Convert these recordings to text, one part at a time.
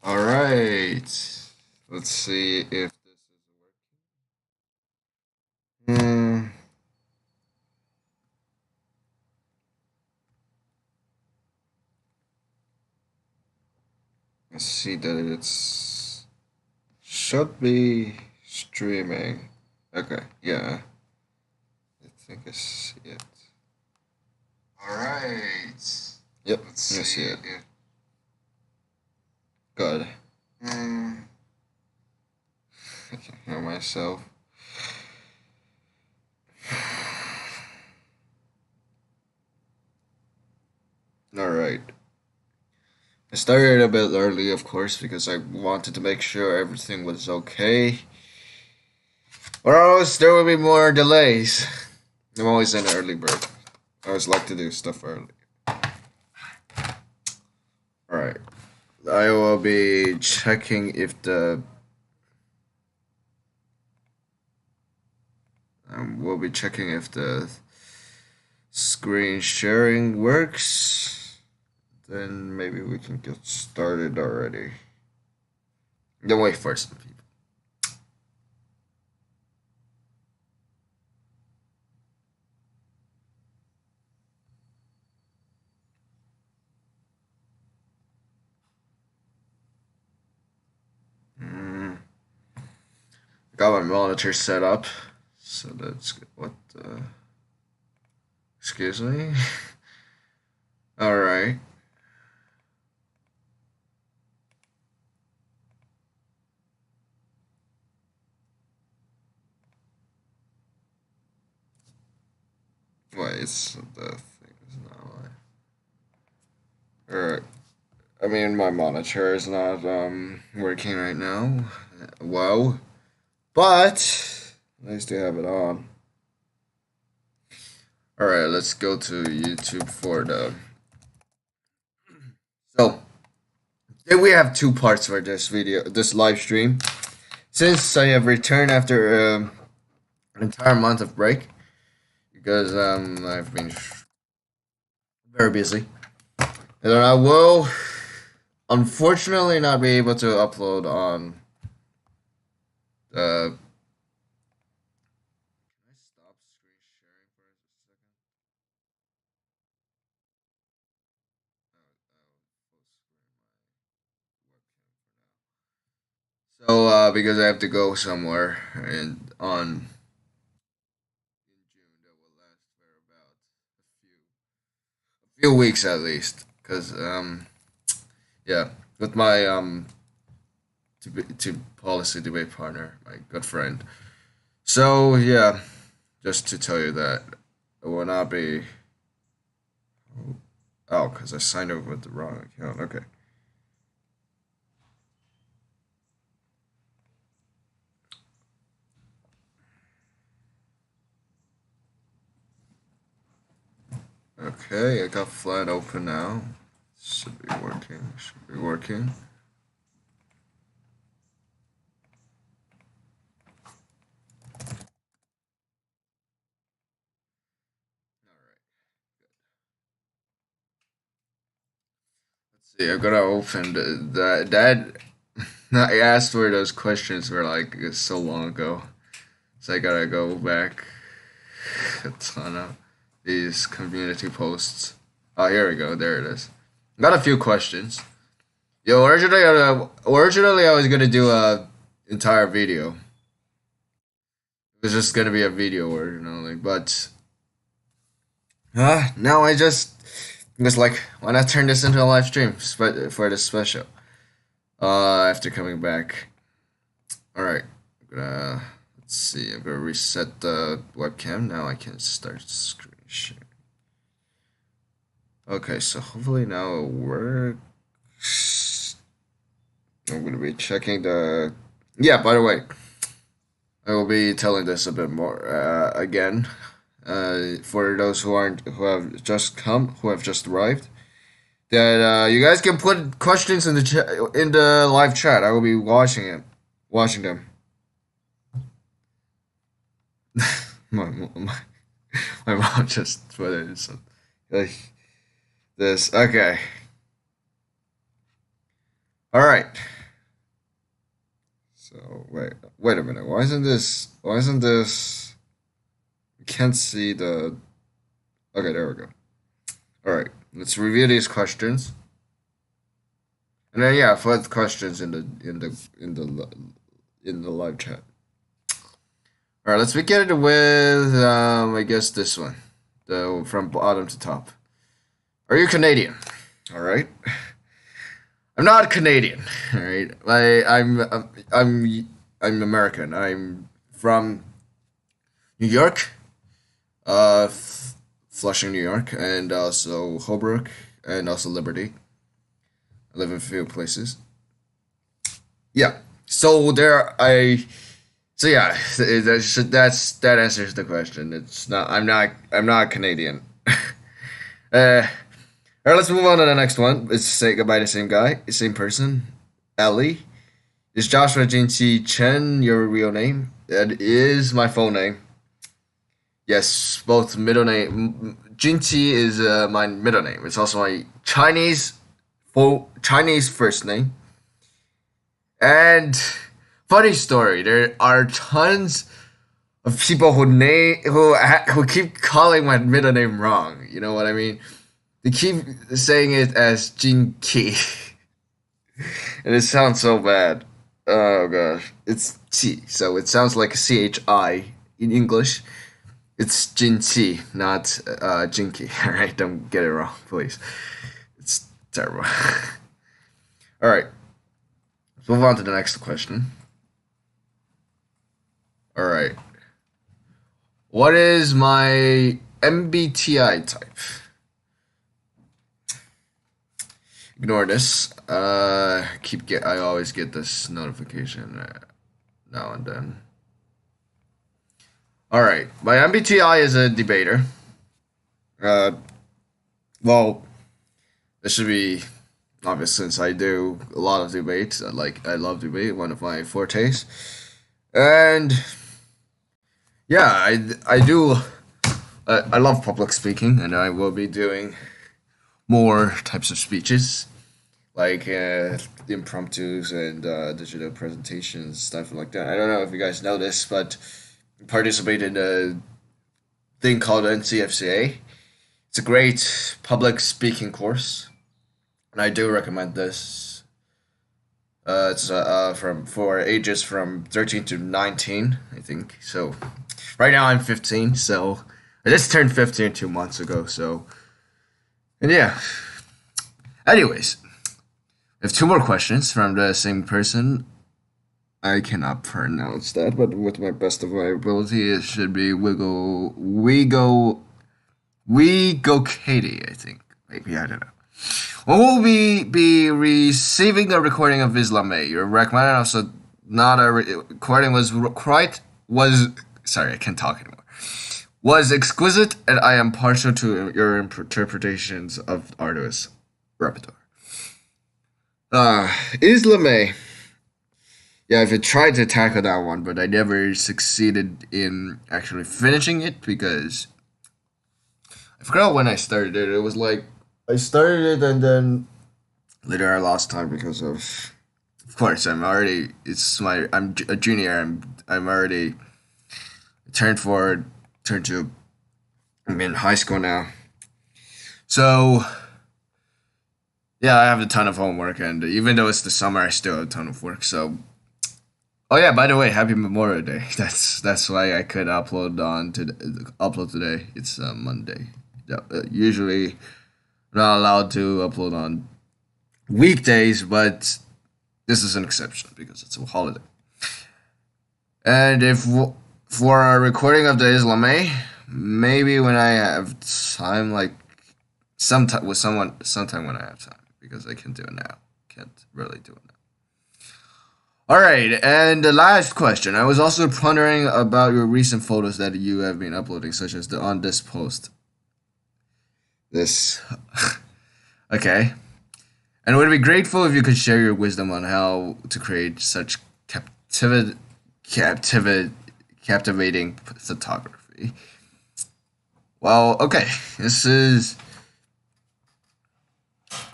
All right. Let's see if this is working. I see that it's should be streaming. Okay, yeah. I think I see it. All right. Yep, I see it. Good. Mm. I can hear myself. All right. I started a bit early, of course, because I wanted to make sure everything was okay. Or else there will be more delays. I'm always an early bird. I always like to do stuff early. Alright. I will be checking if the we'll be checking if the screen sharing works. Then maybe we can get started already. Then wait for some people. Got my monitor set up. So that's good. What the? Excuse me? Alright. Wait, it's the thing is not like. Alright. I mean, my monitor is not working right now. Wow. But nice to have it on. Alright, let's go to YouTube for the. So, today we have two parts for this video, this live stream. Since I have returned after an entire month of break, because I've been very busy, and I will unfortunately not be able to upload on the. Can I stop screen sharing for a second? So, because I have to go somewhere and on in June that will last for about a few weeks at least, because yeah, with my to policy debate partner, my good friend. So yeah, just to tell you that it will not be. Oh, because I signed up with the wrong account. Okay. Okay, I got flat open now. Should be working. Should be working. See, I'm gonna open that. I asked where those questions were like so long ago, so I gotta go back a ton of these community posts. Oh, here we go. There it is. Got a few questions. Yo, originally I was gonna do a entire video. It was just gonna be a video version only, but now I just was like, why not turn this into a live stream for this special? After coming back. All right, let's see. I'm gonna reset the webcam. Now I can start screen sharing. Okay, so hopefully now it works. I'm gonna be checking the. Yeah, by the way, I will be telling this a bit more again. For those who have just come, who have just arrived, that you guys can put questions in the live chat. I will be watching them. my my mom just put it in some like this. Okay. All right. Oh, wait a minute. Why isn't this? Why isn't this? You can't see the. Okay, there we go. All right, let's review these questions, and then yeah, put questions in the live chat. All right, let's begin with I guess this one, the from bottom to top. Are you Canadian? All right. I'm not Canadian. All right. I'm American. I'm from New York, Flushing, New York, and also Holbrook, and also Liberty. I live in a few places. Yeah. So there, I. So yeah, that answers the question. It's not. I'm not Canadian. All right, let's move on to the next one. Let's say goodbye to the same guy, same person. Ellie. Is Joshua Jinchi Chen your real name? That is my full name. Yes, both middle name. Jinchi is my middle name. It's also my Chinese first name. And funny story, there are tons of people who keep calling my middle name wrong. You know what I mean? They keep saying it as Jinki, and it sounds so bad. Oh gosh, it's Chi, so it sounds like CHI in English. It's Jinchi, not Jinky. All right, don't get it wrong, please. It's terrible. All right, let's move on to the next question. All right, what is my MBTI type? Ignore this. I always get this notification now and then. All right, my MBTI is a debater. Uh, well, this should be obvious since I do a lot of debates. I love debate, one of my fortes, and yeah, I do. I love public speaking, and I will be doing more types of speeches like impromptus and digital presentations, stuff like that. I don't know if you guys know this, but I participate in a thing called NCFCA. It's a great public speaking course, and I do recommend this. It's from for ages from 13 to 19, I think. So right now I'm 15, so I just turned 15 2 months ago. So and yeah. Anyways, I have two more questions from the same person. I cannot pronounce that, but with my best of my ability, it should be Katie, I think. Maybe, I don't know. When will we be receiving a recording of Islamé? Your recommended also not a recording sorry, I can't talk anymore. Was exquisite, and I am partial to your interpretations of artists' repertoire. Islamé. Yeah, I've tried to tackle that one, but I never succeeded in actually finishing it because I forgot when I started it. It was like I started it and then later I lost time because of course, I'm a junior. I'm already turned forward, turned to I'm in high school now. So yeah, I have a ton of homework, and even though it's the summer, I still have a ton of work. So, oh yeah, by the way, Happy Memorial Day. That's why I could upload today. It's Monday. Usually, I'm not allowed to upload on weekdays, but this is an exception because it's a holiday. And if for a recording of the Islamé, maybe when I have time, like sometime when I have time, because I can do it now. Can't really do it now. All right, and the last question. I was also pondering about your recent photos that you have been uploading, such as the on this post. This, okay, and would be grateful if you could share your wisdom on how to create such captivating photography. Well, okay, this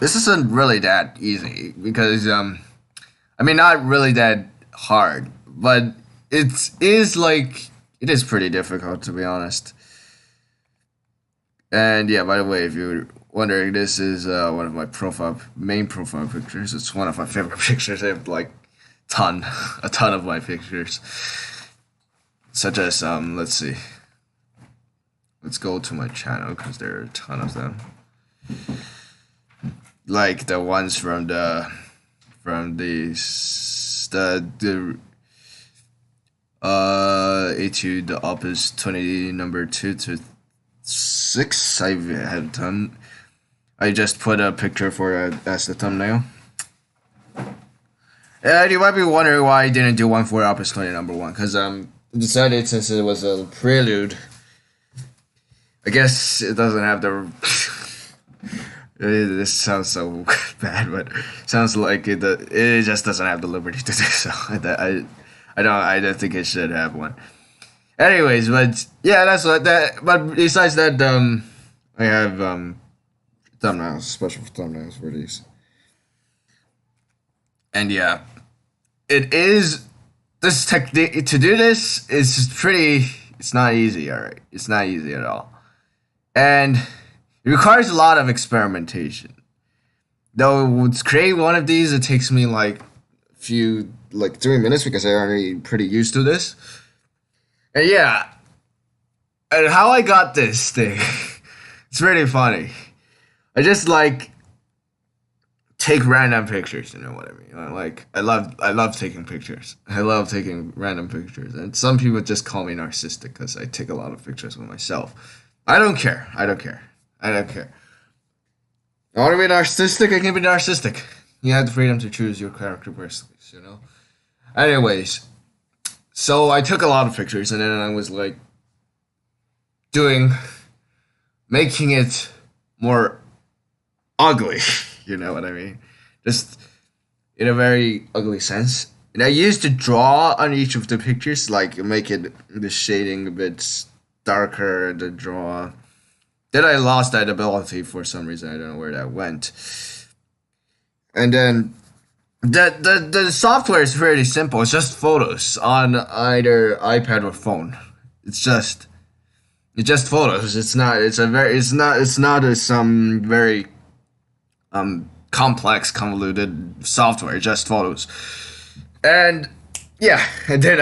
isn't really that easy because I mean not really that hard, but it is like it is pretty difficult to be honest. And yeah, by the way, if you're wondering, this is one of my main profile pictures. It's one of my favorite pictures. I have like ton, a ton of my pictures, such as let's see, let's go to my channel because there are a ton of them. Like the ones from the etude the opus 20 number 2 to 6 I have done. I just put a picture for as the thumbnail. And you might be wondering why I didn't do one for opus 20 number 1, because decided since it was a prelude, I guess it doesn't have the this sounds so bad, but it sounds like it just doesn't have the liberty to do so. I don't think it should have one. Anyways, but yeah, that's what that. But besides that, I have thumbnails, special thumbnails for these, and yeah, it is this technique to do this is pretty. It's not easy, all right. It's not easy at all, and it requires a lot of experimentation. Though to create one of these, it takes me like 3 minutes because I'm already pretty used to this. And yeah, and how I got this thing, it's really funny. I just like take random pictures, you know what I mean? Like I love taking pictures. I love taking random pictures, and some people just call me narcissistic because I take a lot of pictures of myself. I don't care. I don't care. I don't care. I want to be narcissistic. I can be narcissistic. You have the freedom to choose your characteristics, you know. Anyways, so I took a lot of pictures, and then I was like making it more ugly. You know what I mean? Just in a very ugly sense. And I used to draw on each of the pictures, like make it the shading a bit darker, the draw. Then I lost that ability for some reason. I don't know where that went. And then the software is very simple. It's just photos on either iPad or phone. It's just photos. It's not some very complex, convoluted software. Just photos. And yeah, and then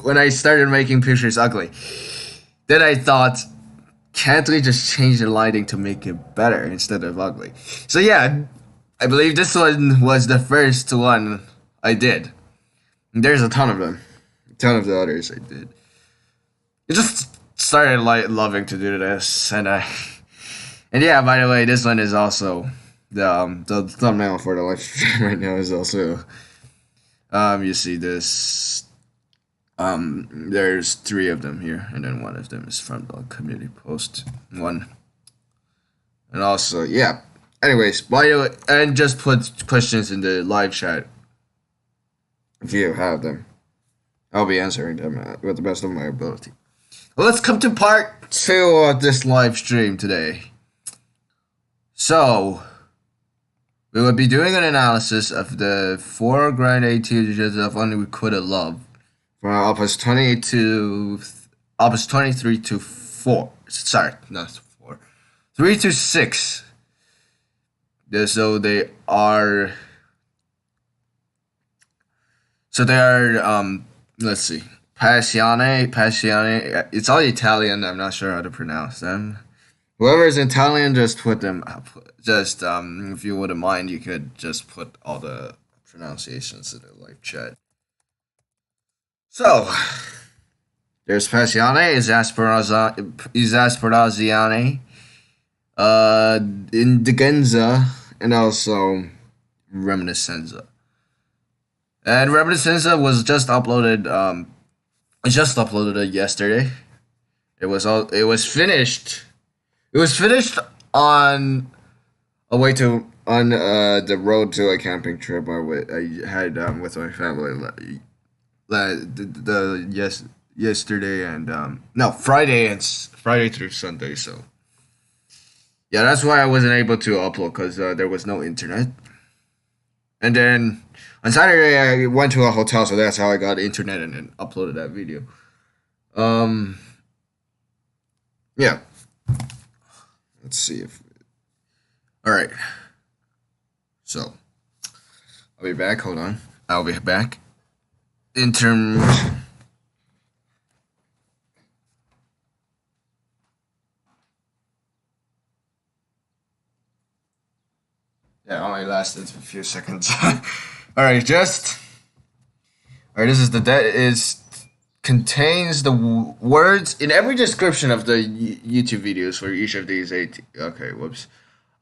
when I started making pictures ugly, then I thought, can't we just change the lighting to make it better instead of ugly? So yeah, I believe this one was the first one I did. There's a ton of them. A ton of the others I did. I just started loving to do this, and yeah, by the way, this one is also the thumbnail for the live stream right now is also you see this there's 3 of them here, and then one of them is from the community post one. And also, yeah. Anyways, by the way, and just put questions in the live chat if you have them. I'll be answering them with the best of my ability. Well, let's come to part 2 of this live stream today. So, we will be doing an analysis of the 4 grande etudes of unrequitted love from opus 20 to opus 23 to 4. Sorry, not 4. 3 to 6. So they are. Let's see. Passione. It's all Italian. I'm not sure how to pronounce them. Whoever is Italian, just put them up. Just if you wouldn't mind, you could just put all the pronunciations in the live chat. So there's Passione, Esasperazione, Indigenza, and also Reminiscenza. And Reminiscenza was just uploaded. I just uploaded it yesterday. It was finished. It was finished on the road to a camping trip I had with my family. Yesterday and no, Friday through Sunday. So yeah, that's why I wasn't able to upload because there was no internet. And then on Saturday I went to a hotel, so that's how I got internet and then uploaded that video. Um, yeah. Let's see if. All right. So I'll be back. Hold on. I'll be back. In terms. Yeah, only lasted a few seconds. All right, just. All right, this is the that is contains the words in every description of the YouTube videos for each of these eight. Okay, whoops.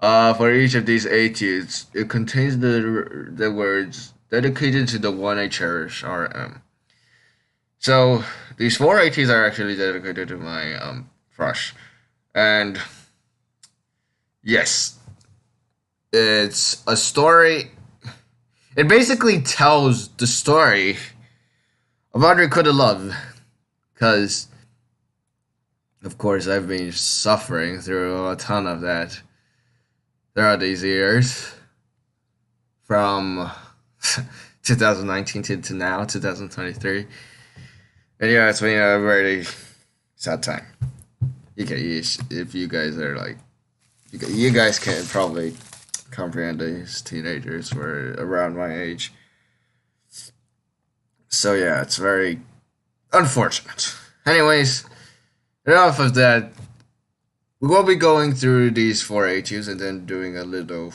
For each of these etudes, it contains the words dedicated to the one I cherish, RM. So these four etudes are actually dedicated to my crush, and yes, it's a story. It basically tells the story of unrequitted love, because of course I've been suffering through a ton of that throughout these years, from 2019 to now, 2023. And yeah, it's been a very sad time. If you guys are like, you guys can probably comprehend these teenagers were around my age. So yeah, it's very unfortunate. Anyways, enough of that. We will be going through these four etudes and then doing a little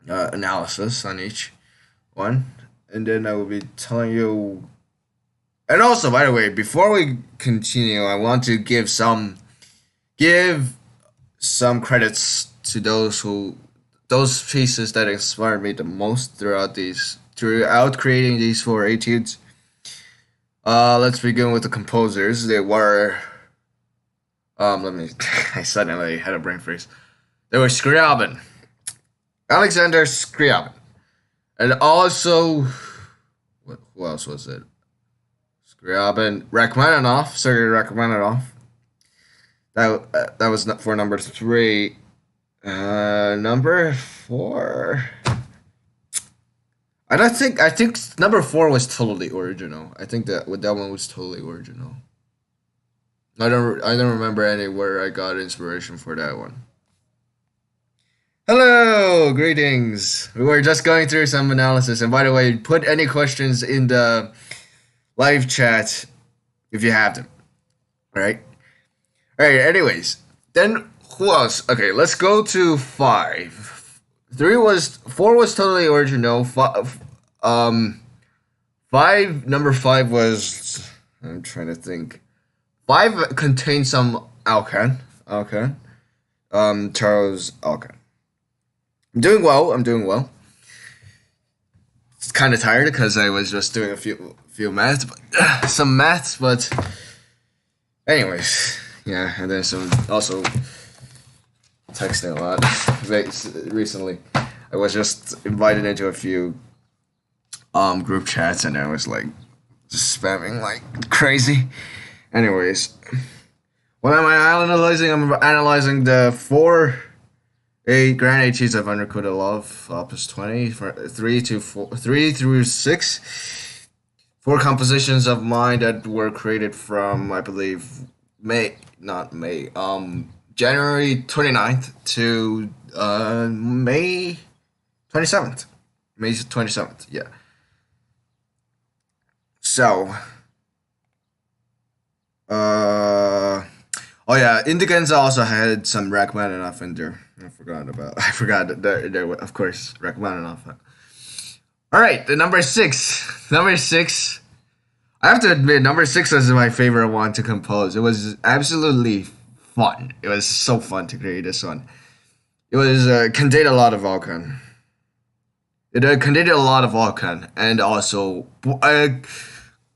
analysis on each one, and then I will be telling you. And also, by the way, before we continue, I want to give some credits to those pieces that inspired me the most throughout creating these four etudes. Let's begin with the composers. They were let me. I suddenly had a brain freeze. They were Scriabin, Alexander Scriabin, and also who else was it? Scriabin, Rachmaninoff, Sergei Rachmaninoff. That was for number 3. Number 4. I think number 4 was totally original. I think that one was totally original. I don't remember anywhere I got inspiration for that one. Hello, greetings. We were just going through some analysis, and by the way, put any questions in the live chat if you have them. All right. All right. Anyways, then who else? Okay, let's go to 5. 4 was totally original. 5. Number 5 was. I'm trying to think. 5 contains some Alcan. Charles Alcan. I'm doing well. It's kind of tired because I was just doing a few maths, some maths, but anyways, yeah, and then some also texting a lot recently. I was just invited into a few group chats, and I was like just spamming like crazy. Anyways, what am I analyzing? I'm analyzing the 4 grande etudes of unrequitted love, opus 20, 3 through 6. 4 compositions of mine that were created from, I believe, January 29th to May 27th. May 27th, yeah. So, oh yeah, Indigenza also had some Rachmaninoff in there. I forgot that there of course, Rachmaninoff. All right, the number 6. Number 6. I have to admit, number 6 was my favorite one to compose. It was absolutely fun. It was so fun to create this one. It was contained a lot of Vulcan. It contained a lot of Vulcan, and also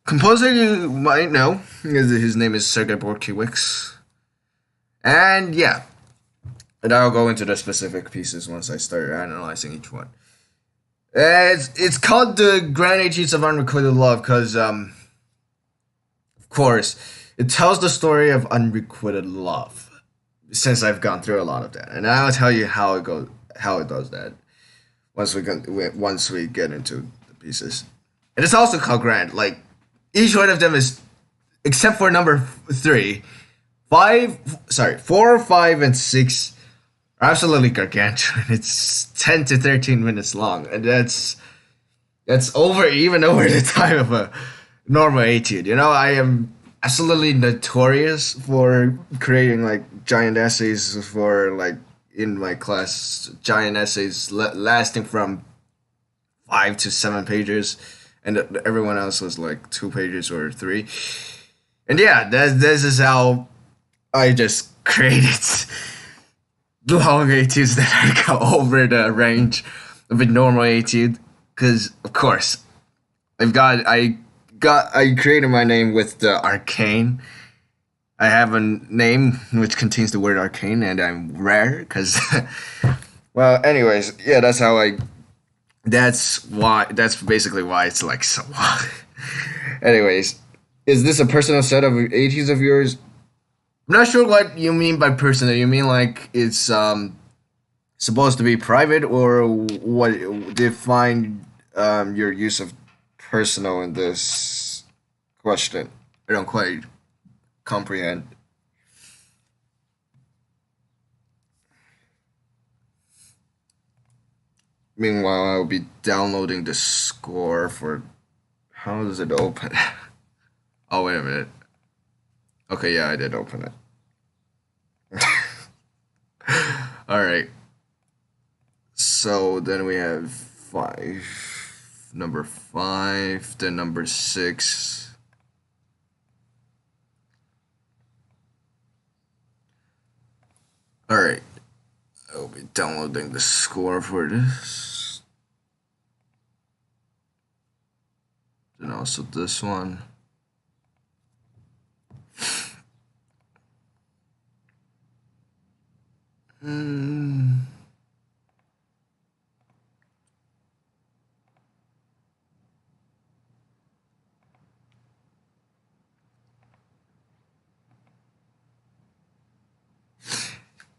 composer you might know. His name is Sergei Borkiewicz. And yeah, and I'll go into the specific pieces once I start analyzing each one. It's called the Grand Etudes of Unrequited Love because, of course, it tells the story of unrequited love. Since I've gone through a lot of that, and I'll tell you how it does that once we get into the pieces. And it's also called grand. Like each one of them is, except for number three, five. Sorry, 4, 5, and 6 are absolutely gargantuan. It's 10 to 13 minutes long, and that's even over the time of a normal etude. You know, I am absolutely notorious for creating like giant essays for like in my class, giant essays lasting from 5 to 7 pages, and everyone else was like 2 pages or three. And yeah, this is how I just created long etudes that go over the range of a normal etude. Because of course, I created my name with the arcane. I have a name which contains the word arcane, and I'm rare because. Well, anyways, yeah, that's how I. That's why. That's basically why it's like so long. Anyways, is this a personal set of etudes of yours? I'm not sure what you mean by personal. You mean like it's supposed to be private, or what? Define your use of personal in this question. I don't quite comprehend. Meanwhile, I'll be downloading the score for. How does it open? Oh, wait a minute. Okay, yeah, I did open it. All right. So then we have number 5, then number 6. All right. I'll be downloading the score for this. And also this one.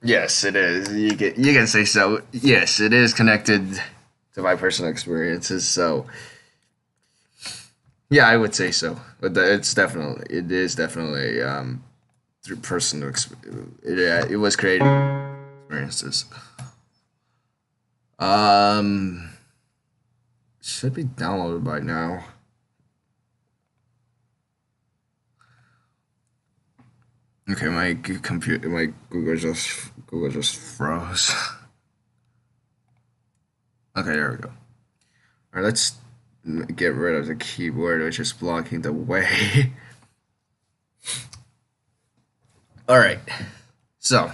Yes, it is. You can say so. Yes, it is connected to my personal experiences. So yeah, I would say so. But it is definitely through personal experience. It was created experiences. Um, should be downloaded by now. Okay, my Google just froze. Okay, there we go. All right, let's get rid of the keyboard, which is blocking the way. All right, so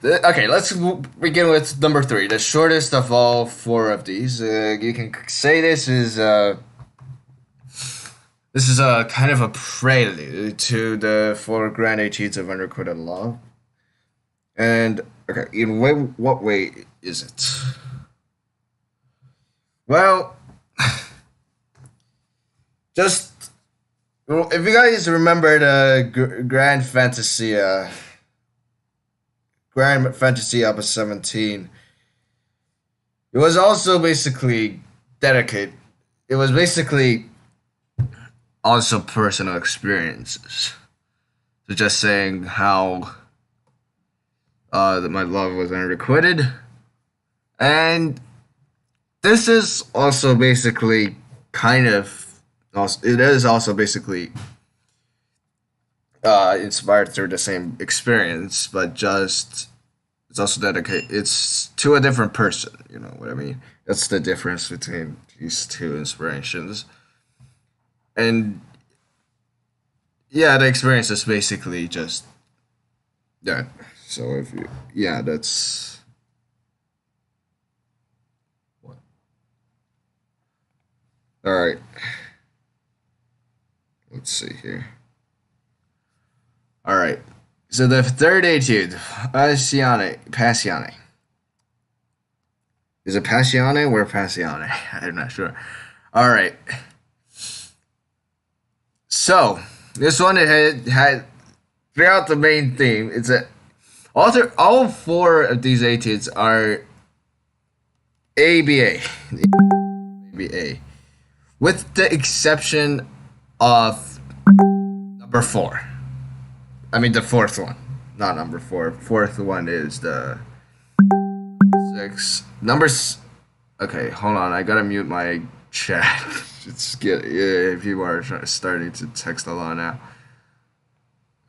okay, let's begin with number 3, the shortest of all 4 of these. You can say this is a kind of a prelude to the 4 grand etudes of unrequitted law. And okay, in what way is it? Well, just if you guys remember the Grand Fantasy Opus 17, it was also basically dedicated. It was basically also personal experiences. So just saying how that my love was unrequited, and this is also basically kind of it is also basically inspired through the same experience, but just it's also dedicated. It's to a different person. You know what I mean? That's the difference between these two inspirations. And yeah, the experience is basically just that. So if you, yeah, that's what. All right. Let's see here. All right. So the third etude, Passione. Is it Passione or Passione? I'm not sure. All right. So this one it had throughout the main theme. It's a all 4 of these etudes are ABA. ABA. With the exception of number four. I mean the fourth one. Not number four. Fourth one is the six. Numbers. Okay, hold on. I gotta mute my chat. It's get yeah, people are starting to text a lot now.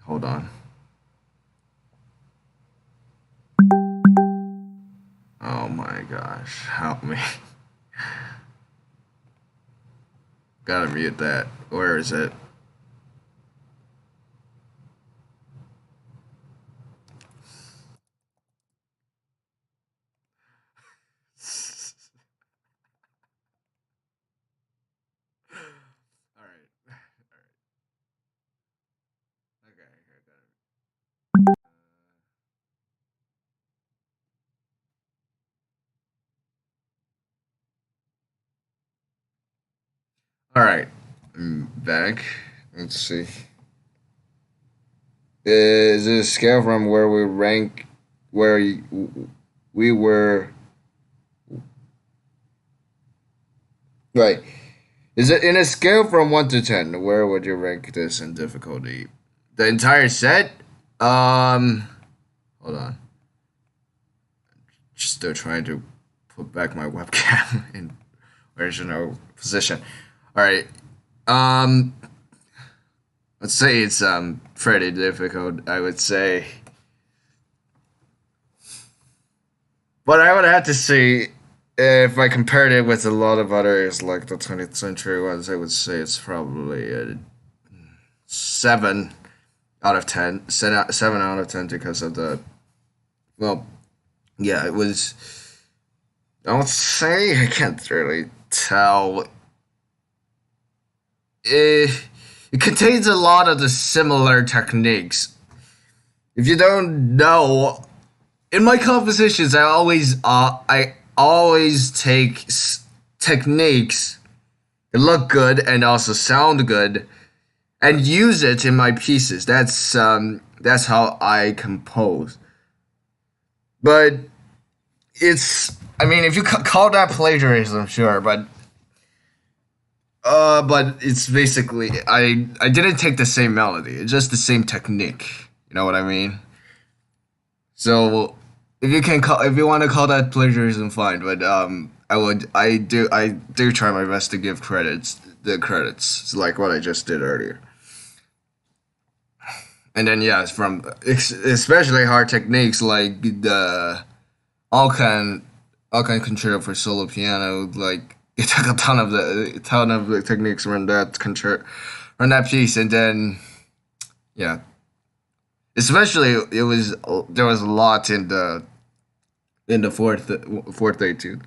Hold on. Oh my gosh, help me. Gotta mute that. Where is it? All right. Okay. All right. I'm back. Let's see. Is it a scale from where we rank, where we were right? Is it in a scale from 1 to 10? Where would you rank this in difficulty? The entire set? Hold on. Just still trying to put back my webcam in original position. All right. Um, let's say it's pretty difficult. I would say, but I would have to say if I compared it with a lot of others like the 20th century ones, I would say it's probably a 7 out of 10. 7 out of 10 because of the well, yeah, it was. I would say I can't really tell. It contains a lot of the similar techniques. If you don't know, in my compositions, I always take techniques that look good and also sound good, and use it in my pieces. That's how I compose. But it's I mean, if you call that plagiarism, sure, but it's basically I didn't take the same melody. It's just the same technique. You know what I mean? So if you want to call that plagiarism, fine. But I do try my best to give the credits, it's like what I just did earlier. And then yes, from especially hard techniques like the Alcan Alcan concerto for solo piano, like it took a ton of the techniques from that concerto, from that piece, and then yeah, especially it was there was a lot in the fourth etude.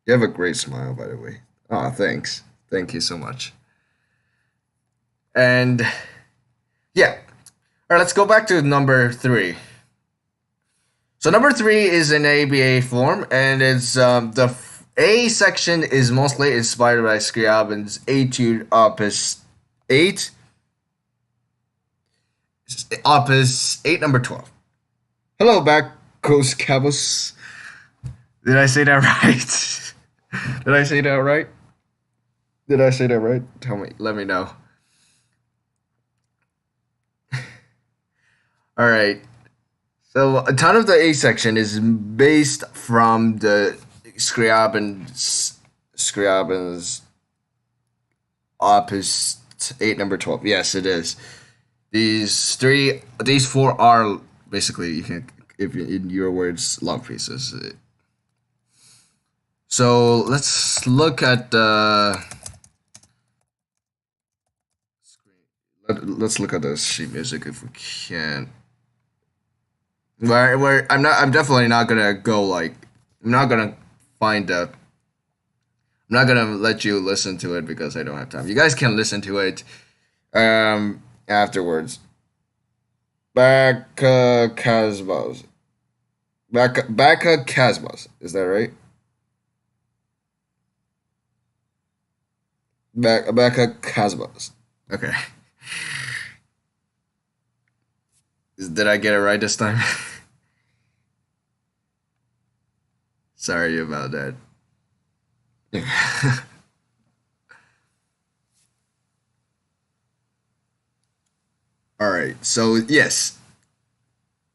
You have a great smile, by the way. Oh, thanks, thank you so much. And yeah, all right, let's go back to number three. So number three is an ABA form, and it's A section is mostly inspired by Scriabin's Etude Eight, Opus 8, number 12. Hello, back, Coast Cabos. Did I say that right? Did I say that right? Did I say that right? Tell me. Let me know. All right. So a ton of the A section is based from the Scriabin's Opus 8, number 12. Yes, it is. These four are basically, you can, if in your words, log pieces. So let's look at the let's look at the sheet music if we can. Where I'm definitely not gonna go like I'm not gonna find the I'm not gonna let you listen to it because I don't have time. You guys can listen to it afterwards. Baka Casbos. Baka Casbos. Is that right? Baka Casbos. Okay. Did I get it right this time? Sorry about that. All right. So yes,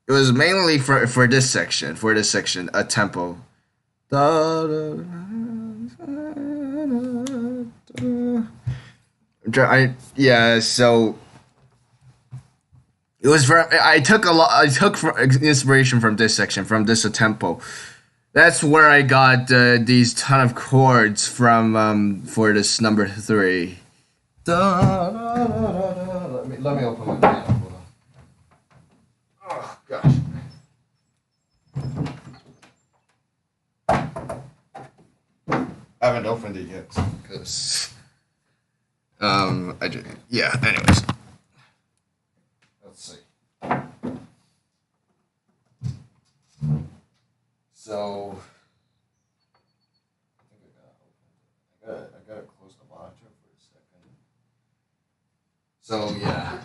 it was mainly for this section. For this section, a tempo. Da, da, da, da. Yeah. So it was from. I took a lot. I took inspiration from this section, from this tempo. That's where I got these ton of chords from for this number three. Da, da, da, da, da. Let me open my piano. Hold on. Oh gosh. I haven't opened it yet because I just, yeah. Anyways, let's see. So I think I gotta close the monitor for a second. So yeah.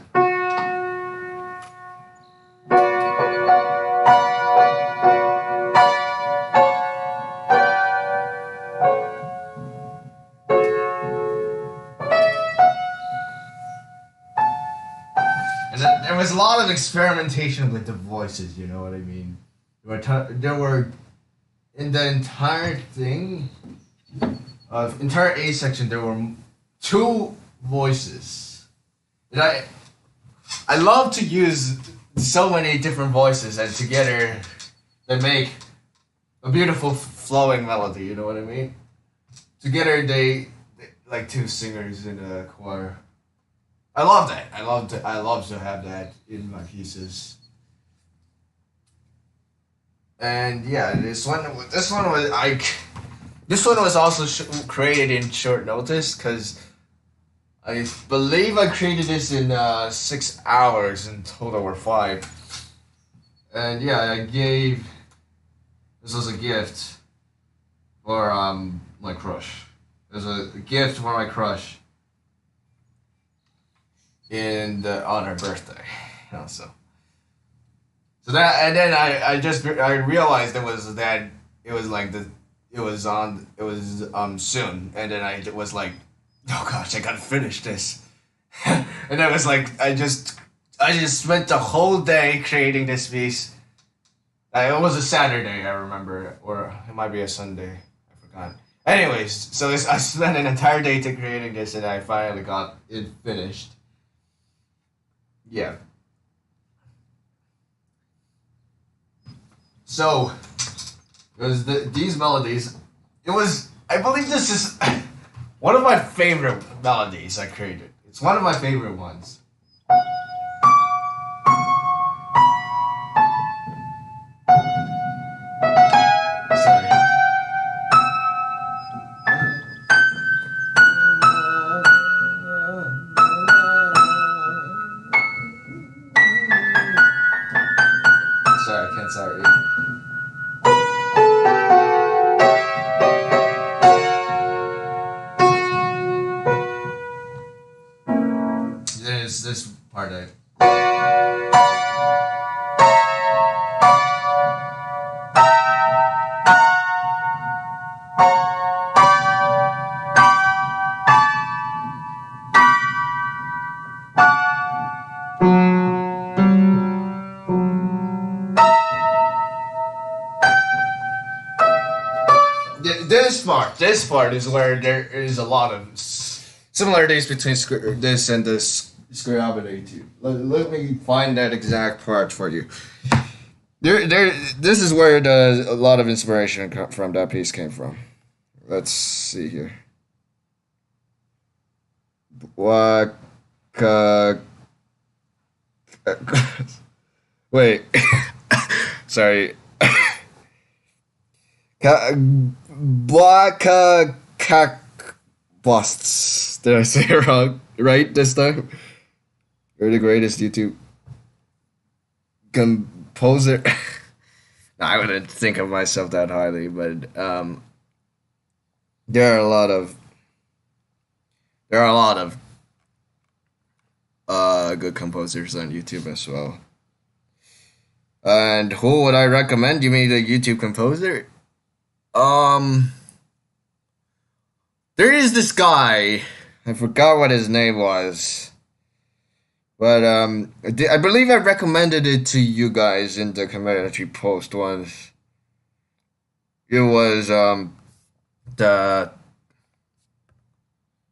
And there was a lot of experimentation with the voices, you know what I mean? There were in the entire thing, entire A section, there were two voices. And I love to use so many different voices, and together they make a beautiful flowing melody, you know what I mean? Together they like two singers in a choir. I love that. I love to have that in my pieces. And yeah, this one was also created in short notice because I believe I created this in 6 hours in total, or 5. And yeah, this was a gift for my crush. It was a gift for my crush on her birthday. Also. So that, and then I realized it was like it was soon, and then I was like, oh gosh, I gotta finish this. And I was like, I just spent the whole day creating this piece. It was a Saturday, I remember, or it might be a Sunday, I forgot. Anyways, so I spent an entire day to creating this, and I finally got it finished. Yeah. So it was these melodies. I believe this is one of my favorite melodies I created. It's one of my favorite ones. Sorry. Sorry, I can't sorry. There's this part I. This part is where there is a lot of similarities between this and this Scriabid etude. Let me find that exact part for you. This is where a lot of inspiration from that piece came from. Let's see here. Waka. Wait. Sorry. Blaka busts. Did I say it wrong? Right this time? You're the greatest YouTube composer. No, I wouldn't think of myself that highly, but there are a lot of good composers on YouTube as well. And who would I recommend? You mean the YouTube composer? Um, there is this guy. I forgot what his name was, but I believe I recommended it to you guys in the community post once. It was the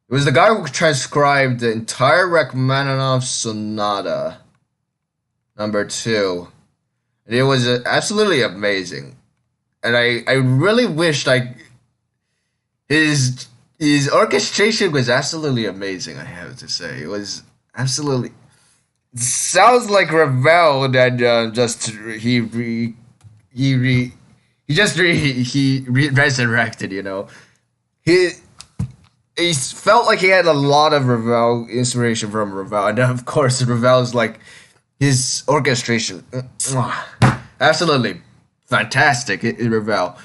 it was the guy who transcribed the entire Rachmaninoff Sonata number 2. And it was absolutely amazing. And I really wished his his orchestration was absolutely amazing. I have to say, it was absolutely sounds like Ravel that just he re, he just resurrected. He he felt like he had a lot of Ravel inspiration from Ravel, and of course Ravel's like his orchestration, absolutely fantastic in Ravel.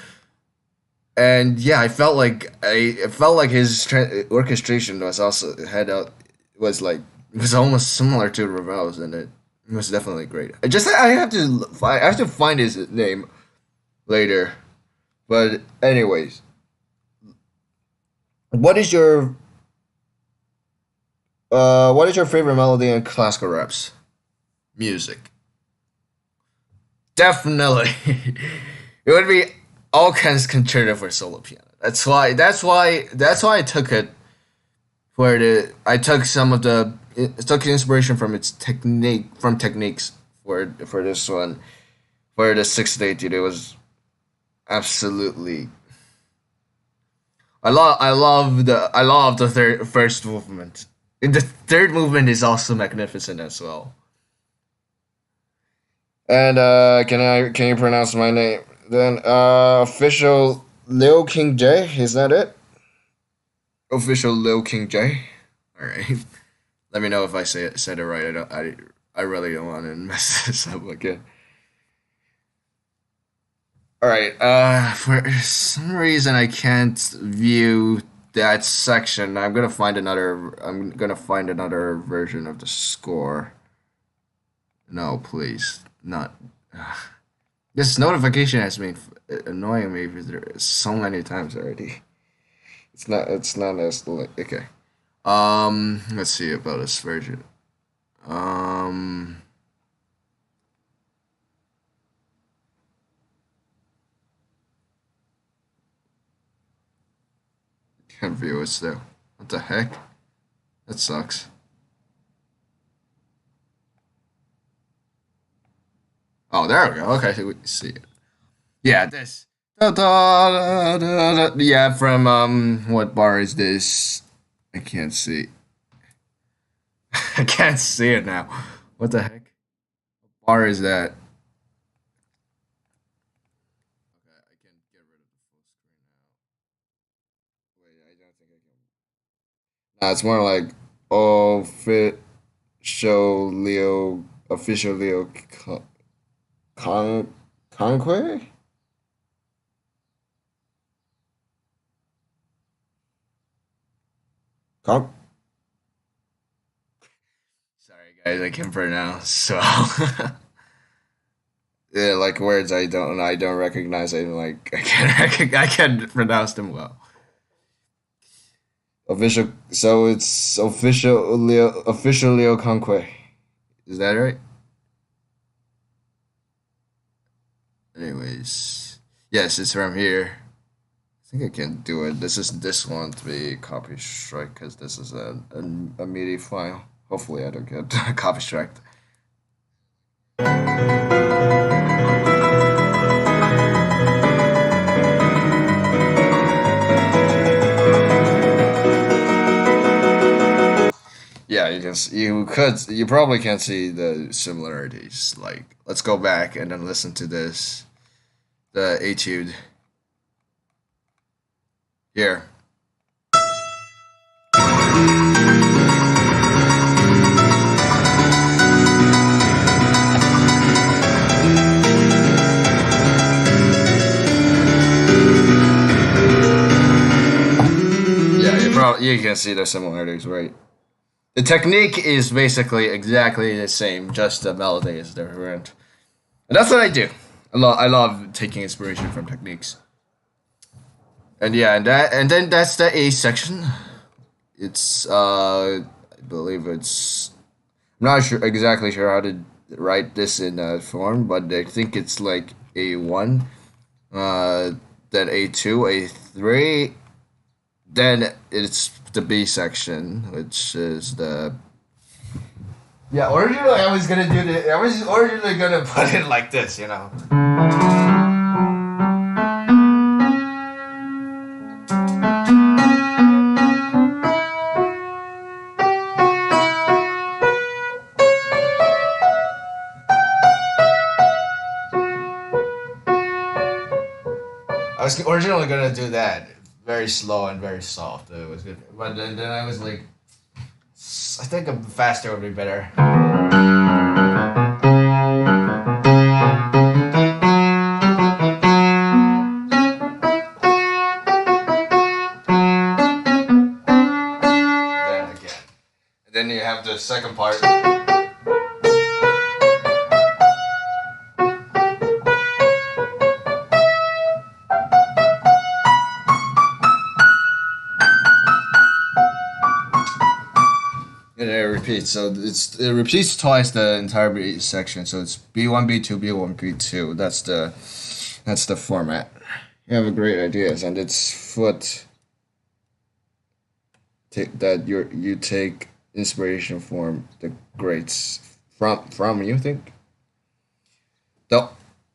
And yeah, I felt like his orchestration was almost similar to Ravel's, and it was definitely great. I have to find his name later. But anyways, what is your what is your favorite melody in classical raps music? Definitely, it would be all kinds concerto for solo piano. That's why I took it for the I took some of the it took inspiration from its techniques for this one. For the 6th 80, it was absolutely. I love the first movement. And the third movement is also magnificent as well. And can you pronounce my name? Then official Lil King J, is that it? Official Lil King J. All right. Let me know if I said it right. I really don't want to mess this up again. All right. For some reason I can't view that section. I'm gonna find another version of the score. No, please, not. This notification has been annoying me so many times already. It's not as like okay. Let's see about this version. Um, can't view it still. What the heck? That sucks. Oh, there we go. Okay, so we see it. Yeah, this. Da, da, da, da, da. Yeah, from what bar is this? I can't see. I can't see it now. What the heck? Bar is that? Okay, I can get rid of the full screen now. Wait, I don't think I can. Nah, it's more like official Leo Con Conquer. Con. Sorry guys, I can't pronounce. So yeah, like words I don't recognize. I can't pronounce them well. So it's official Leo Conquer. Is that right? Anyways, yes, it's from here. I think I can do it. This one to be copy strike because this is a MIDI file. Hopefully, I don't get copy strike. Yeah, you probably can see the similarities. Like, let's go back and then listen to this, the etude here. Yeah, you can see the similarities, right? The technique is basically exactly the same, just the melody is different. And that's what I do. I love taking inspiration from techniques. And yeah, and then that's the A section. It's I believe it's I'm not sure exactly sure how to write this in form, but I think it's like A1, uh, then A2, A3, then it's the B section, which is the yeah. Originally, I was gonna do the. I was originally gonna put it like this, you know. I was originally gonna do that, very slow and very soft. It was good, but then I was like, I think a faster would be better. Then again, and then you have the second part. And it repeats. So it repeats twice the entire B section. So it's B1, B2, B1, B2. That's the format. You have a great ideas, and it's what that you take inspiration from the greats from you think the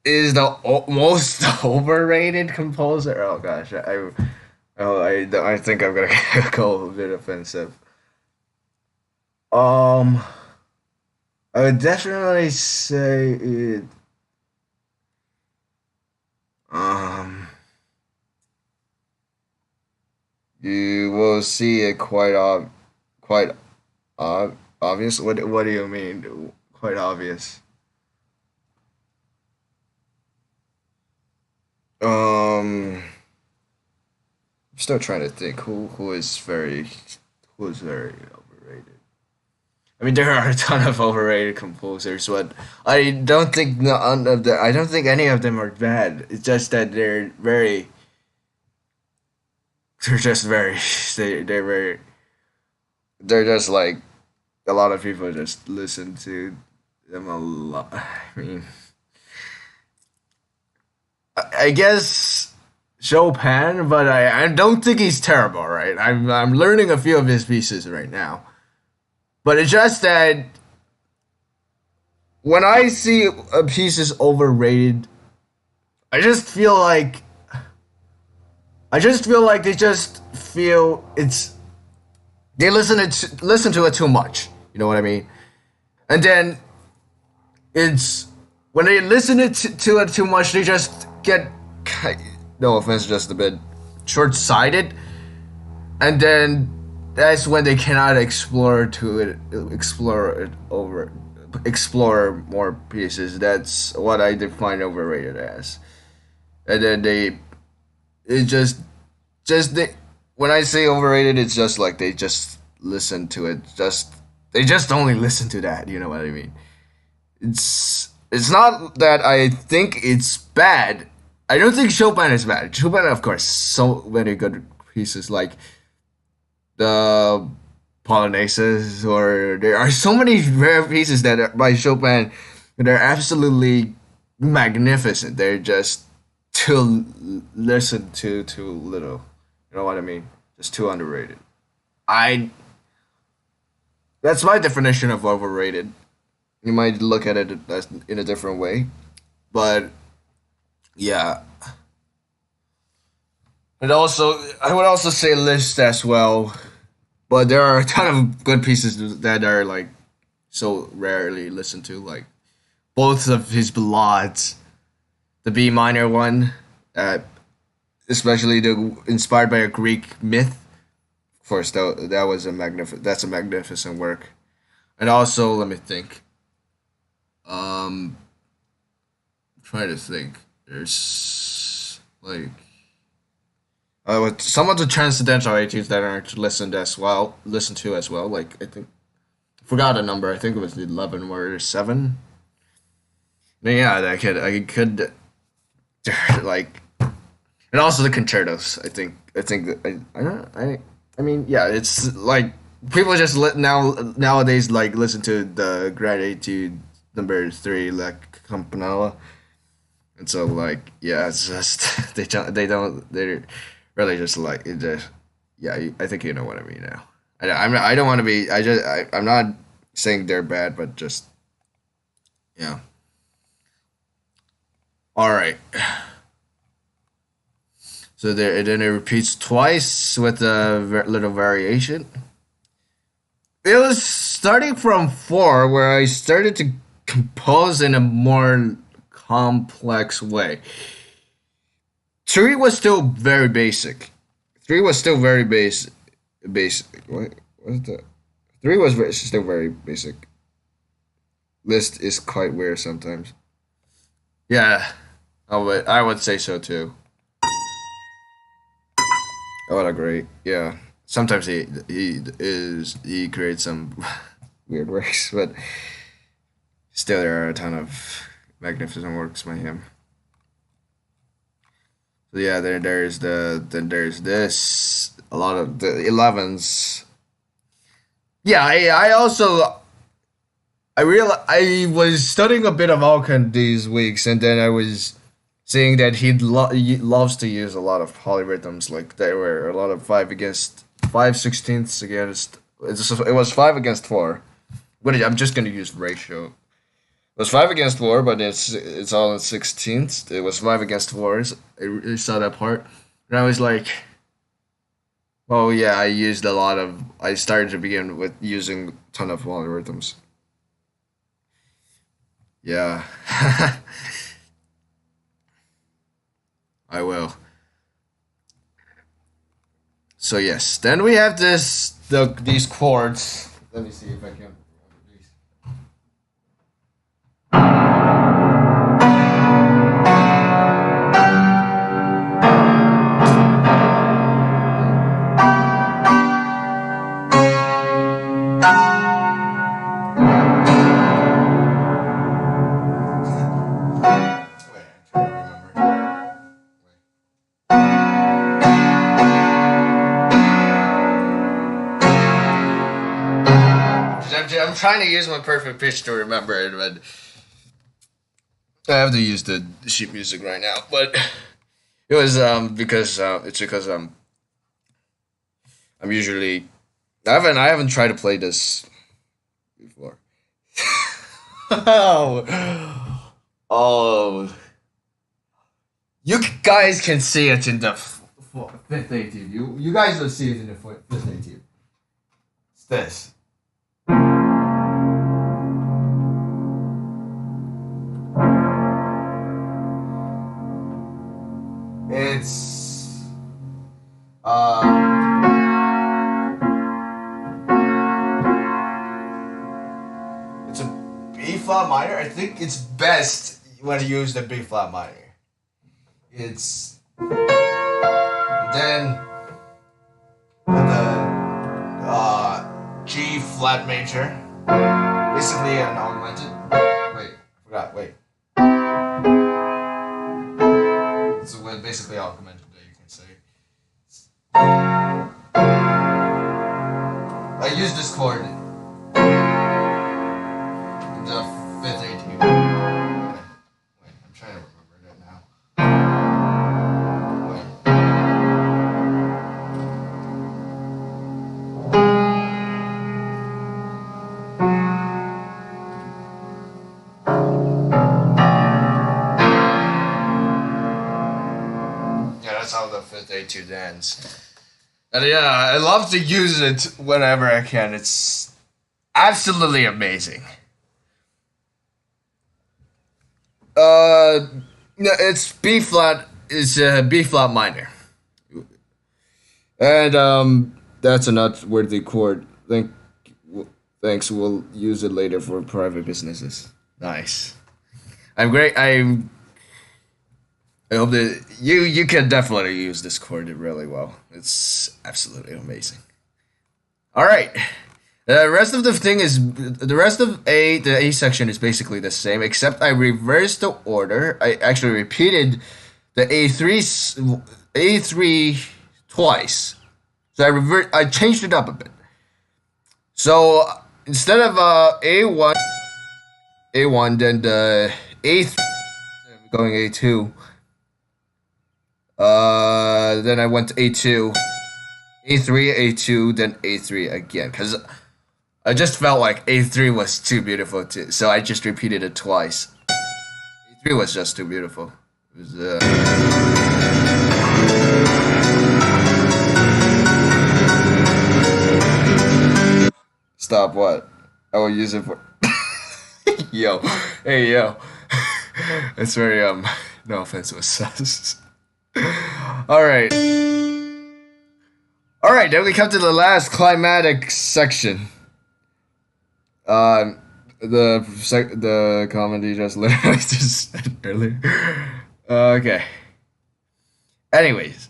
is the most overrated composer. Oh gosh, I think I'm gonna go a bit offensive. Um, I would definitely say it. Um, you will see it quite obvious. What do you mean? Quite obvious. I'm still trying to think who is very overrated. I mean, there are a ton of overrated composers, but I don't think any of them are bad. It's just that they're just very they're very they're just like a lot of people just listen to them a lot. I mean, I guess Chopin, but I don't think he's terrible, right? I'm learning a few of his pieces right now, but it's just that when I see a piece is overrated, I just feel like they just feel they listen to it too much. You know what I mean? And then it's when they listen to it too much, they just get no offense, just a bit short sighted, and then that's when they cannot explore it over explore more pieces. That's what I define overrated as. And then it just they when I say overrated, it's just like they just listen to it. They just only listen to that. You know what I mean? It's not that I think it's bad. I don't think Chopin is bad. Chopin, of course, so many good pieces like the Polonaises, or there are so many rare pieces that are by Chopin that are absolutely magnificent. They're just too listen to too little. You know what I mean? Just too underrated. I That's my definition of overrated. You might look at it as in a different way, but yeah. And also, I would also say Liszt as well, but there are a ton of good pieces that are like so rarely listened to, like both of his ballades, the B minor one, uh, especially the inspired by a Greek myth. Of course, that was that's a magnificent work. And also, let me think. Um, trying to think. There's like with some of the transcendental etudes that aren't listened to as well. Like I think forgot a number. I think it was 11 or 7. Yeah, I could like. And and also the concertos. I think that I mean yeah, it's like people just nowadays like listen to the grande etude number three like campanella, and so like yeah, it's just they're really just like it just yeah. I think you know what I mean now. I don't want to be I'm not saying they're bad, but just yeah. All right. So there, and then it repeats twice with a little variation. It was starting from four, where I started to compose in a more complex way. Three was still very basic. Three was still very basic. Basic. What was that? Three was still very basic. List is quite weird sometimes. Yeah, I would say so too. I would agree. Yeah, sometimes he creates some weird works, but still there are a ton of magnificent works by him. So yeah, then there's this a lot of the 11s. Yeah, I also I was studying a bit of Alkan these weeks, and then I was seeing that he loves to use a lot of polyrhythms. Like there were a lot of 5/16 against. It was 5 against 4. But I'm just gonna use ratio. It was 5 against 4, but it's all in 16ths. It was 5 against 4s. I saw that part, and I was like, "Oh yeah, I used a lot of." I started to begin with using a ton of polyrhythms. Yeah, I will. So yes, then we have these chords. Let me see if I can. Wait, I'm trying to remember. I'm trying to use my perfect pitch to remember it, but I have to use the sheet music right now. But it was because it's because I'm usually I haven't tried to play this before. Oh, oh, you guys can see it in the fifth etude. You guys will see it in the fifth etude. It's this. It's it's a B flat minor. I think it's best when you use the B flat minor. It's then the G flat major, basically an augmented. Wait, I forgot. Wait. It's basically augmented that you can say. I use this chord in the fifth etude. Wait, I'm trying to remember that now. Wait. Yeah, that's how the fifth etude ends. And yeah, I love to use it whenever I can. It's absolutely amazing. No, it's B flat. It's a B flat minor, and that's a noteworthy chord. Thanks. We'll use it later for private businesses. Nice. I'm great. I hope that you can definitely use this chord really well. It's absolutely amazing. All right. The rest of the rest of the A section is basically the same, except I reversed the order. I actually repeated the A3 twice. So I changed it up a bit. So instead of A1, then the A3 going A2. Then I went to A2, A3, A2, then A3 again. Cause I just felt like A3 was too beautiful too, so I just repeated it twice. A3 was just too beautiful. It was, Stop what? I will use it for. Yo, hey yo. It's very no offense, it was sus. All right, all right. Then we come to the last climatic section. The comedy just literally just said earlier. Okay. Anyways,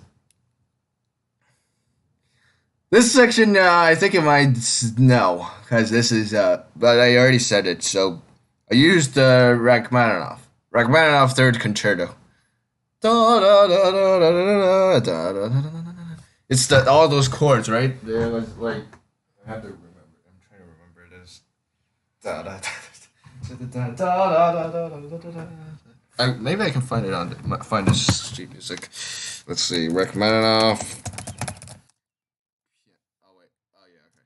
this section I think it might no because this is but I already said it. So I used Rachmaninoff. Rachmaninoff Third Concerto. It's the all those chords, right? They're like I have to remember. I'm trying to remember this. Maybe I can find it on find this sheet music. Let's see, Rachmaninoff. Oh wait, oh yeah, okay.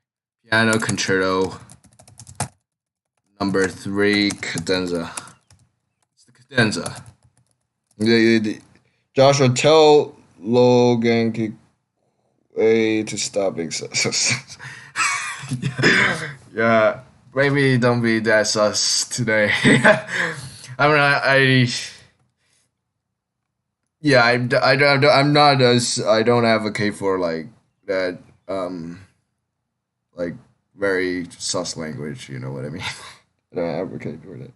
Piano Concerto number 3 cadenza. It's the cadenza. Joshua, tell Logan to stop being sus. Yeah, maybe don't be that sus today. I mean, yeah, I'm not as I don't advocate for like that like very sus language. You know what I mean? I don't advocate for that.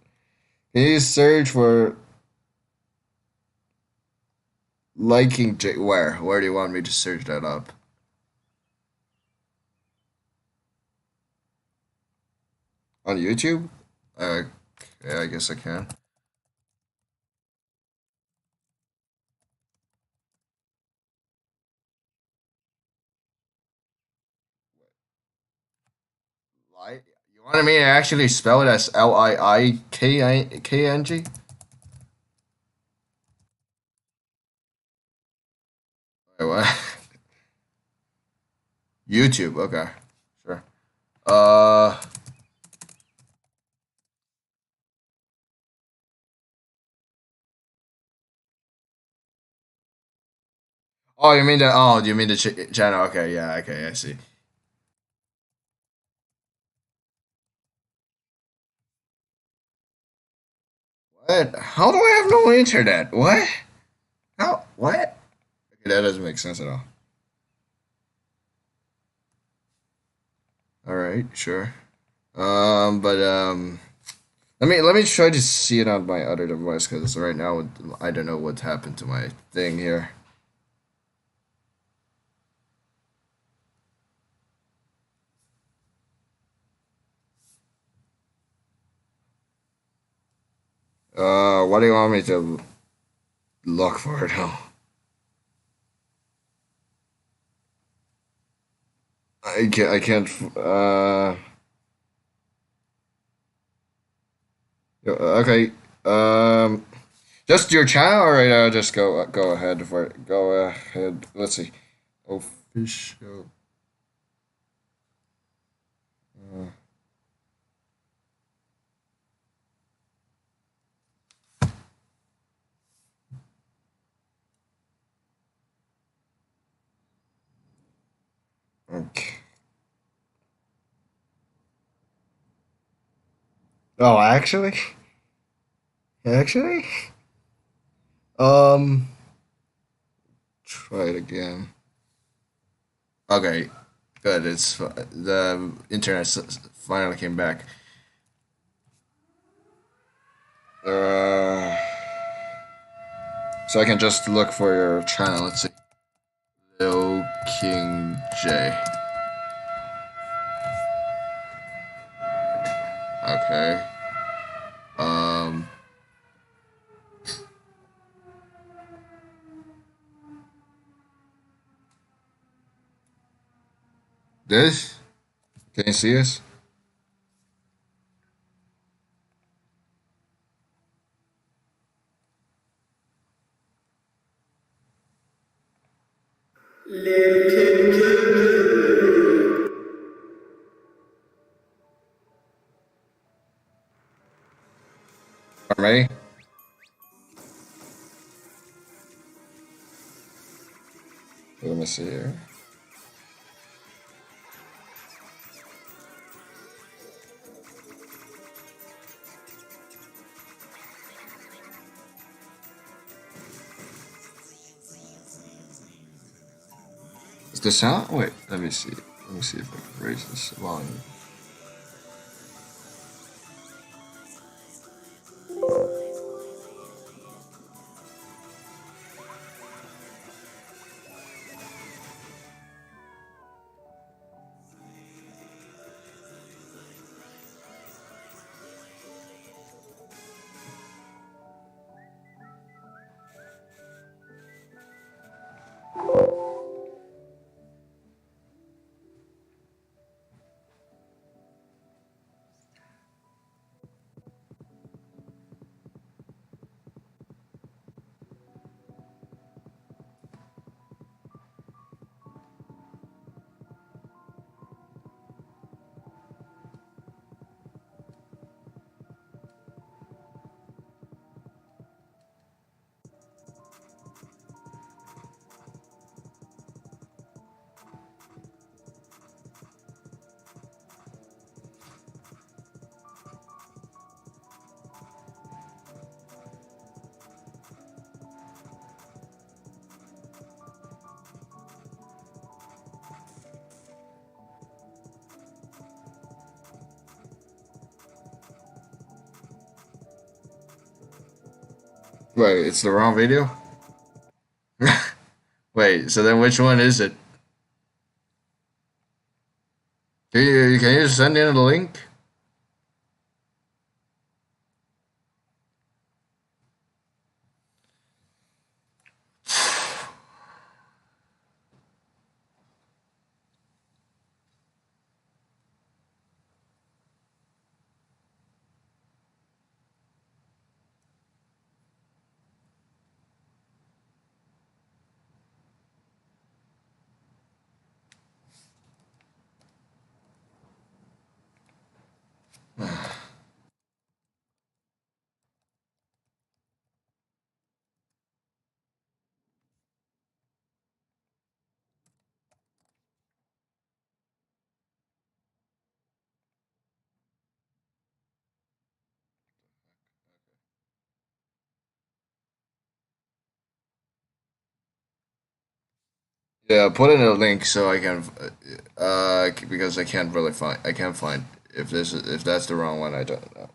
Can you search for liking where? Where do you want me to search that up? On YouTube? Yeah, I guess I can. Like, you want me to actually spell it as Liikking? Wait, what? YouTube. Okay, sure. Uh, oh, you mean the you mean the channel? Okay, yeah, okay, I see. What? How do I have no internet? What? How? What? Okay, that doesn't make sense at all. All right, sure. But let me try to see it on my other device because right now I don't know what happened to my thing here. What do you want me to look for now? I can't. I can't. Okay. Just your channel, or I'll just go ahead for it. Go ahead. Let's see. Official. Uh, okay. Oh, actually, um, try it again. Okay, good. The internet finally came back. Uh, so I can just look for your channel. Let's see. Lil King J. Okay. Um. This? Can you see us? Or me? Let me see here. Is the sound? Wait, let me see. Let me see if I can raise this volume. Wait, it's the wrong video? Wait, so then which one is it? Can you send in the link? Yeah, put in a link so I can, because I can't find if that's the wrong one. I don't know,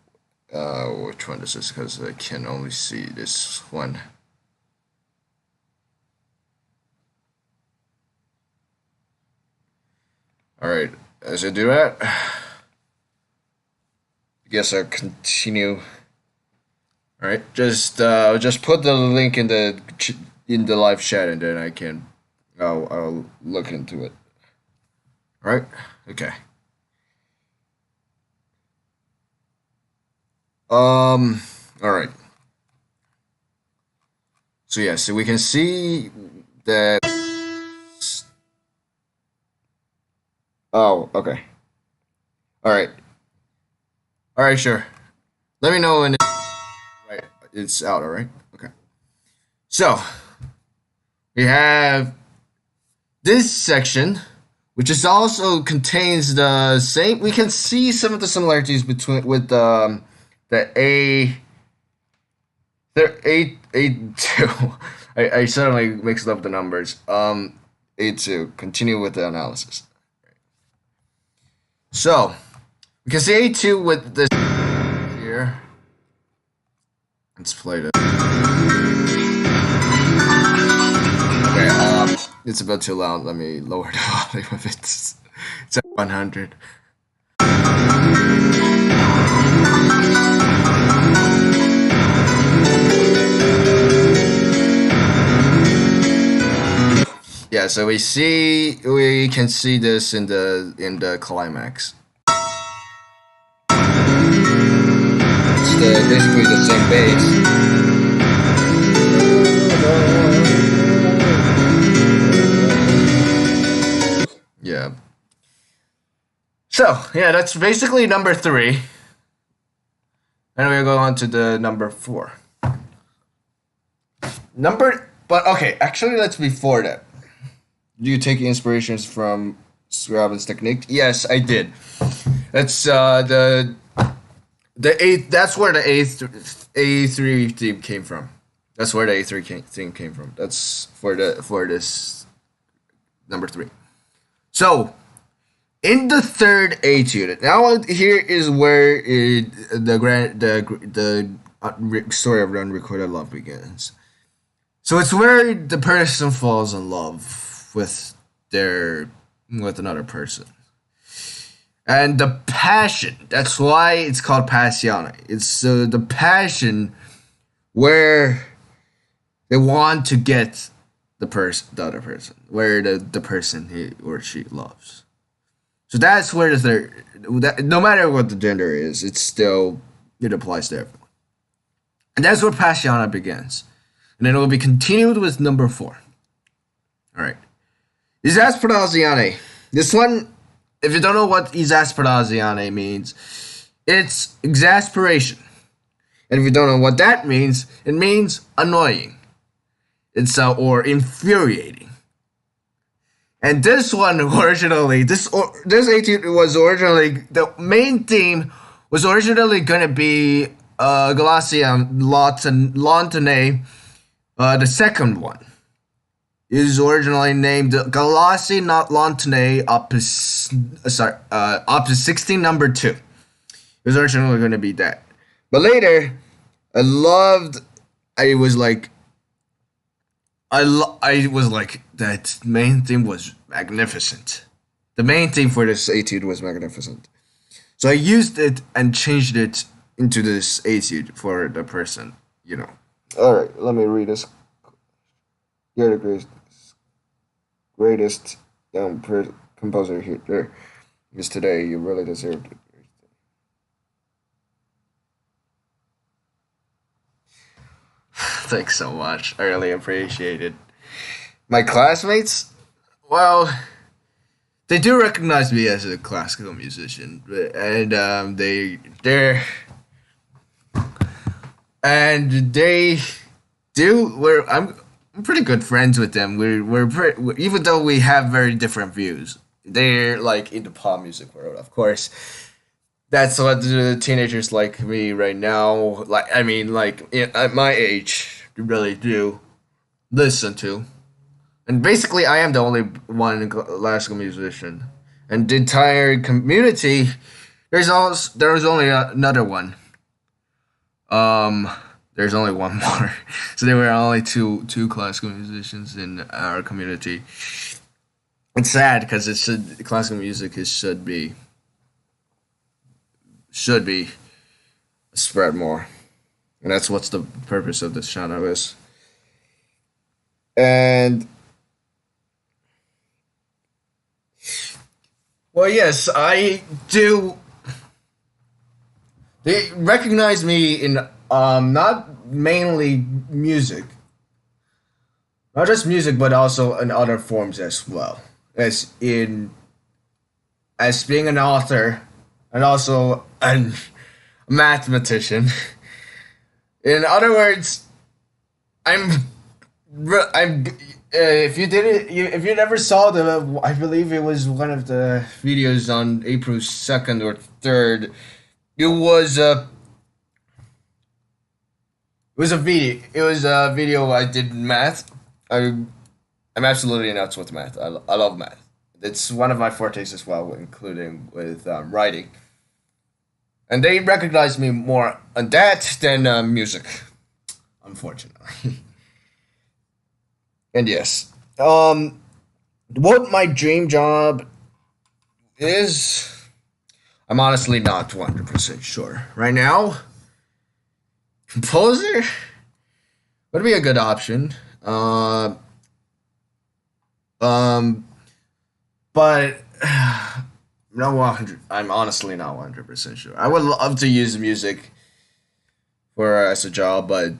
which one this is because I can only see this one. All right, as I do that, I guess I'll continue. All right, just put the link in the live chat and then I'll look into it. All right, okay. All right. So yeah, so we can see that. Oh, okay. All right. All right, sure. Let me know when right, it's out. All right. Okay. So we have this section, which is also contains the same. We can see some of the similarities between with the A2. I suddenly mixed up the numbers. A2. Continue with the analysis. So we can see A2 with this here. Let's play this. Okay, it's a bit too loud. Let me lower the volume of it. It's at 100. Yeah, so we can see this in the climax. It's basically the same bass. Yeah. So yeah, that's basically number three, and we go on to the number four. But okay, actually, let's before that. Do you take inspirations from Scriabin's technique? Yes, I did. That's the eighth. That's where the A3 theme came from. That's where the theme came from. That's for this number three. So in the third etude, now here is where the story of unrequited love begins. So it's where the person falls in love their with another person. And the passion, that's why it's called passione. It's the passion where they want to get the other person, where the person he or she loves. So that's where no matter what the gender is, it applies to everyone. And that's where passione begins. And then it will be continued with number four. All right. Esasperazione. This one, if you don't know what esasperazione means, it's exasperation. And if you don't know what that means, it means annoying. It's or infuriating. And this one originally, this etude was originally, the main theme was originally gonna be Galassia Lontane, the second one. Is originally named Galassi not Lontane Opus 16 number 2. It was originally going to be that. But later, I was like, that main theme was magnificent. The main theme for this etude was magnificent. So I used it and changed it into this etude for the person, Alright, let me read this. You're the greatest composer here there is today. You really deserved it. Thanks so much. I really appreciate it. My classmates, well, they do recognize me as a classical musician, and they do. I'm pretty good friends with them. Even though we have very different views, they're like in the pop music world, of course. That's what the teenagers like me right now, at my age, really do listen to. And basically, I am the only one classical musician, and the entire community. There's only another one. There's only one more, so there were only two classical musicians in our community. It's sad because classical music should be spread more, and that's what's the purpose of this channel is. And well, yes, I do. They recognize me in not mainly music, not just music, but also in other forms as well, as being an author and also a mathematician. In other words, if you never saw I believe it was one of the videos on April 2nd or 3rd. It was a video. It was a video I did math. I'm absolutely nuts with math. I love math. It's one of my fortes as well, including with writing. And they recognize me more on that than music, unfortunately. And yes, what my dream job is, I'm honestly not 100% sure right now. Composer would be a good option. Um, but no 100. I'm honestly not 100% sure. I would love to use music for as a job, but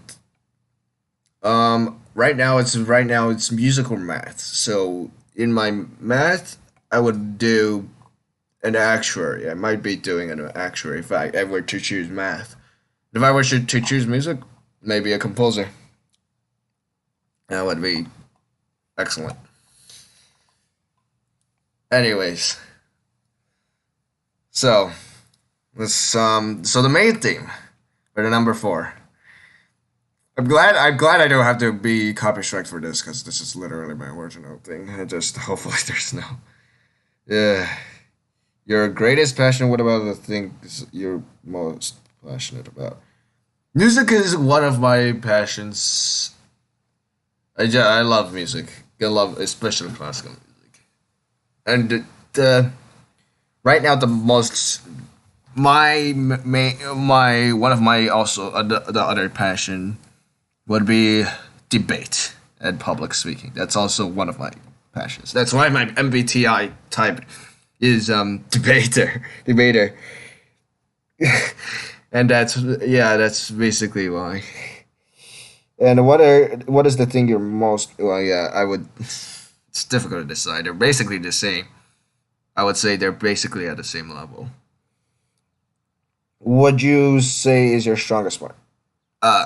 right now it's music or math. So in my math, I would do an actuary. I might be doing an actuary if I were to choose math. If I were to choose music, maybe a composer. That would be excellent. Anyways, so so the main theme for the number four. I'm glad I don't have to be copy strike for this because this is literally my original thing. I just hopefully there's no. Yeah, your greatest passion. What about the things you're most passionate about? Music is one of my passions. I love music. I love especially classical music. And the right now the most my one of my also the other passion would be debate and public speaking. That's also one of my passions. That's why my MBTI type is debater, and that's basically why. And what is the thing you're most well? Yeah, I would. It's difficult to decide. They're basically the same. I would say they're basically at the same level. Would you say is your strongest point? Uh,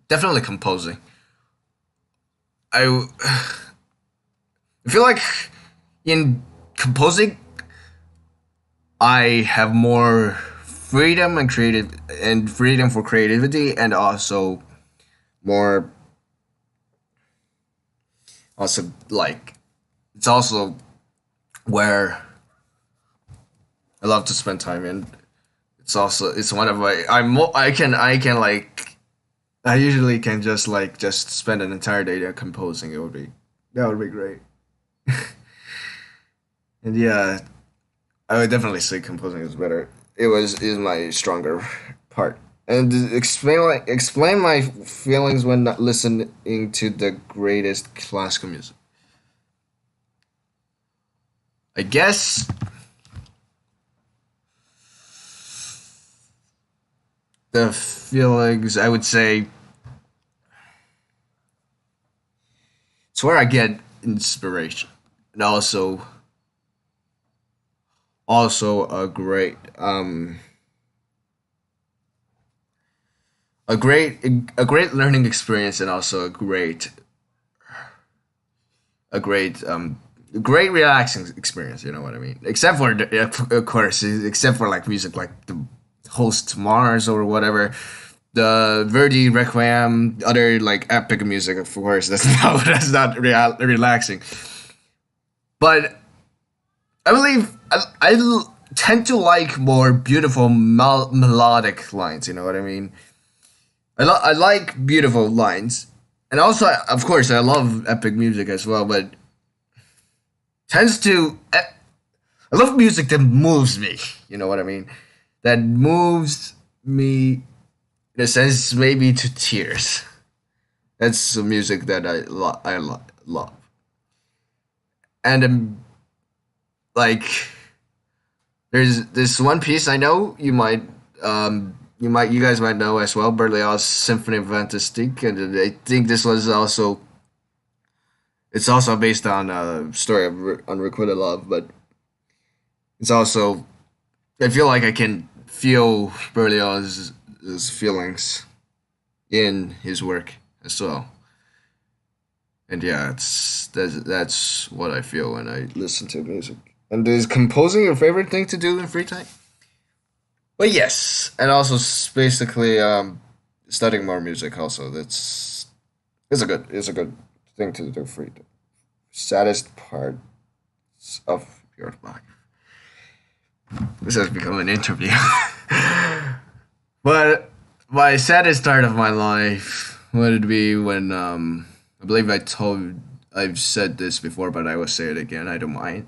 Definitely composing. I feel like in composing, I have more freedom for creativity, and also more also like it's also where I love to spend time in. It's one of my I can like I usually can just spend an entire day there composing. That would be great. And yeah, I would definitely say composing is better. Is my stronger part. And explain my feelings when not listening to the greatest classical music. I guess the feelings I would say it's where I get inspiration, and also a great a great learning experience, and also a great relaxing experience. You know what I mean? Except for of course, except for like music like the Host Mars or whatever. The Verdi Requiem, other like epic music, of course. That's not relaxing. But I believe tend to like more beautiful melodic lines. You know what I mean? I like beautiful lines, and also of course I love epic music as well. But tends to I love music that moves me. You know what I mean? That moves me in a sense maybe to tears. That's the music that love. And like there's this one piece I know you guys might know as well, Berlioz's Symphony of Fantastique, and I think this was also it's also based on a story of unrequited love, but it's also I feel like I can feel Berlioz's feelings in his work as well. And yeah, that's what I feel when I listen to music. And is composing your favorite thing to do in free time? But yes, and also basically studying more music. Also, that's it's a good thing to do free. Saddest part of your life. This has become an interview. But my saddest part of my life would be when I believe I've said this before, but I will say it again. I don't mind.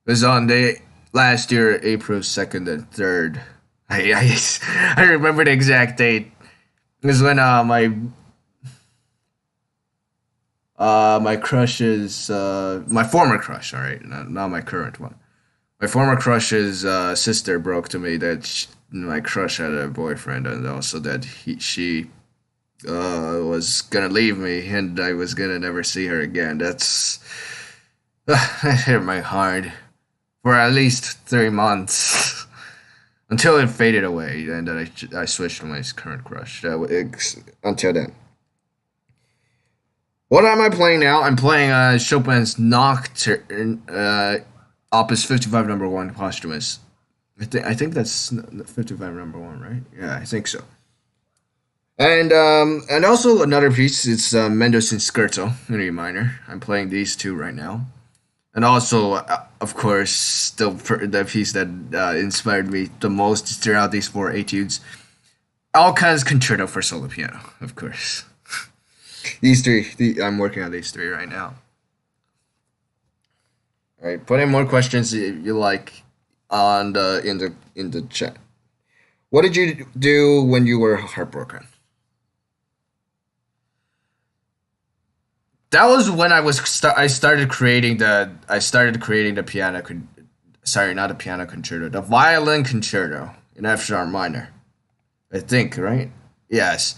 It was on the last year, April 2nd and 3rd. I remember the exact date. It was when My crush is my former crush. All right, not my current one. My former crush's sister broke to me that my crush had a boyfriend, and also that she was gonna leave me, and I was gonna never see her again. That's that hit my hard for at least 3 months until it faded away, and then I switched to my current crush. Until then. What am I playing now? I'm playing Chopin's Nocturne, Opus 55 number 1 posthumous. I think that's 55 number 1, right? Yeah, I think so. And also another piece. It's Mendelssohn Scherzo in E minor. I'm playing these two right now. And also, of course, the piece that inspired me the most throughout these four etudes, Alca's Concerto for solo piano, of course. These three, I'm working on these three right now. All right, put in more questions you like on the in the chat. What did you do when you were heartbroken? That was when I started creating the sorry, not the piano concerto, the violin concerto in F sharp minor. I think, right? Yes.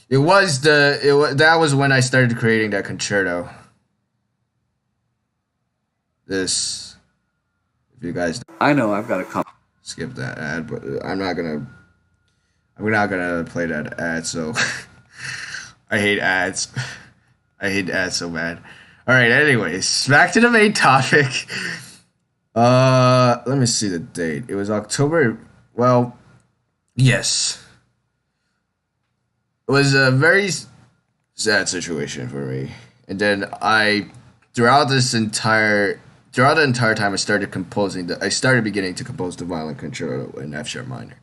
That was when I started creating that concerto. This, if you guys I know I've got a skip that ad, but I'm not gonna play that ad. So I hate ads. I hate ads so bad. All right. Anyways, back to the main topic. Let me see the date. It was October. Well, yes. It was a very sad situation for me. And then throughout the entire time, I started beginning to compose the violin concerto in F sharp minor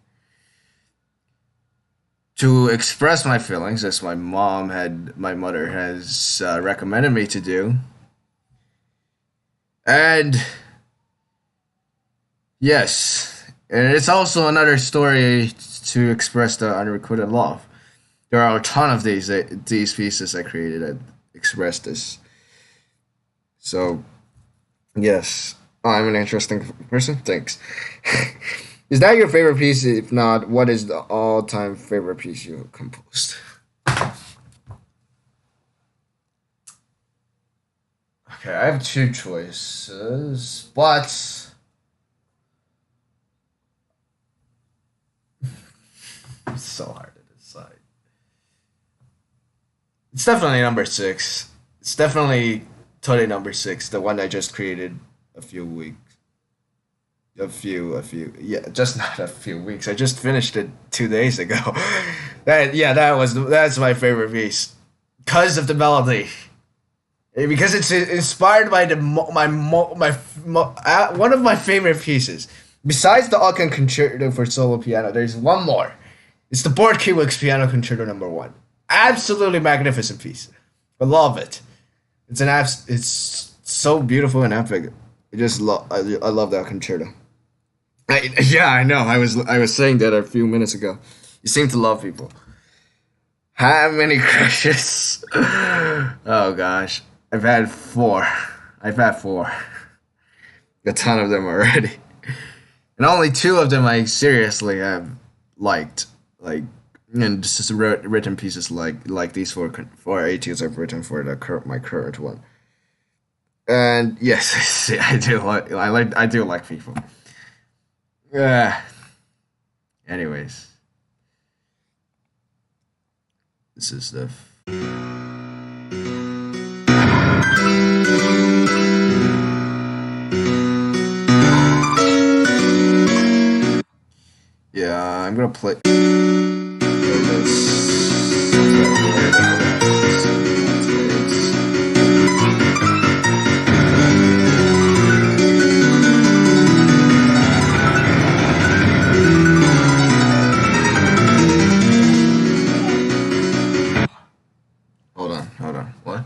to express my feelings, as my mother has recommended me to do. And yes, and it's also another story to express the unrequited love. There are a ton of these pieces I created that express this. So yes, I'm an interesting person. Thanks. Is that your favorite piece? If not, what is the all-time favorite piece you composed? Okay, I have two choices, but it's so hard to decide. It's definitely number six. It's definitely totally number six, the one I just created a few weeks. Yeah, just not a few weeks. I just finished it 2 days ago. That's my favorite piece, because of the melody, because it's inspired by one of my favorite pieces. Besides the Alkan Concerto for solo piano, there's one more. It's the Bortkiewicz Piano Concerto number 1. Absolutely magnificent piece. I love it. It's so beautiful and epic. I love that concerto. Yeah, I know. I was saying that a few minutes ago. You seem to love people. How many crushes? Oh gosh, I've had four. I've had four. A ton of them already, and only two of them I seriously have liked. Like, and just written pieces like these four etudes I've written for my current one. And yes, I do like people. Yeah. Anyways, this is the. Yeah, I'm gonna play. Hold on. What?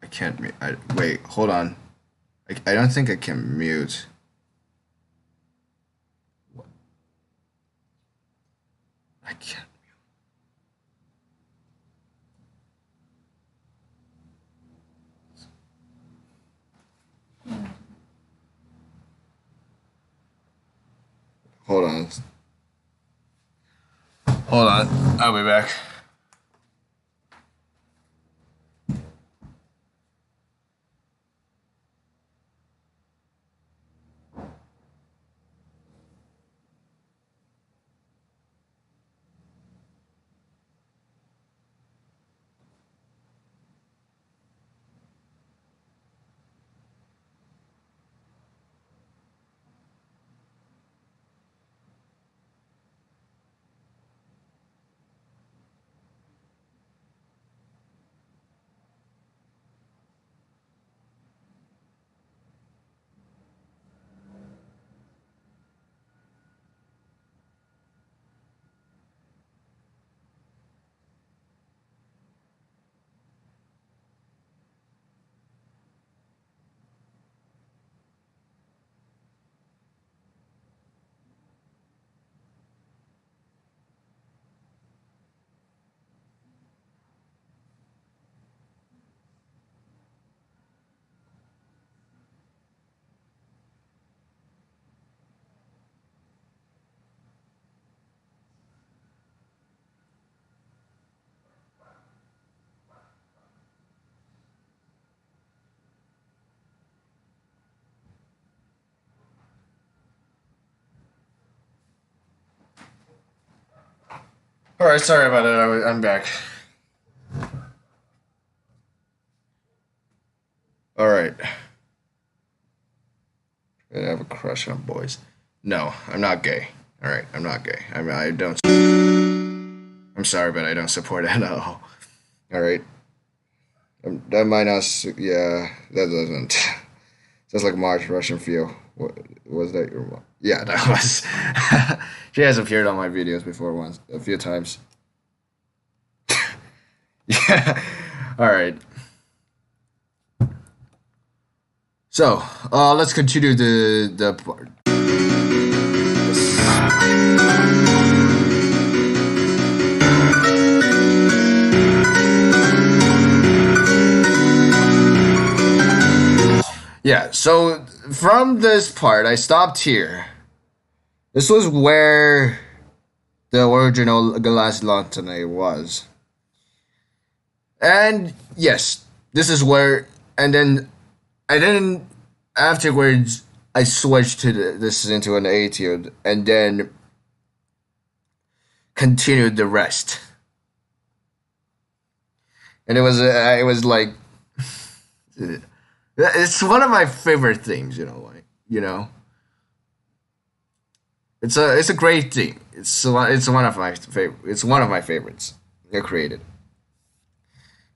I can't mute. Wait, hold on. I don't think I can mute. What? I can't. Hold on. Hold on. I'll be back. All right, sorry about it. I'm back. All right. I have a crush on boys. No, I'm not gay. All right, I'm not gay. I don't. I'm sorry, but I don't support it at all. All right. That might not. Yeah, that doesn't. Sounds like March Russian feel. What was that your mom? Yeah, that was. She has appeared on my videos before once, a few times. Yeah. All right. So, let's continue the part. Yeah. So from this part, I stopped here. This was where the original Glass Lanterne was, and yes, this is where. And then I didn't. Afterwards, I switched to this into an etude, and then continued the rest. And it was like it's one of my favorite themes. It's a great theme. It's one of my favorite. It's one of my favorites I created,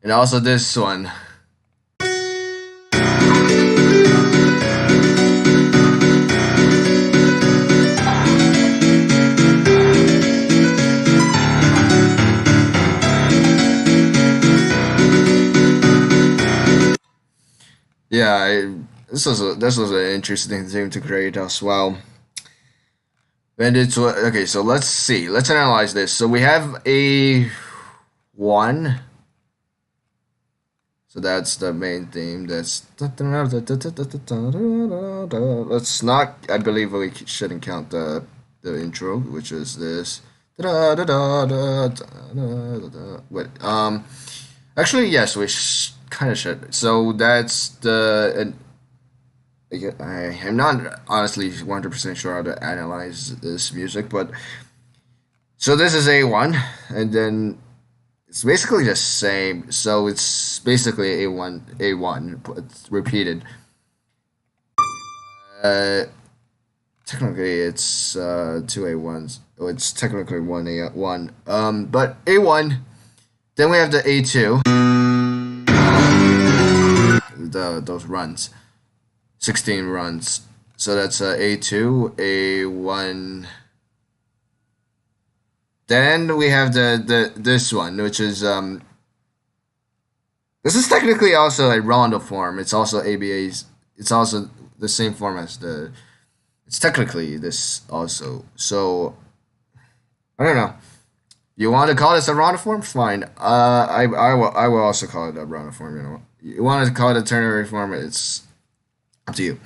and also this one. Yeah, this was an interesting thing to create as well. And it's okay. So let's see. Let's analyze this. So we have a one. So that's the main theme. Let's not. I believe we shouldn't count the intro, which is this. Wait. Actually, yes, we kind of should. So that's the. And I am not honestly 100% sure how to analyze this music, but so this is A1, and then it's basically the same. So it's basically A1, but it's repeated. Uh, Technically it's two A1s. Oh, it's technically one A1. But A1. Then we have the A2. Those runs. 16 runs. So that's A2, A1. Then we have the this one, which is this is technically also a rondo form. It's also ABA's. It's also the same form as the. It's technically this also. So I don't know. You want to call this a rondo form? Fine. I will also call it a rondo form. You want to call it a ternary form? It's up to you.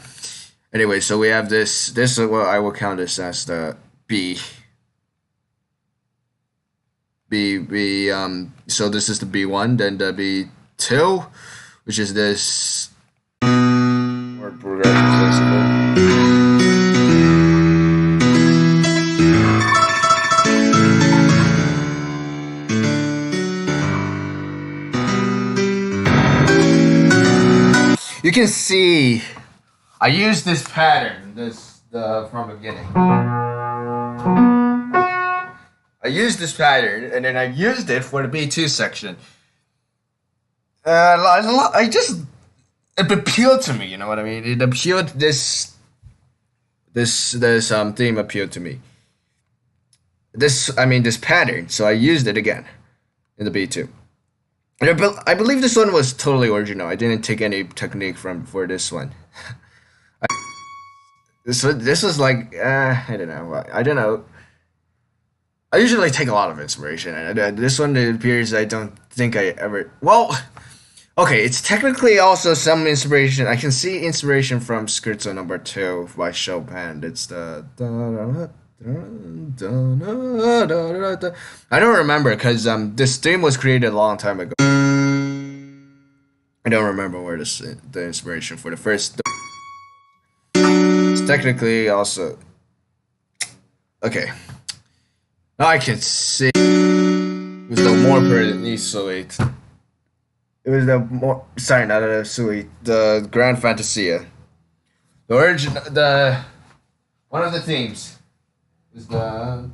Anyway, so we have this. This is what I will count this as the B. So this is the B1, then the B2, which is this word progression basically. You can see I used this pattern, this the from the beginning. I used this pattern and then I used it for the B2 section. I just it appealed to me, you know what I mean? It appealed this theme appealed to me. This pattern. So I used it again in the B2. I believe this one was totally original. I didn't take any technique from for this one. This was like I don't know. I don't know. I usually take a lot of inspiration, and this one it appears I don't think I ever. Well, okay, it's technically also some inspiration. I can see inspiration from Scherzo Number 2 by Chopin. It's the. I don't remember because this theme was created a long time ago. I don't remember where the inspiration for the first. It's technically also okay. Now I can see it was the more pretty suite. It was the more sorry, not the suite. The Grand Fantasia. The origin, the one of the themes is the. I'm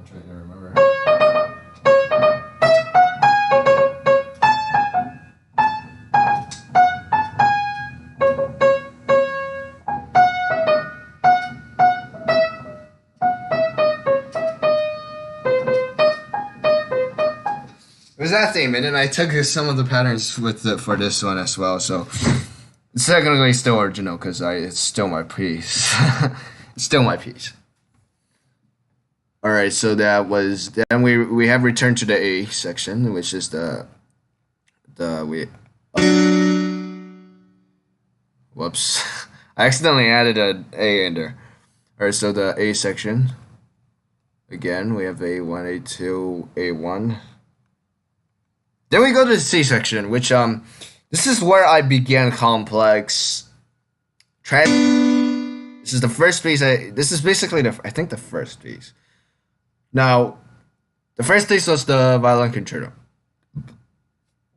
trying to remember. It was that theme, and then I took some of the patterns for this one as well. So it's technically still original because it's still my piece. It's still my piece. All right, so that was then we have returned to the A section, which is the we. Whoops, I accidentally added an A in there. All right, so the A section. Again, we have A1, A2, A1. Then we go to the C section, which this is where I began complex. This is the first piece. This is basically I think the first piece. Now, the first piece was the violin concerto.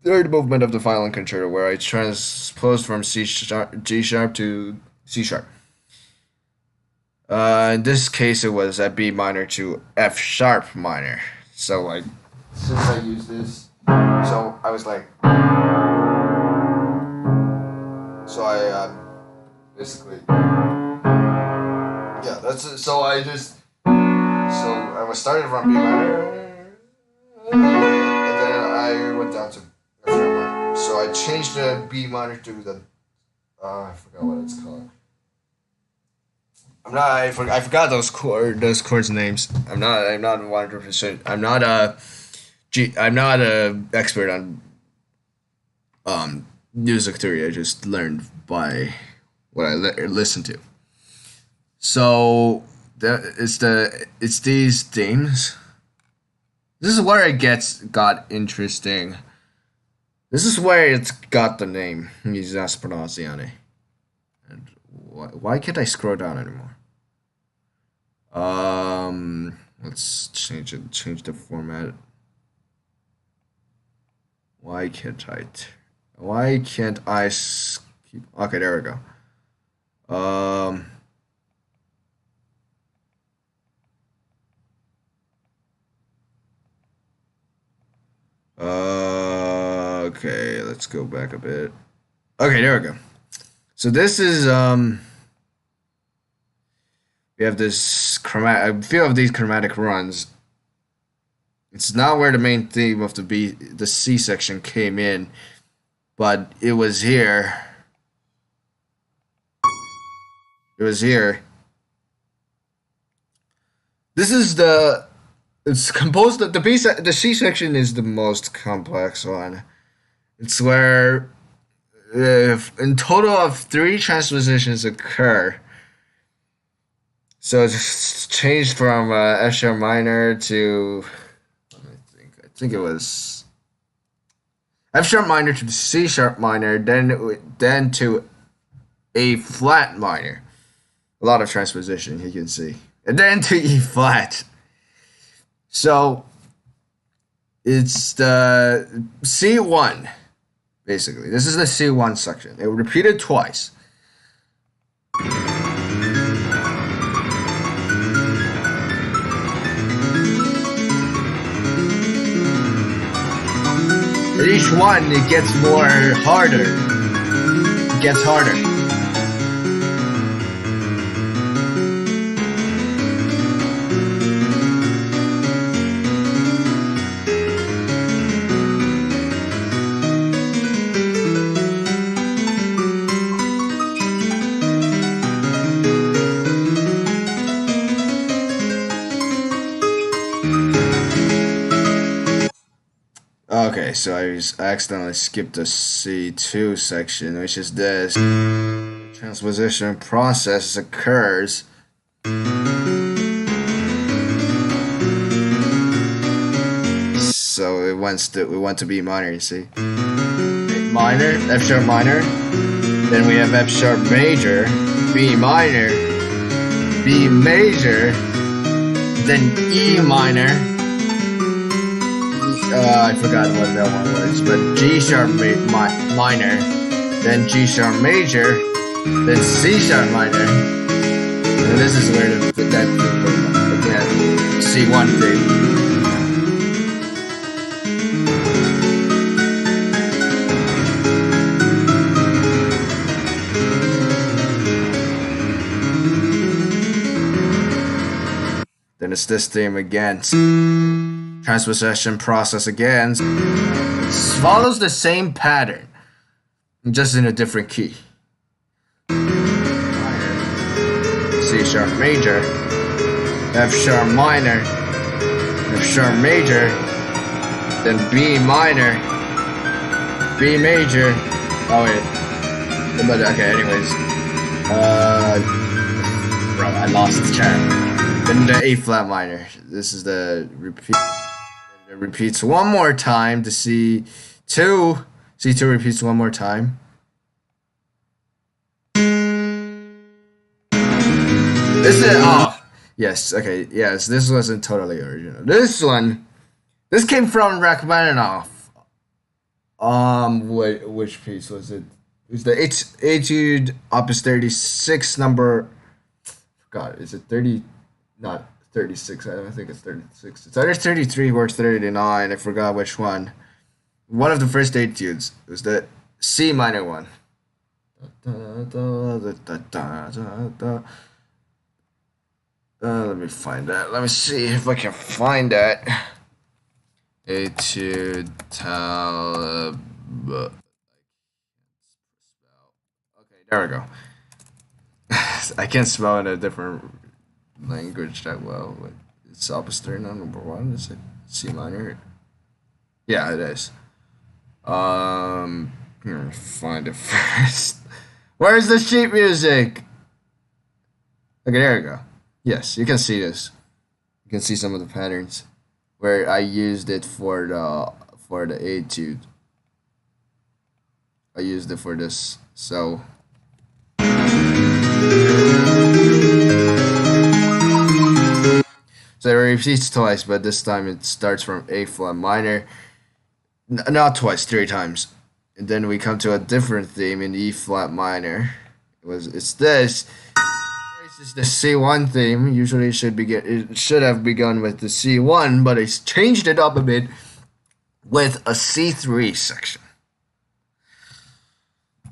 Third movement of the violin concerto, where I transposed from G sharp to C sharp. In this case, it was at B minor to F sharp minor. So like, since I use this. So I was like, so I basically, yeah, that's it. So I just, so I was started from B minor, and then I went down to F sharp minor. So I changed the B minor to the, I forgot what it's called. I forgot those chords names. I'm not 100%. I'm not a expert on music theory. I just learned by what I listened to. So it's these themes. This is where it got interesting. This is where it's got the name Misas Pronunciane. And why can't I scroll down anymore? Let's change the format. Why can't I keep? Okay, there we go. Okay, let's go back a bit. Okay, there we go. So this is we have this a few of these chromatic runs. It's not where the main theme of the C section came in, but it was here. It was here. This is it's composed of the C section is the most complex one. It's where in total of 3 transpositions occur. So it's changed from F sharp minor to, I think it was F sharp minor to C sharp minor, then to A flat minor. A lot of transposition, you can see, and then to E flat. So it's the C1, basically. This is the C1 section. It repeated twice. And each one, it gets more harder. It gets harder. Okay, so I accidentally skipped the C2 section, which is this. Transposition process occurs. So we went to B minor, you see. A minor, F sharp minor. Then we have F sharp major, B minor, B major, then E minor. I forgot what that one was, but G sharp minor, then G sharp major, then C sharp minor. And this is where that again C1 thing. Then it's this theme again. Transposition process again. Follows the same pattern, just in a different key. C sharp major, F sharp minor, F sharp major, then B minor, B major. Oh wait, but okay. Anyways, bro, I lost the track. Then the A flat minor. This is the repeat. It repeats one more time to C2. C2 repeats one more time. This is yes, okay, yes. This wasn't totally original. This came from Rachmaninoff. Which piece was it? It was the Etude Opus 36 number. God, is it 30? Not 36. I don't think it's 36. It's either 33 or 39. I forgot which one. One of the first etudes. It was the C minor one. Let me find that. Let me see if I can find that. Etude Talib. Okay, there we go. I can't spell in a different language that well, but it's opus third number one. Is it C minor? Yeah, it is. Here, find it first. Where's the sheet music? Okay, there we go. Yes, you can see this. You can see some of the patterns where I used it for the etude. I used it for this, so. So it repeats twice, but this time it starts from A flat minor. Not twice, 3 times. And then we come to a different theme in E flat minor. It's this. This is the C1 theme. Usually it should have begun with the C1, but it's changed it up a bit with a C3 section.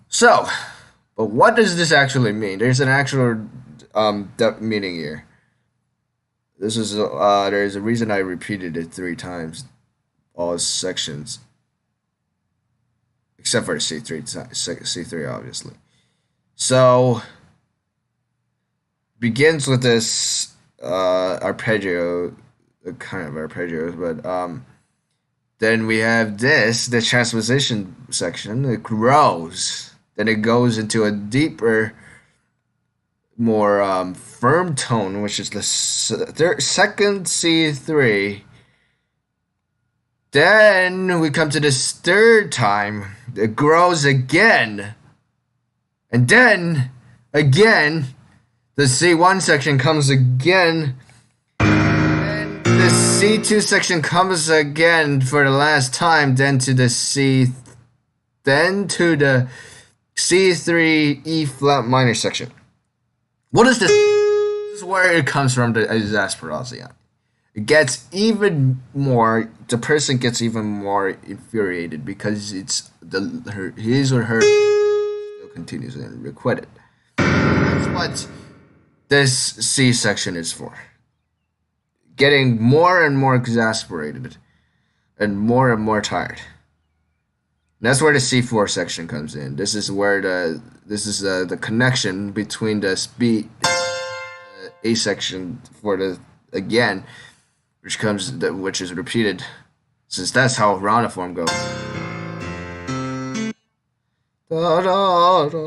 So, but what does this actually mean? There's an actual meaning here. This is there's a reason I repeated it 3 times, all sections, except for the C3 obviously. So begins with this arpeggio, kind of arpeggio, but then we have the transposition section. It grows, then it goes into a deeper more firm tone, which is the second C3. Then we come to this third time. It grows again. And then, again, the C1 section comes again. And the C2 section comes again for the last time. Then to the C3 E flat minor section. What is this? This is where it comes from, the exasperation. It gets even more, the person gets even more infuriated because his or her still continues and unrequitted. That's what this C section is for. Getting more and more exasperated and more tired. That's where the C4 section comes in. This is where the connection between the A section for the again, which is repeated, since that's how round form goes. Da, da, da,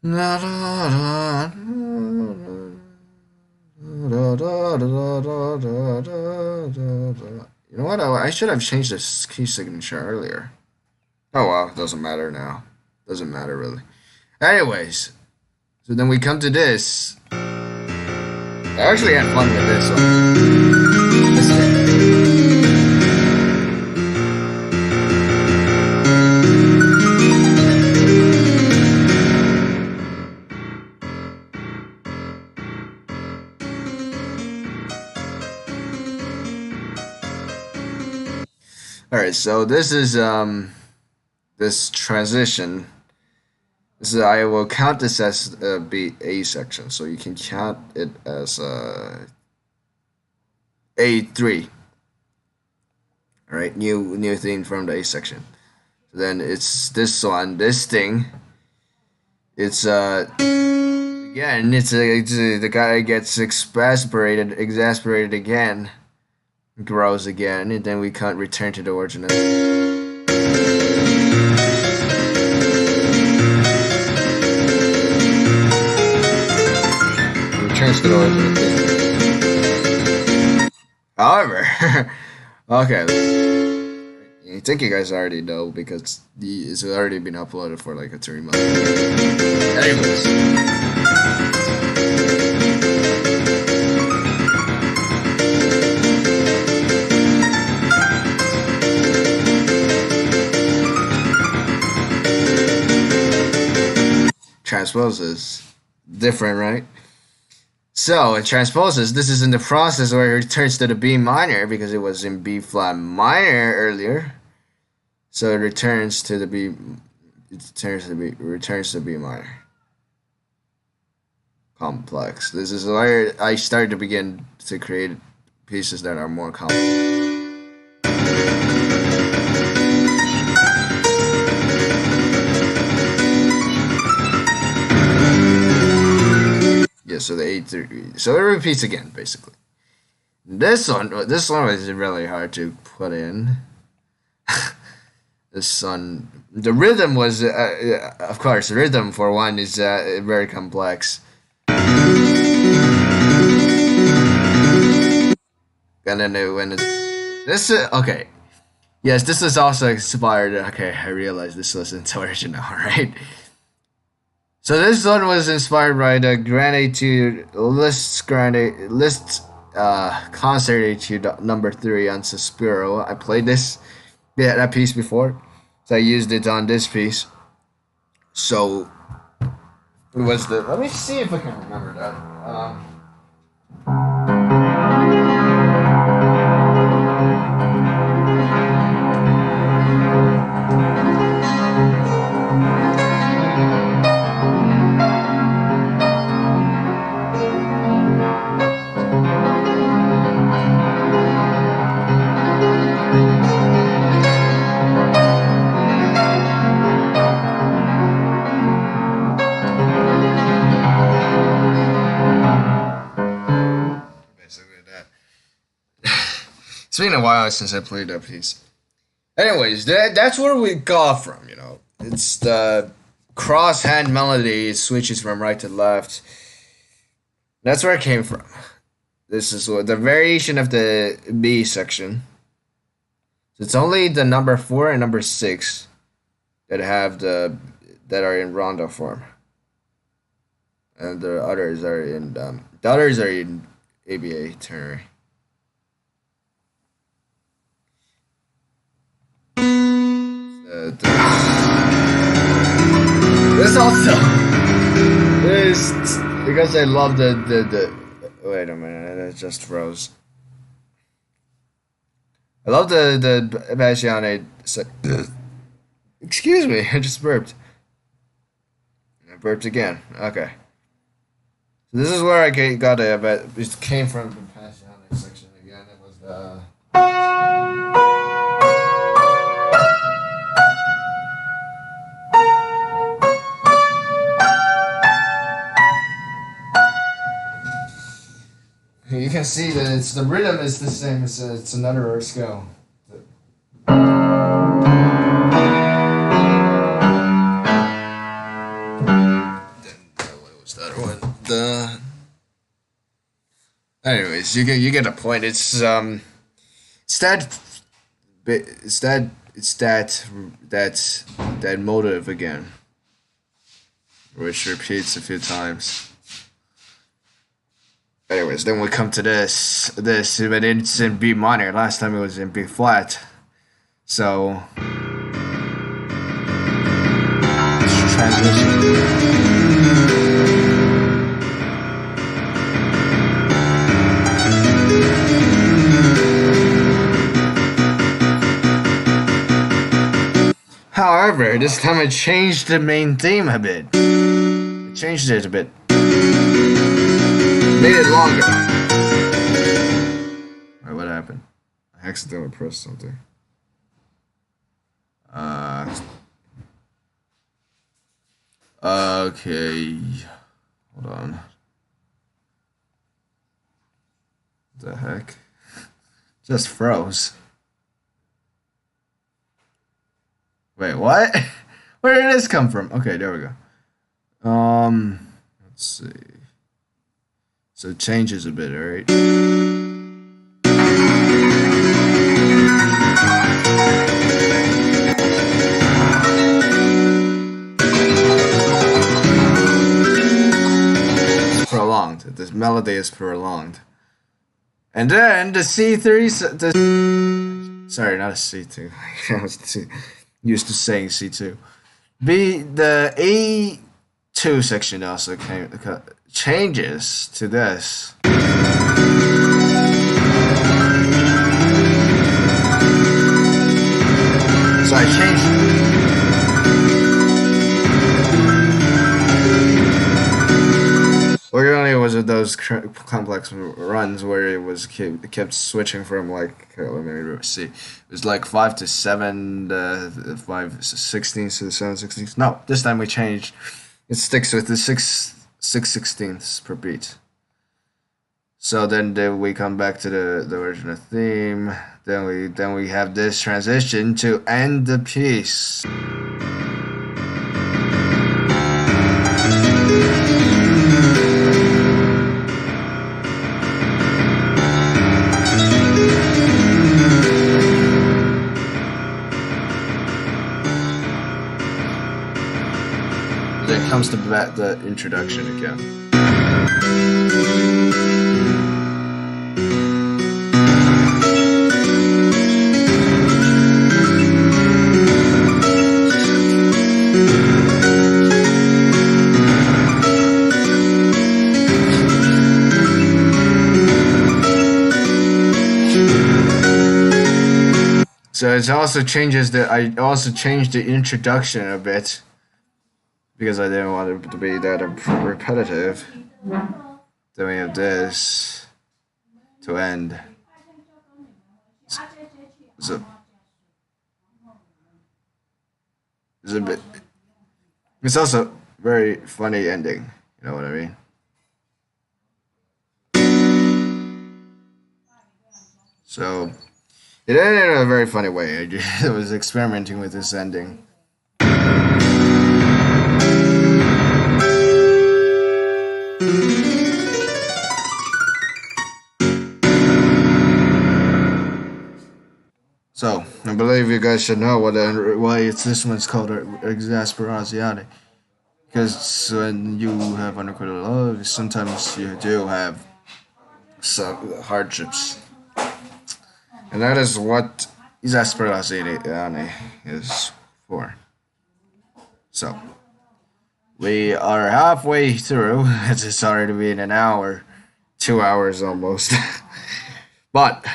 da, da, You know what? I should have changed this key signature earlier. Oh well, doesn't matter now. Doesn't matter really. Anyways, so then we come to this. I actually had fun with this one. This Alright, so this is this transition. This is, I will count this as A section, so you can count it as A3. Alright, new thing from the A section. So then it's this one, this thing. It's again, it's the guy gets exasperated again, grows again, and then we can't return to the original. Returns to the original thing. However, okay, I think you guys already know because it's already been uploaded for like 3 months. Anyways. Transposes. Different, right? So it transposes. This is in the process where it returns to the B minor because it was in B flat minor earlier. So it returns to the B. It returns to B minor. Complex. This is where I started to begin to create pieces that are more complex. So the A3, so it repeats again basically. This one was really hard to put in. This one, the rhythm was, of course, the rhythm for one is very complex. And then this is okay. Yes, this is also inspired. Okay, I realized this wasn't original, right? So this one was inspired by the Grande Etude Liszt concert Etude number 3 on Suspiro. I played that piece before, so I used it on this piece. So it was the. Let me see if I can remember that. It's been a while since I played that piece. Anyways, that's where we got from, you know. It's the cross hand melody switches from right to left. That's where it came from. This is the variation of the B section. So it's only the number 4 and number 6 that have that are in rondo form, and the others are in ABA ternary. This also this because I love the wait a minute, it just froze. I love the Passione. Excuse me, I just burped. I burped again. Okay. So this is where I got it, but it came from the Passione section again. It was you can see that the rhythm is the same as it's another scale. What was the other one? Anyways, you get the point. It's that motive again, which repeats a few times. Anyways, then we come to this, but it's in B minor. Last time it was in B flat. So, transition. However, this time I changed the main theme a bit. I changed it a bit. Made it longer. Alright, what happened? I accidentally pressed something. Okay. Hold on. What the heck? Just froze. Wait, what? Where did this come from? Okay, there we go. Let's see. So it changes a bit, alright? It's prolonged. This melody is prolonged. And then the C3, sorry, not a C2. I was used to saying C2. The A2 section also changes to this. So I changed it. Originally, it was those complex runs where it was kept switching from like, let me see, it was like 5 to 7, 5/16 to the 7/16. No, this time we changed. It sticks with the 6/16 per beat. So then we come back to the original theme. Then we have this transition to end the piece. Then comes the introduction again. So it also changes I also changed the introduction a bit because I didn't want it to be that repetitive. Then we have this to end. So it's a bit. It's also very funny ending. You know what I mean? So it ended in a very funny way. I was experimenting with this ending. I believe you guys should know why this one's called exasperazione. Because when you have unrequited love, sometimes you do have some hardships. And that is what exasperazione is for. So, we are halfway through. It's already been an hour. 2 hours almost. But,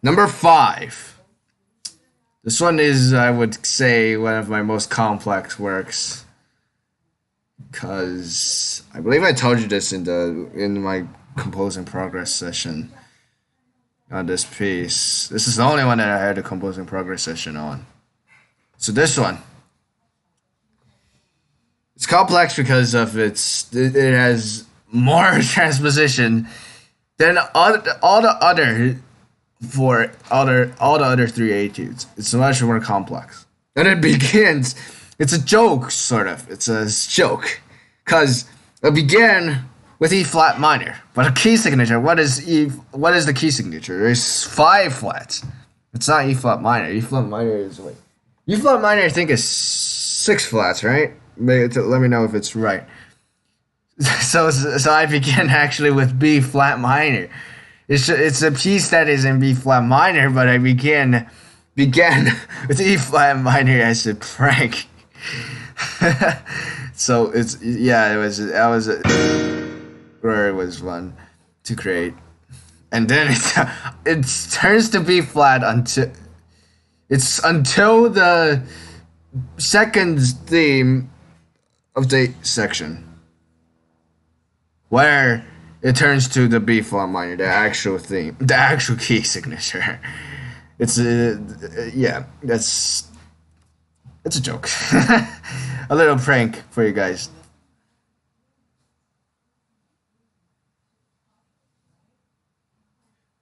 number 5. This one is, I would say, one of my most complex works. Because I believe I told you this in my composing progress session on this piece. This is the only one that I had a composing progress session on. So this one, it's complex because of it has more transposition than all the other all the other 3 etudes. It's much more complex. And it begins. It's a joke, sort of. It's a joke, cause it began with E flat minor, but a key signature. What is E? What is the key signature? There's 5 flats. It's not E flat minor. E flat minor is like E flat minor. I think is 6 flats, right? Let me know if it's right. So I began actually with B flat minor. It's a piece that is in B flat minor, but I began with E flat minor as a prank. So it was where it was fun to create, and then it turns to B flat until the second theme of the section, where it turns to the B flat minor, the actual theme, the actual key signature. It's it's a joke. A little prank for you guys.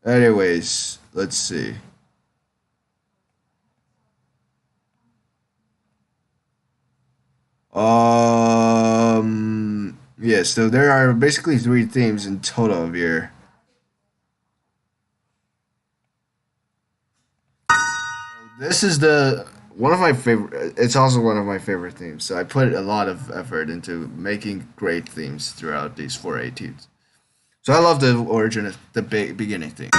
Anyways, let's see. Yeah, so there are basically 3 themes in total here. This is one of my favorite. It's also one of my favorite themes. So I put a lot of effort into making great themes throughout these 4 etudes. So I love the origin of the beginning theme.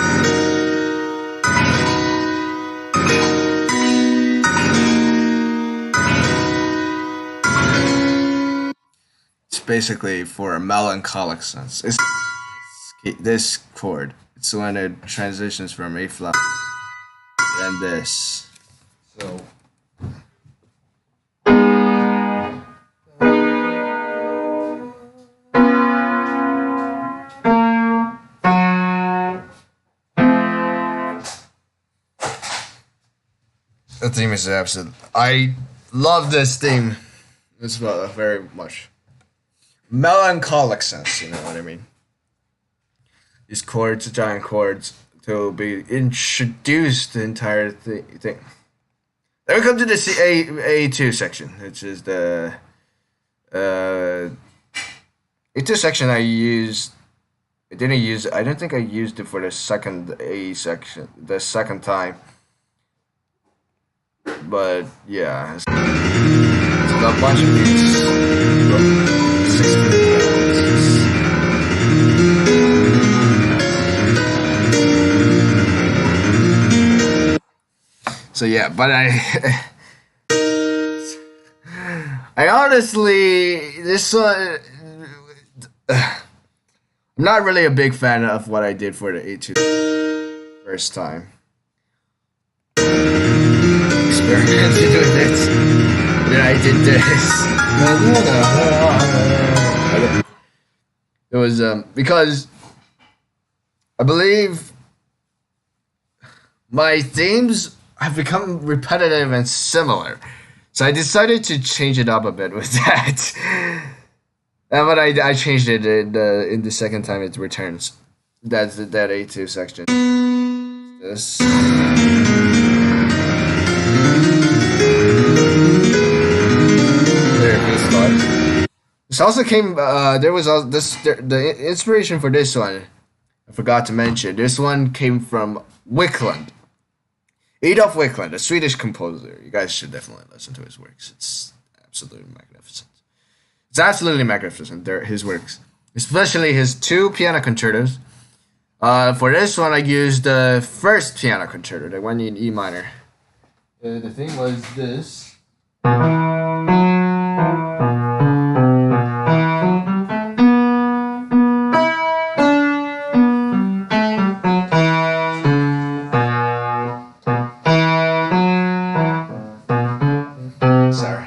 It's basically for a melancholic sense. It's this chord. It's when it transitions from A flat and this. So. The theme is absolute. I love this theme. It's very much melancholic sense. You know what I mean? These chords, giant chords, to be introduced the entire thing. Then we come to the A2 section, which is the A2 section. I didn't use. I don't think I used it for the second A section, the second time. But yeah, it's got a bunch of these. 6 So yeah, but I honestly, this one, I'm not really a big fan of what I did for the A2 first time. Experimented with it. Then I did this. It was because I believe my themes have become repetitive and similar, so I decided to change it up a bit with that. But I changed it in the second time it returns. That's that A2 section. This. This also came. There was the inspiration for this one. I forgot to mention. This one came from Wickland. Adolf Wickland, a Swedish composer. You guys should definitely listen to his works. It's absolutely magnificent. It's absolutely magnificent. His works, especially his two piano concertos. For this one, I used the first piano concerto, the one in E minor. The thing was this. Sorry.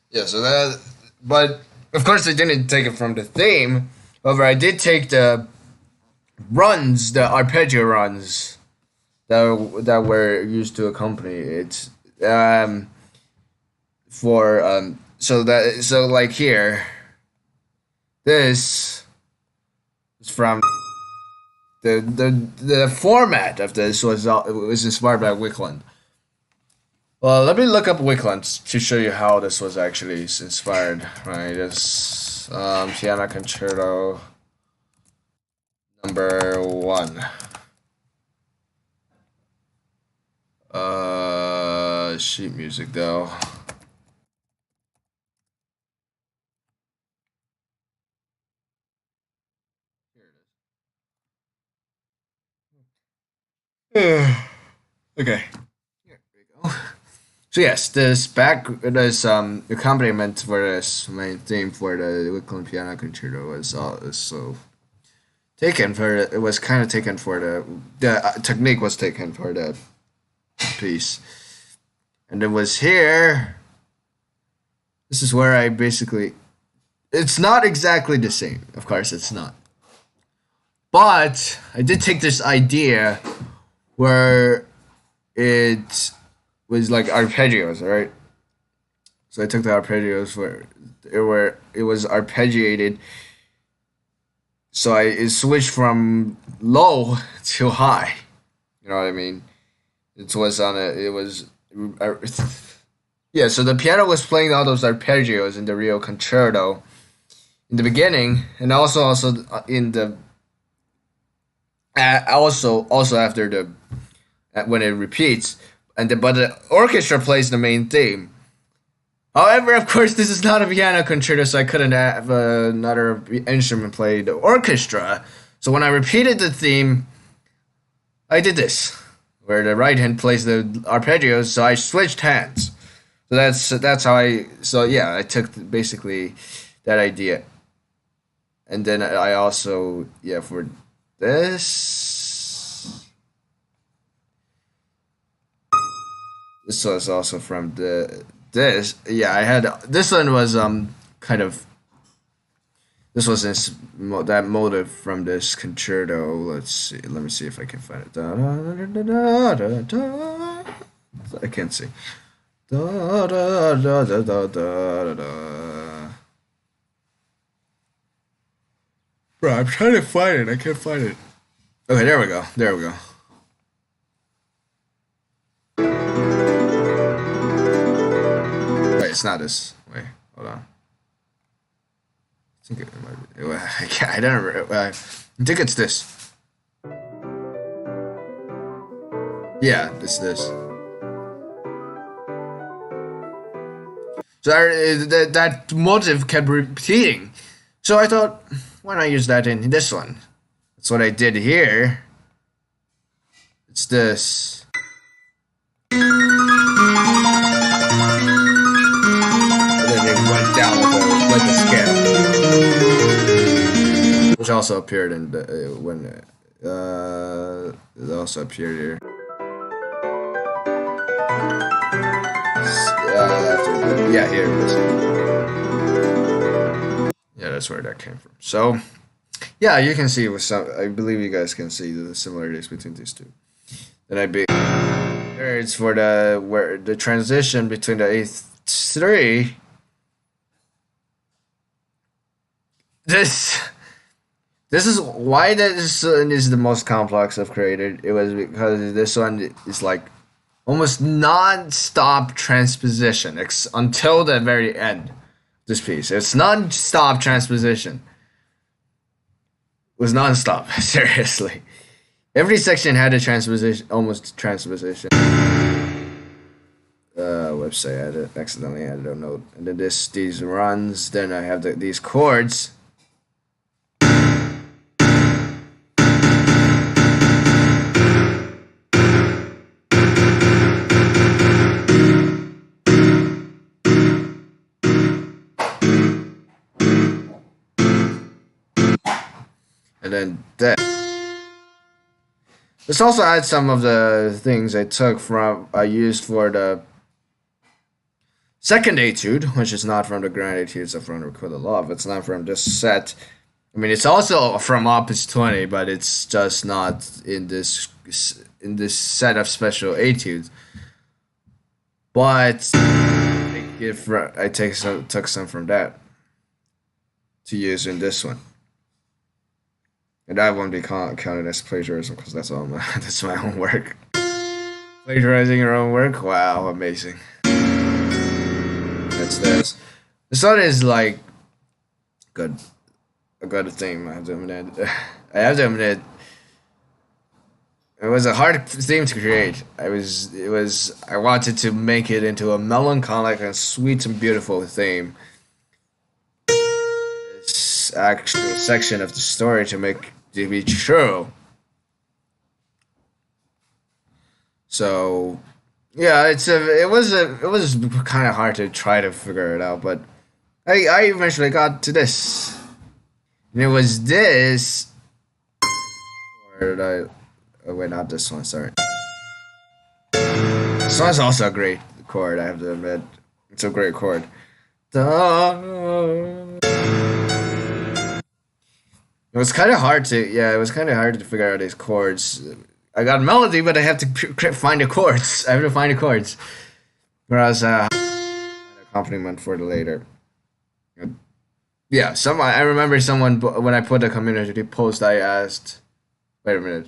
Yeah, so that, but of course I didn't take it from the theme. However, I did take the runs, the arpeggio runs that were used to accompany it. So like here, this is from the format of this was inspired by Wickland. Well, let me look up Wickland to show you how this was actually inspired. Right, this piano concerto number 1. Sheet music though. Okay. Here we go. So yes, this accompaniment for this main theme for the Wickland piano concerto was so taken for it was kind of taken for the technique was taken for the piece, and it was here. This is where I basically, it's not exactly the same, of course it's not, but I did take this idea where it was like arpeggios, right? So I took the arpeggios where it was arpeggiated. So it switched from low to high. You know what I mean? It was on a. It was. Yeah. So the piano was playing all those arpeggios in the Rio Concerto in the beginning, and also in the. Also after the when it repeats, but the orchestra plays the main theme. However, of course, this is not a piano concerto, so I couldn't have another instrument play the orchestra. So when I repeated the theme, I did this, where the right hand plays the arpeggios. So I switched hands. So that's how I. So yeah, I took basically that idea, and then I also for this. This was also from this. Yeah, I had this one was kind of this was that motive from this concerto. Let's see. Let me see if I can find it. Da, da, da, da, da, da. I can't see. Da, da, da, da, da, da, da. Bro, I'm trying to find it. I can't find it. Okay, there we go. There we go. Wait, it's not this. Wait, hold on. I think it might be. I don't remember. I think it's this. Yeah, it's this. So that motive kept repeating. So I thought, why not use that in this one? That's what I did here. It's this. And then it went down with the scale, which also appeared in the when it also appeared here. Yeah, here it is. Yeah, that's where that came from. So, yeah, you can see with some. I believe you guys can see the similarities between these two. Then it's for the transition between the A3. This is why this one is the most complex I've created. It was because this one is like almost non-stop transposition until the very end. This piece, it's non-stop transposition. was nonstop. Seriously, every section had a transposition, almost transposition. Website added accidentally added a note, and then these runs. Then I have these chords. And then that. This also adds some of the things I used for the second etude, which is not from the grande etudes of unrequitted love. It's not from this set. I mean, it's also from Opus 20, but it's just not in this set of special etudes. But I took some from that to use in this one. And that won't be counted as plagiarism because that's my own work. Plagiarizing your own work? Wow, amazing. That's this. This one is like a good theme. I have to admit. It was a hard theme to create. I wanted to make it into a melancholic and sweet and beautiful theme. This actual section of the story to be true. So yeah, it was kind of hard to try to figure it out, but I eventually got to this, and it was this. Or did oh wait, not this one. Sorry. This one's also a great chord. I have to admit, it's a great chord. It was kind of hard to figure out these chords. I got melody, but I have to find the chords. I have to find the chords. Whereas accompaniment for the later. Yeah, I remember someone when I put the community post, I asked. Wait a minute.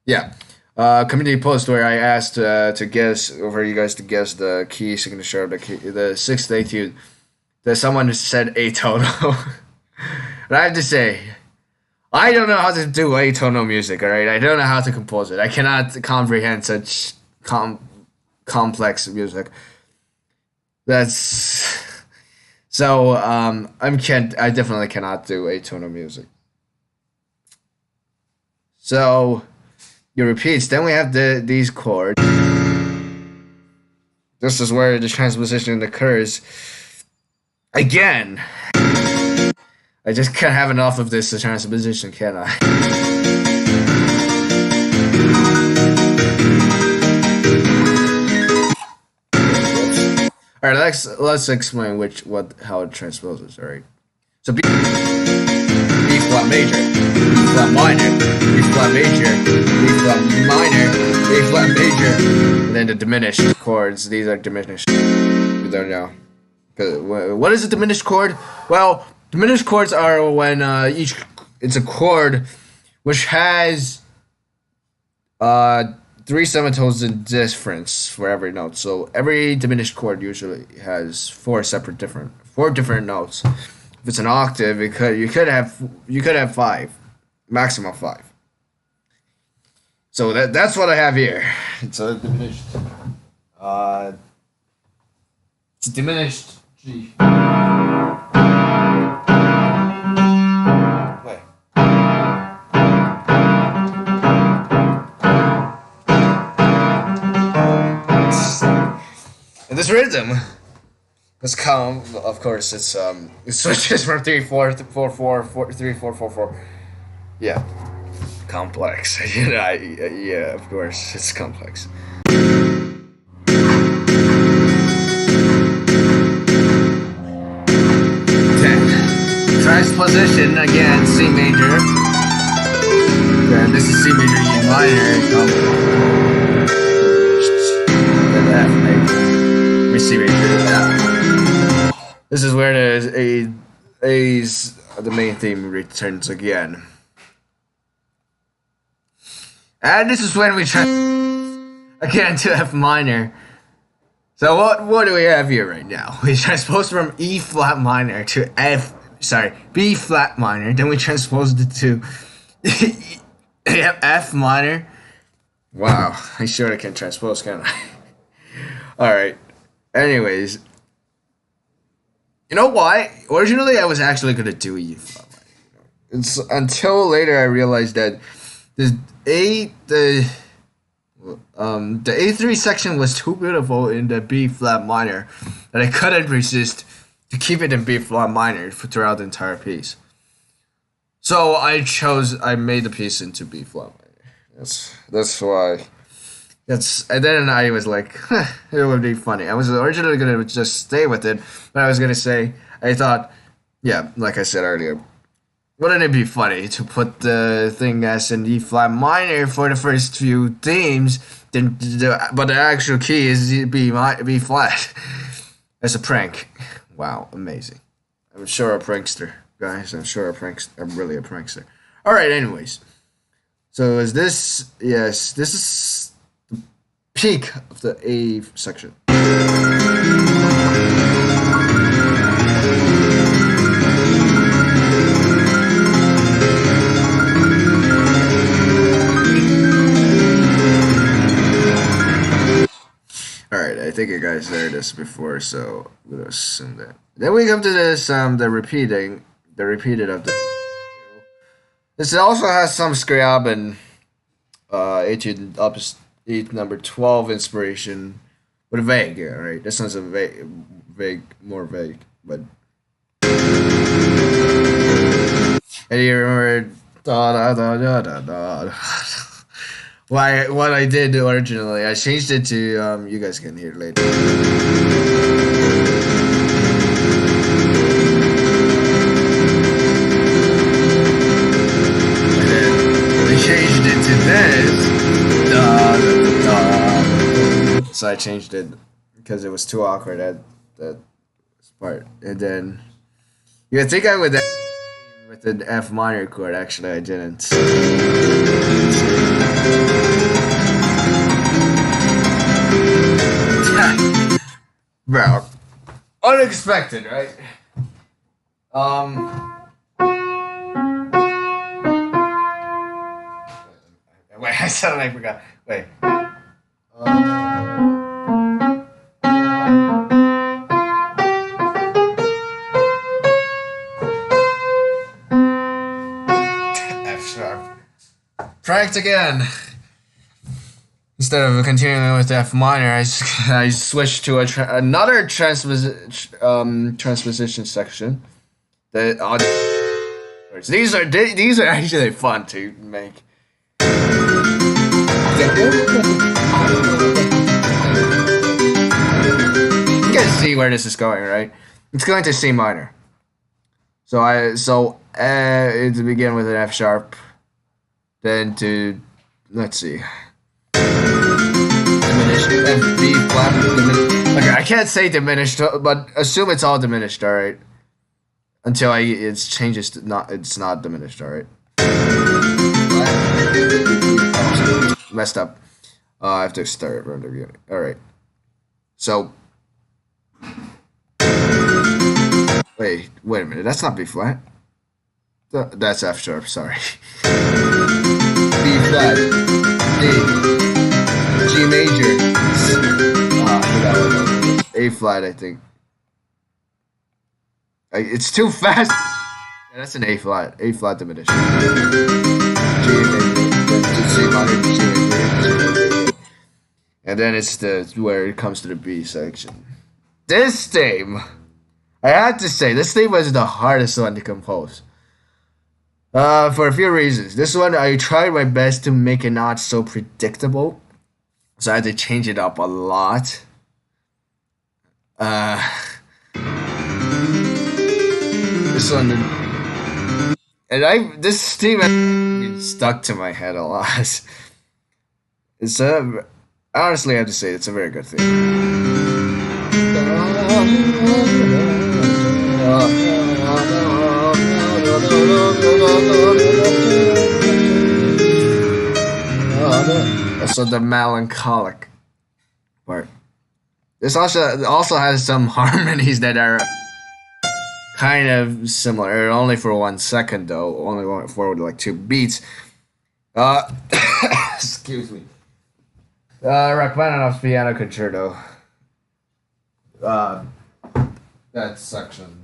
Yeah, community post where I asked to guess, for you guys to guess the key signature of the sixth etude. That someone said atonal. And I have to say, I don't know how to do atonal music, alright? I don't know how to compose it. I cannot comprehend such complex music. That's... So, I definitely cannot do atonal music. So, it repeats. Then we have these chords. This is where the transposition occurs. Again. I just can't have enough of this transposition, can I? All right, let's explain how it transposes. All right, so B flat major, B flat minor, B flat major, B flat minor, B flat major, and then the diminished chords. These are diminished. You don't know. What is a diminished chord? Well, diminished chords are when it's a chord which has 3 semitones in difference for every note. So every diminished chord usually has 4 different notes. If it's an octave, you could have 5, maximum 5. So that's what I have here. It's a diminished. It's a diminished G. And this rhythm, of course, it switches from 3 4 4 4 4 3 4 4 4. Yeah, complex. Yeah, of course, it's complex. Transposition again, C major. Then this is C major, E minor. Then F major. C major. F. This is where the main theme returns again. And this is when we try again to F minor. So what do we have here right now? We transpose from E flat minor to F sorry, B flat minor. Then we transposed it to F minor. Wow, I sure I can transpose, can't I? All right. Anyways, you know why? Originally, I was actually gonna do E flat minor. It's until later I realized that the the A3 section was too beautiful in the B flat minor that I couldn't resist to keep it in B flat minor throughout the entire piece. So I made the piece into B flat minor. That's why. And then I was like, it would be funny. I was originally gonna just stay with it, but I was gonna say, I thought, yeah, like I said earlier, wouldn't it be funny to put the thing as in E flat minor for the first few themes, but the actual key is B flat as a prank? Wow, amazing! I'm sure a prankster, guys. I'm really a prankster. All right, anyways. So is this? Yes, this is the peak of the A section. Alright, I think you guys heard this before, so I'm gonna assume that. Then we come to this, the repeated of the. This also has some Scriabin, etude opus 8 number 12 inspiration, but vague, yeah, right? This one's a more vague, but. And you remember da da da da da da. What I did originally, I changed it to you guys can hear it later. And then we changed it to this. Da, da, da. So I changed it because it was too awkward at that part. And then you would think I would with an F minor chord. Actually, I didn't. Bro, unexpected, right? Wait, I suddenly forgot. Wait. F sharp. Pranked again. Instead of continuing with F minor, I switched to another transposition section. These are actually fun to make. You can see where this is going, right? It's going to C minor. So to begin with an F sharp, then to let's see. Diminished F B flat. Okay, I can't say diminished, but assume it's all diminished. All right. Until it changes to not. It's not diminished. All right. Messed up. I have to start from the beginning. All right. So. Wait a minute. That's not B flat. That's F sharp. Sorry. B flat. D. G major. A flat, I think. It's too fast. Yeah, that's an A flat. A flat diminished. G major. Then C minor. G major. And then it's where it comes to the B section. This theme, I had to say, this theme was the hardest one to compose. For a few reasons. This one, I tried my best to make it not so predictable. So I had to change it up a lot. This one, and this theme has been stuck to my head a lot. It's honestly, I have to say, it's a very good theme. Also the melancholic part. This also has some harmonies that are kind of similar. Only for 1 second though. Only for like 2 beats. Uh, excuse me. Rachmaninoff's Piano Concerto. Uh, that section.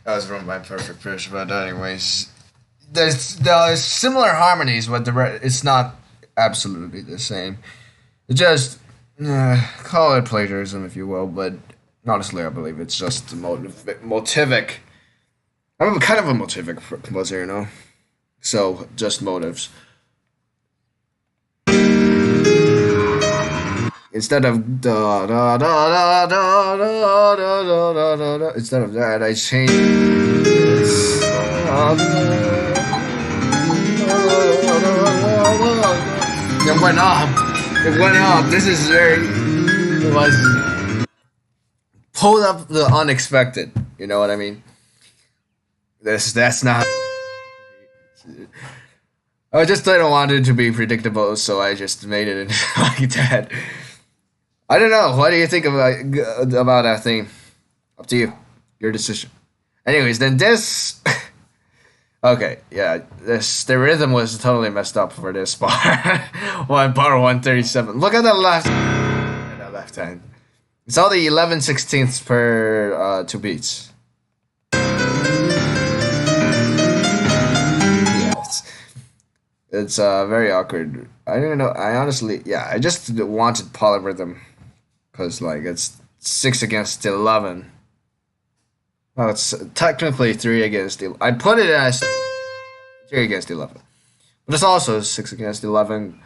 That was from my perfect pitch, but anyways, there's similar harmonies, but it's not absolutely the same. It just call it plagiarism if you will, but honestly, I believe it's just motivic. I'm kind of a motivic composer, you know. So just motives. Instead of da da da da da da da da da da da, instead of that, I change. It went up. It went up. This is very. It was pulled up the unexpected. You know what I mean? That's not. I just didn't want it to be predictable, so I just made it like that. I don't know. What do you think about that thing? Up to you. Your decision. Anyways, then this. Okay, yeah, the rhythm was totally messed up for this bar. One bar 137. Look at the left hand. It's all the 11/16ths per 2 beats. Yes. It's very awkward. I don't know. I honestly, yeah, I just wanted polyrhythm because like it's 6 against 11. Well, it's technically 3 against 11. I put it as 3 against 11, but it's also 6 against 11.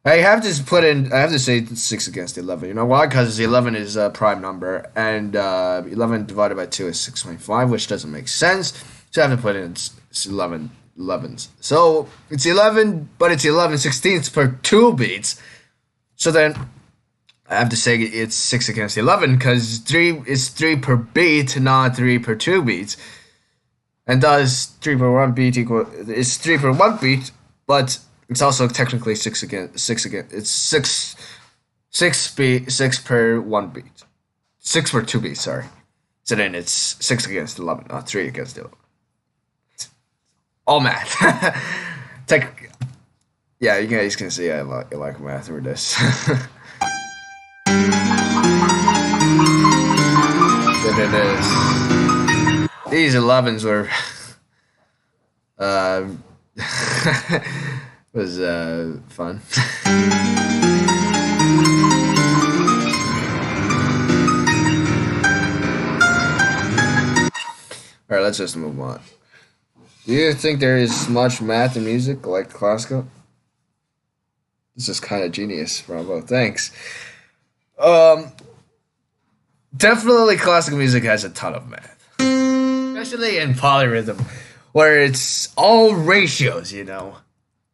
I have to put in. I have to say 6 against 11. You know why? Because 11 is a prime number, and 11 divided by 2 is 6.5, which doesn't make sense. So I have to put in 11 11s. So it's 11, but it's 11/16ths per 2 beats. So then I have to say it's 6 against 11 because 3 is 3 per beat, not 3 per 2 beats. And thus 3 per 1 beat is 3 per 1 beat, but it's also technically 6 again. It's 6 per 1 beat, 6 per 2 beats. Sorry. So then it's 6 against 11, not 3 against 11. All math. Tech. Yeah, you guys can see I like math for this. Then it is. These 11s were uh, was fun. All right, let's just move on. Do you think there is much math in music like classical? This is kind of genius, bravo. Thanks. Um, Definitely classical music has a ton of math, especially in polyrhythm, where it's all ratios. You know,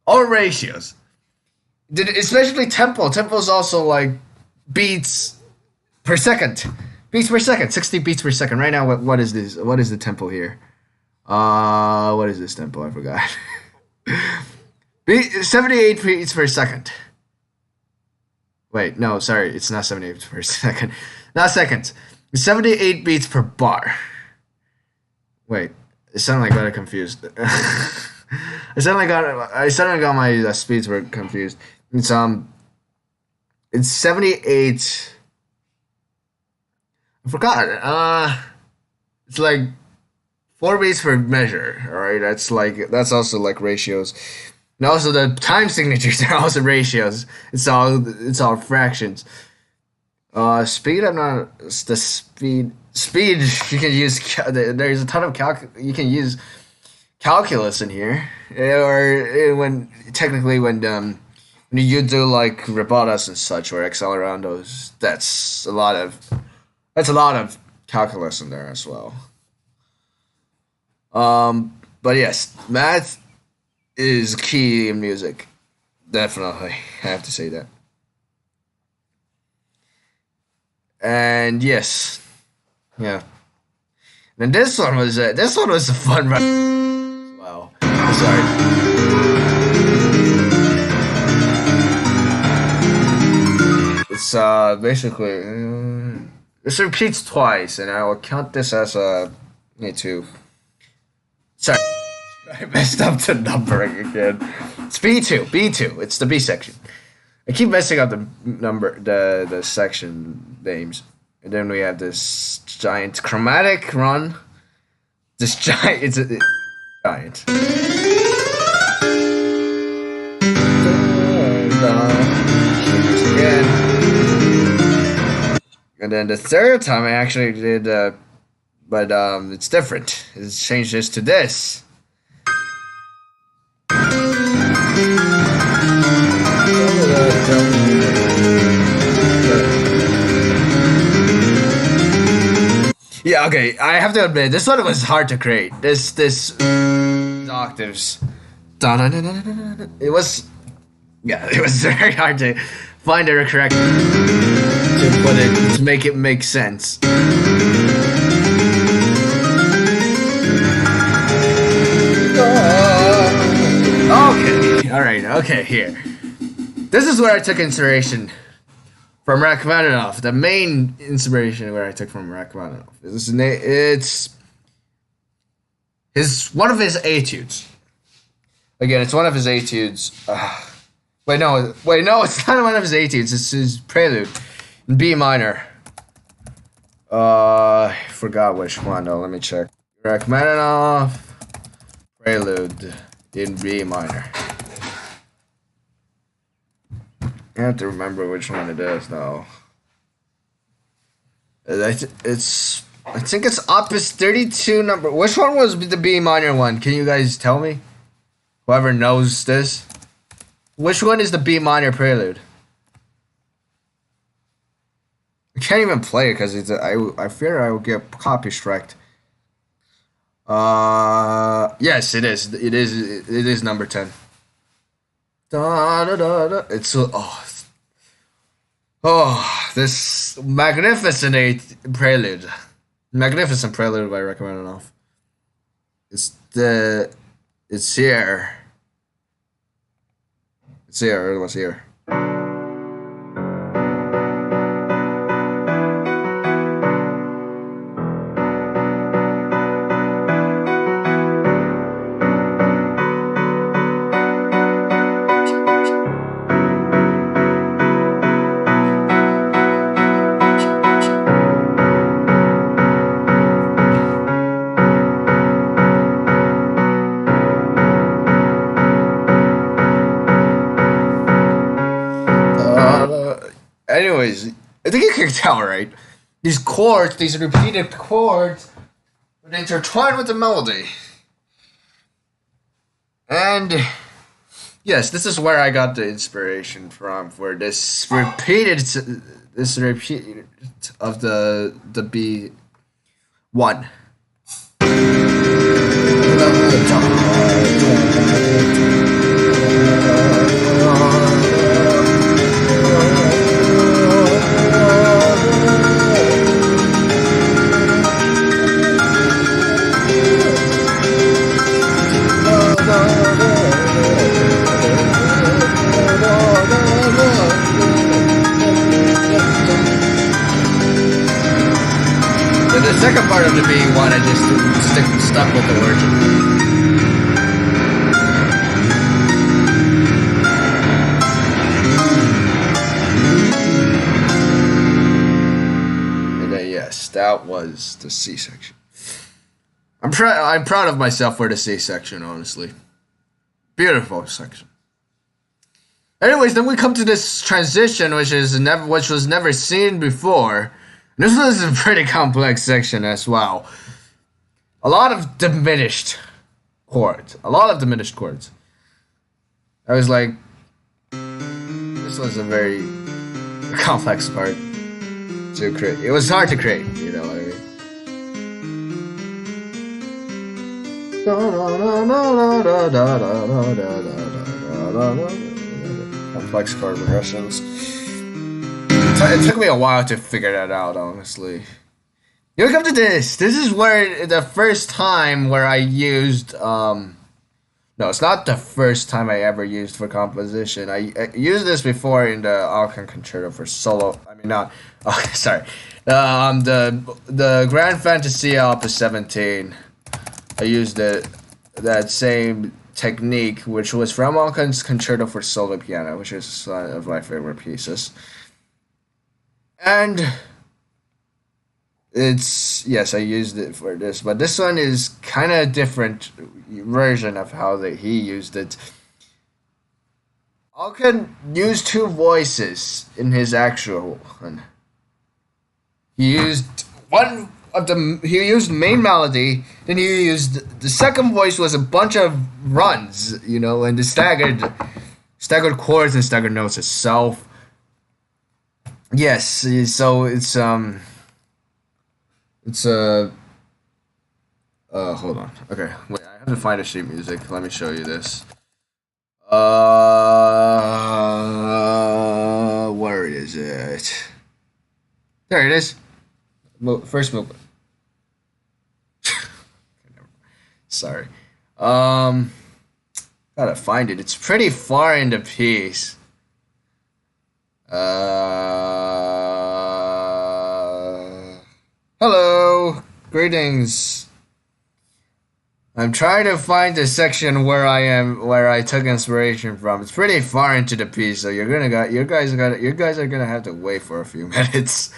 all ratios. Especially tempo. Tempo is also like beats per second. Beats per second. 60 beats per second. Right now, what is this? What is the tempo here? What is this tempo? I forgot. 78 beats per second. Wait, no, sorry, it's not 78 per second. Not seconds. It's 78 beats per bar. Wait, it sounded like I got confused. I suddenly got my speeds were confused. It's 78. I forgot. It's like 4 beats per measure. All right, that's also like ratios. And also the time signatures are also ratios. It's all fractions. Speed. I'm not the speed. Speed you can use. There's a ton of you can use calculus in here, or when technically when you do like robotas and such or accelerandos, that's a lot of calculus in there as well. But yes, math is key in music. Definitely, I have to say that. And yes, yeah. And this one was a fun run. Wow. Sorry. It's basically this repeats twice, and I will count this as a need to. Sorry, I messed up the numbering again. It's B2, B2. It's the B section. I keep messing up the the section names, and then we have this giant chromatic run. This giant, it's a giant. Again. And then the third time I actually did, but it's different. It's changed this to this. Yeah, okay. I have to admit, this one was hard to create. This octaves. It was, yeah, it was very hard to find the correct to put it to make it make sense. Okay, all right, okay. Here, this is where I took inspiration from Rachmaninoff. The main inspiration where I took from Rachmaninoff it's one of his etudes. Again, it's one of his etudes. Wait, no, it's not one of his etudes. It's his prelude in B minor. I forgot which one though. Let me check. Rachmaninoff prelude in B minor. I have to remember which one it is though. I think it's Opus 32 number. Which one was the B minor one? Can you guys tell me? Whoever knows this. Which one is the B minor prelude? I can't even play it because it's I fear I will get copy striked. Yes, it is. It is number 10. Da, da, da, da. It's this magnificent prelude. Magnificent prelude by Rachmaninoff. It's here. It's here. It was here. Anyways, I think you can tell, right? These chords, these repeated chords, would intertwine with the melody. And yes, this is where I got the inspiration from for this repeat of the B1. The second part of the B1, I just stuck with the origin. And then yes, that was the C section. I'm proud of myself for the C section, honestly. Beautiful section. Anyways, then we come to this transition, which was never seen before. This was a pretty complex section as well. A lot of diminished chords. I was like, this was a very complex part to create. It was hard to create, you know what I mean? Complex chord progressions. It took me a while to figure that out, honestly. You come to this. This is where the first time where I used no, it's not the first time I ever used for composition. I used this before in the Alcan Concerto for solo. I mean, not. Okay, sorry. The Grand Fantasia Opus 17. I used that same technique, which was from Alcan's Concerto for solo piano, which is one of my favorite pieces. And it's yes, I used it for this, but this one is kind of different version of how he used it. Alcan used two voices in his actual one. He used one of the he used main melody, then he used the second voice was a bunch of runs, you know, and the staggered chords and staggered notes itself. Yes, so it's hold on. Okay, wait. I have to find a sheet music. Let me show you this. Where is it? There it is. First movement. Sorry. Gotta find it. It's pretty far in the piece. Hello. Greetings. I'm trying to find the section where I took inspiration from. It's pretty far into the piece, so you guys are gonna have to wait for a few minutes.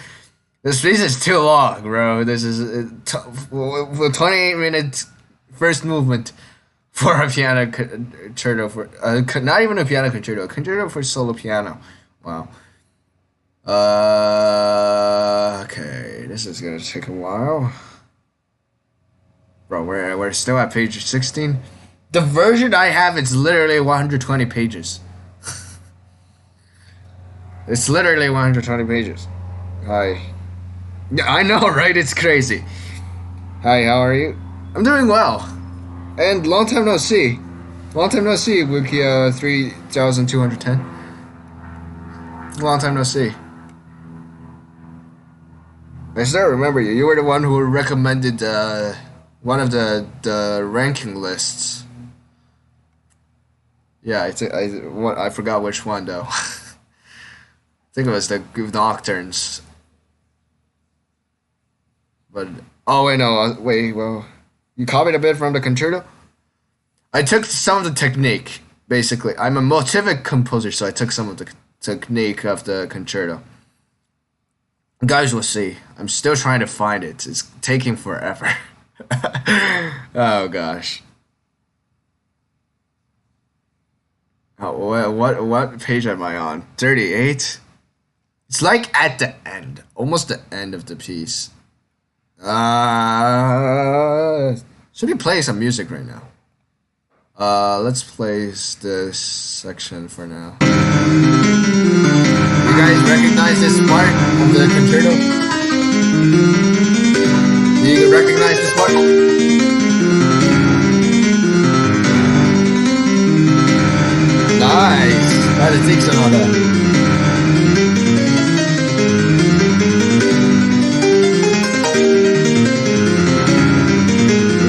This piece is too long, bro. This is 28 minutes first movement for a piano concerto for not even a piano concerto, a concerto for solo piano. Wow. Okay, this is gonna take a while. Bro, we're still at page 16. The version I have, it's literally 120 pages. It's literally 120 pages. Hi. Yeah, I know, right? It's crazy. Hi, how are you? I'm doing well. And long time no see. Long time no see, Wikia 3210. Long time no see. I still remember you. You were the one who recommended one of the ranking lists. Yeah, I forgot which one though. I think it was the Nocturnes. But oh wait no wait well, you copied a bit from the concerto. I took some of the technique. Basically, I'm a motivic composer, so I took some of the technique of the concerto. Guys will see. I'm still trying to find it. It's taking forever. Oh gosh. Oh, what page am I on? 38. It's like at the end, almost the end of the piece. Should be playing some music right now. Let's place this section for now. You guys recognize this part of the concerto? Do you recognize this part? Nice! That is excellent.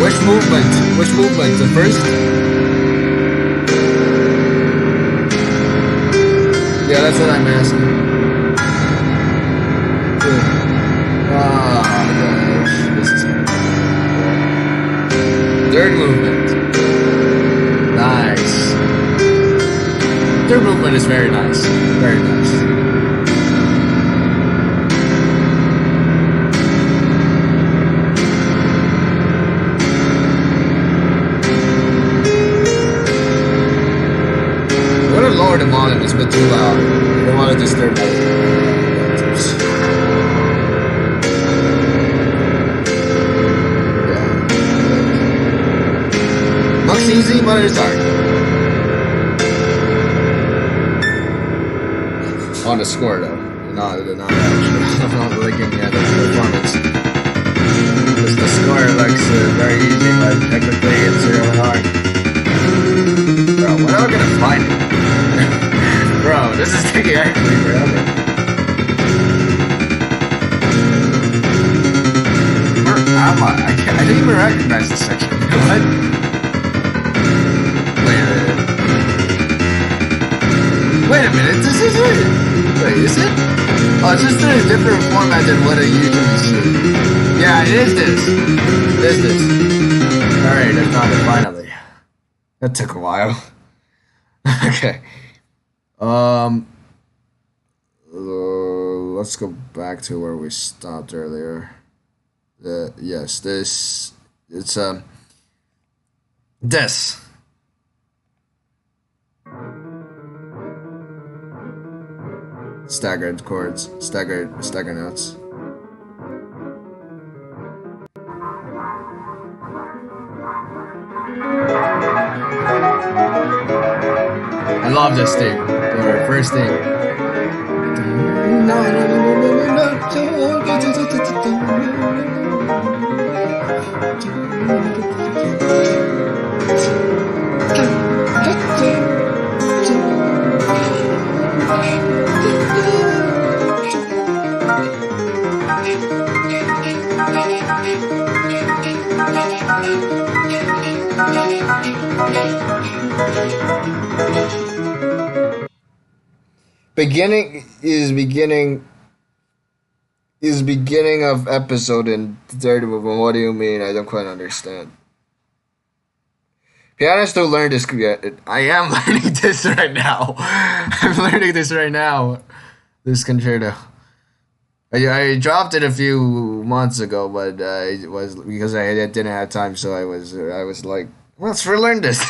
Which movement? Which movement? The first? Yeah, that's what I'm asking. Gosh, this is third movement. Nice. Third movement is very nice. Very nice. Lower the volume, it's a bit too loud. I don't want to disturb it. Yeah. Looks easy, but it's hard. On the score, though. Not actually. Not looking at the performance. Because the score looks very easy, but technically it's really hard. Bro, when am I gonna find it? Bro, this is taking actually forever. I didn't even recognize this section. What? Wait a minute, this is it! Wait, is it? Oh, it's just in a different format than what I usually see. Yeah, it is this. It is this. Alright, I found it finally. That took a while. Okay. Let's go back to where we stopped earlier. Yes, this. It's, this. Staggered chords, staggered notes. I love this thing. Or first thing. Beginning of episode in third movement. What do you mean? I don't quite understand. Pianists don't learn this yet. I am learning this right now. I'm learning this right now. This concerto. I dropped it a few months ago, but it was because I didn't have time. So I was like, let's relearn this.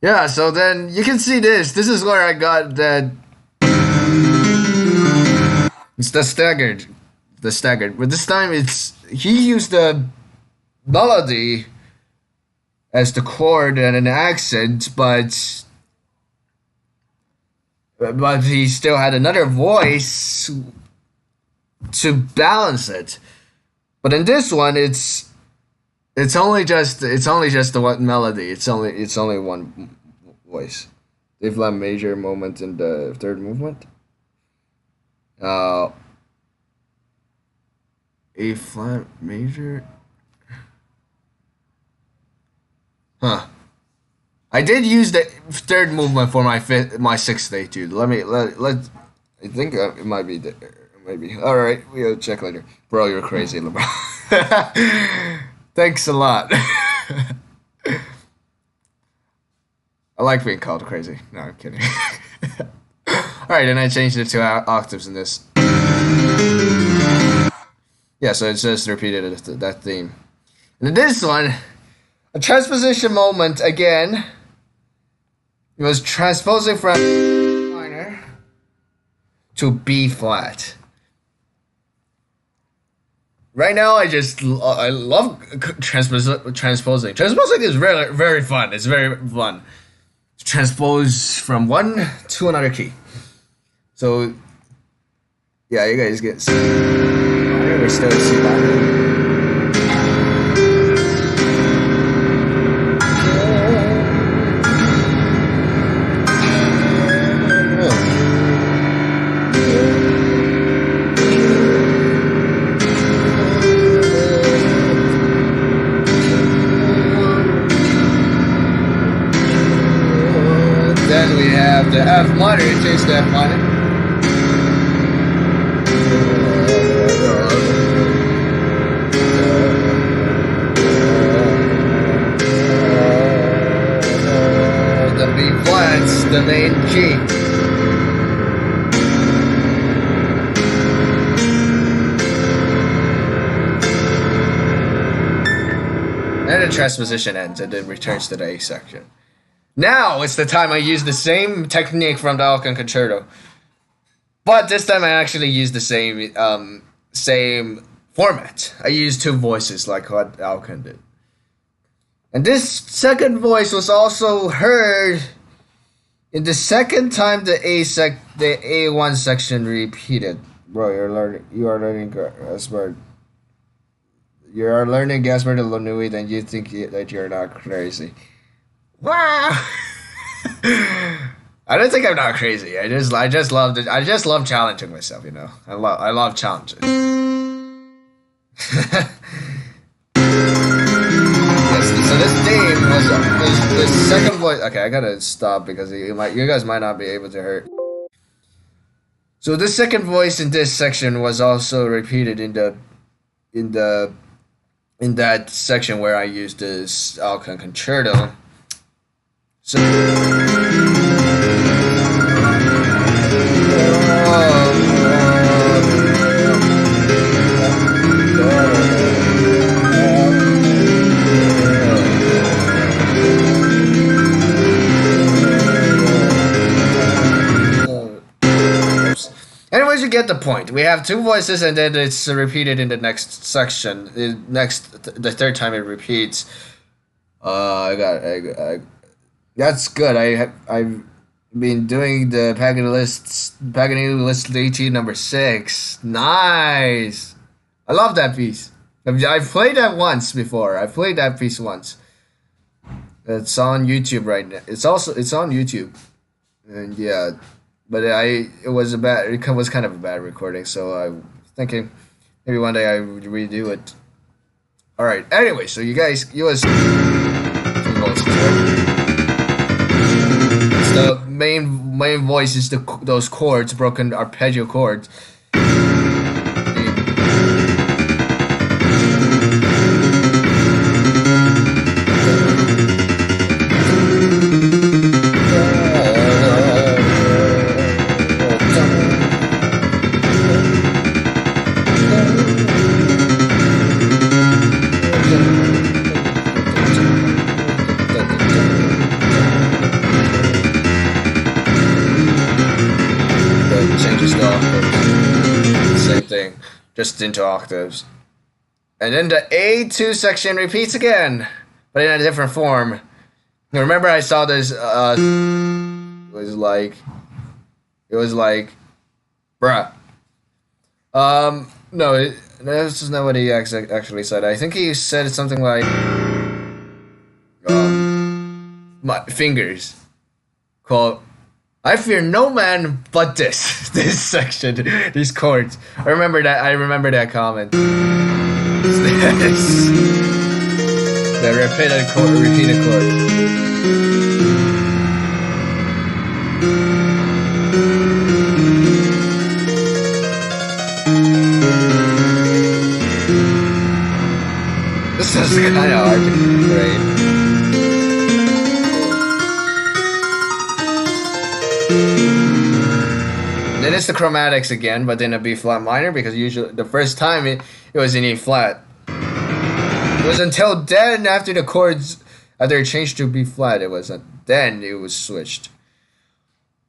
Yeah. So then you can see this. This is where I got that. It's the staggered. But this time he used the melody as the chord and an accent, but he still had another voice to balance it. But in this one, it's only just the one melody. It's only one voice. A flat major moment in the third movement. A flat major. Huh. I did use the third movement for my sixth etude. Let. I think it might be maybe. All right, we'll check later. Bro, you're crazy, LeBron. Thanks a lot. I like being called crazy. No, I'm kidding. Alright, and I changed it to octaves in this. Yeah, so it's just repeated that theme. And in this one, a transposition moment again. It was transposing from minor to B flat. Right now, I love transposing. Transposing is very, very fun. It's very fun. Transpose from one to another key. So, yeah, you guys get C. We're still at C minor. Then we have the F minor. It changes to F minor. The B flat's the main key. And the transposition ends and it returns to the A section. Now it's the time I use the same technique from the Alkan Concerto. But this time I actually use the same format. I used two voices like what Alkan did. And this second voice was also heard in the second time the A1 section repeated. Bro, you are learning Gaspard. You are learning Gaspard de Lanouille, and you think that you're not crazy. Wow. I don't think I'm not crazy. I just love challenging myself, you know. I love challenges. the second voice. Okay, I gotta stop because you guys might not be able to hear. So the second voice in this section was also repeated in the in that section where I used this Alcan concerto. So. Anyways, you get the point. We have two voices, and then it's repeated in the next section. The third time it repeats. That's good. I've been doing the Paganini list 18 number 6. Nice. I love that piece. I've played that once before. I've played that piece once. It's on YouTube right now. It's on YouTube, and yeah. But it was kind of a bad recording, so I was thinking maybe one day I would redo it. All right. Anyway, so you was two voices, right? It's the main voice is those chords, broken arpeggio chords. Just into octaves. And then the A2 section repeats again, but in a different form. Now remember I saw this, it was like, bruh. No, this is not what he actually said. I think he said something like, my fingers. Called, I fear no man but this section, these chords. I remember that comment. The repeated chord. This is kind of hard to grade. Then it's the chromatics again, but then a B flat minor, because usually the first time it was in E flat. It was until then, after the chords, after it changed to B flat, then it was switched.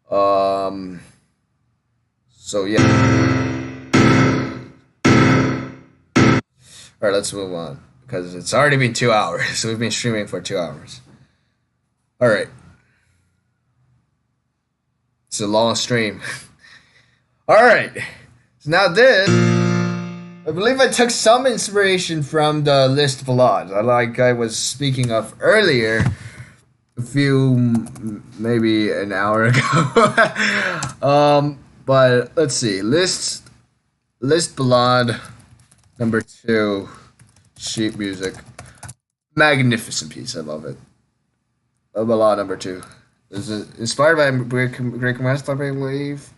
So yeah. Alright, let's move on, because it's already been 2 hours, so we've been streaming for 2 hours. Alright. It's a long stream. Alright, so now this, I believe I took some inspiration from the list ballad, like I was speaking of earlier, maybe an hour ago. But let's see, list ballad number 2, sheet music, magnificent piece, I love it. Ballad number 2. Is it inspired by Greek Master, I believe?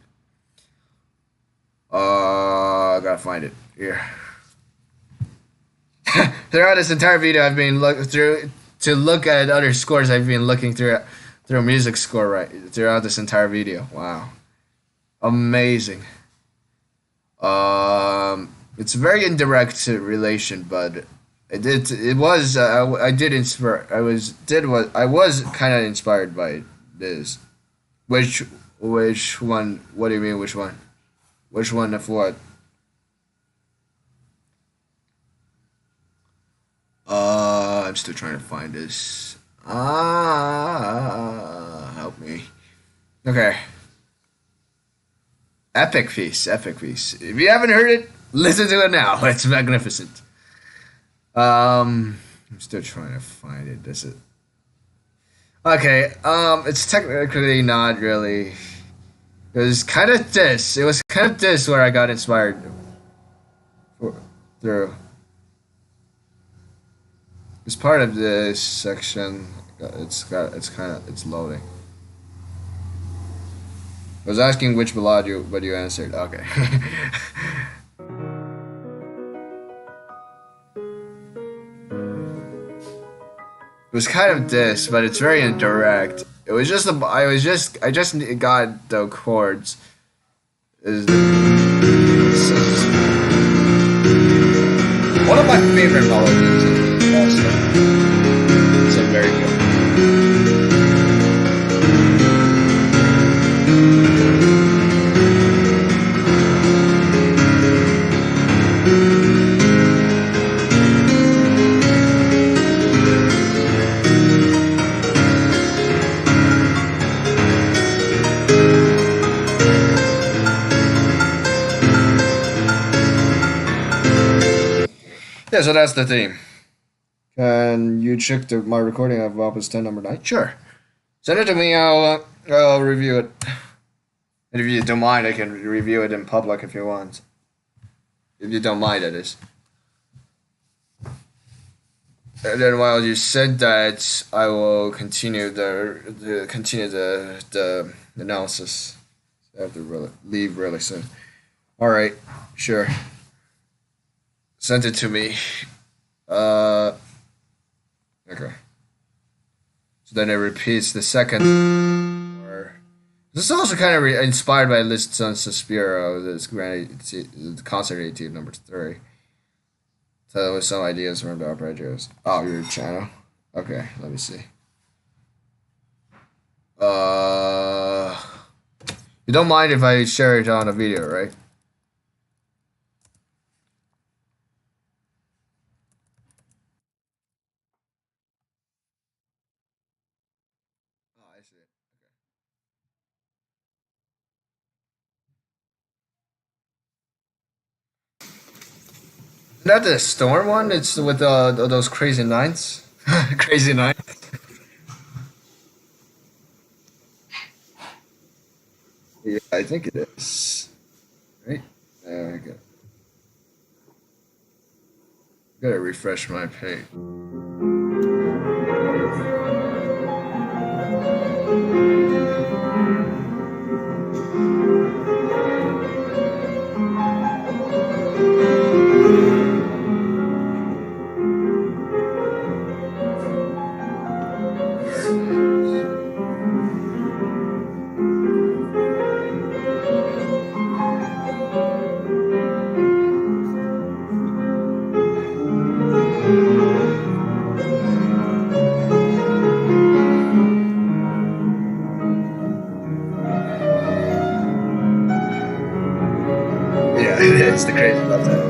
I gotta find it here. Throughout this entire video, I've been look at other scores. I've been looking through a music score throughout this entire video. Wow, amazing. It's a very indirect relation, but it was I did inspire. I was kind of inspired by this. Which one? What do you mean? Which one? Which one of what? I'm still trying to find this. Help me. Okay. Epic piece. If you haven't heard it, listen to it now. It's magnificent. I'm still trying to find it. This is. Okay. It's technically not really. It was kind of this where I got inspired through. It's part of this section. it's loading. I was asking which ballad you, but you answered. Okay. It was kind of this, but it's very indirect. It was just I just got the chords. Is one of my favorite melodies. Also, so very good. Yeah, so that's the theme. Can you check my recording of Opus 10 number 9? Sure. Send it to me. I'll review it. And if you don't mind, I can review it in public if you want. If you don't mind, that is. And then while you said that, I will continue the analysis. I have to leave really soon. All right, sure. Send it to me. Okay. So then it repeats the second. Or this is also kind of inspired by Liszt's on Suspiro, this grande concert etude number 3. So there was some ideas from the arpeggios. Oh, your channel. Okay, let me see. You don't mind if I share it on a video, right? Oh, I see it. Is that the storm one? It's with those crazy nines. Crazy nine. Yeah, I think it is. Right? There we go. Gotta refresh my page. Yeah, it's the crazy left hand.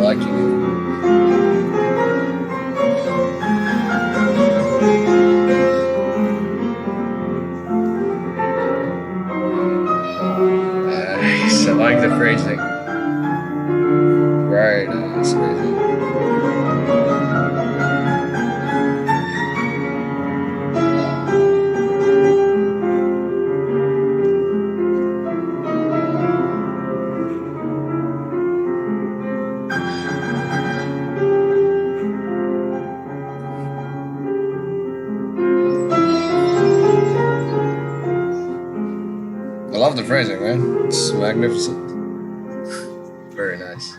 Liking it. Nice. I like the phrasing. Very nice phrasing. I love the phrasing, man. It's magnificent. Very nice.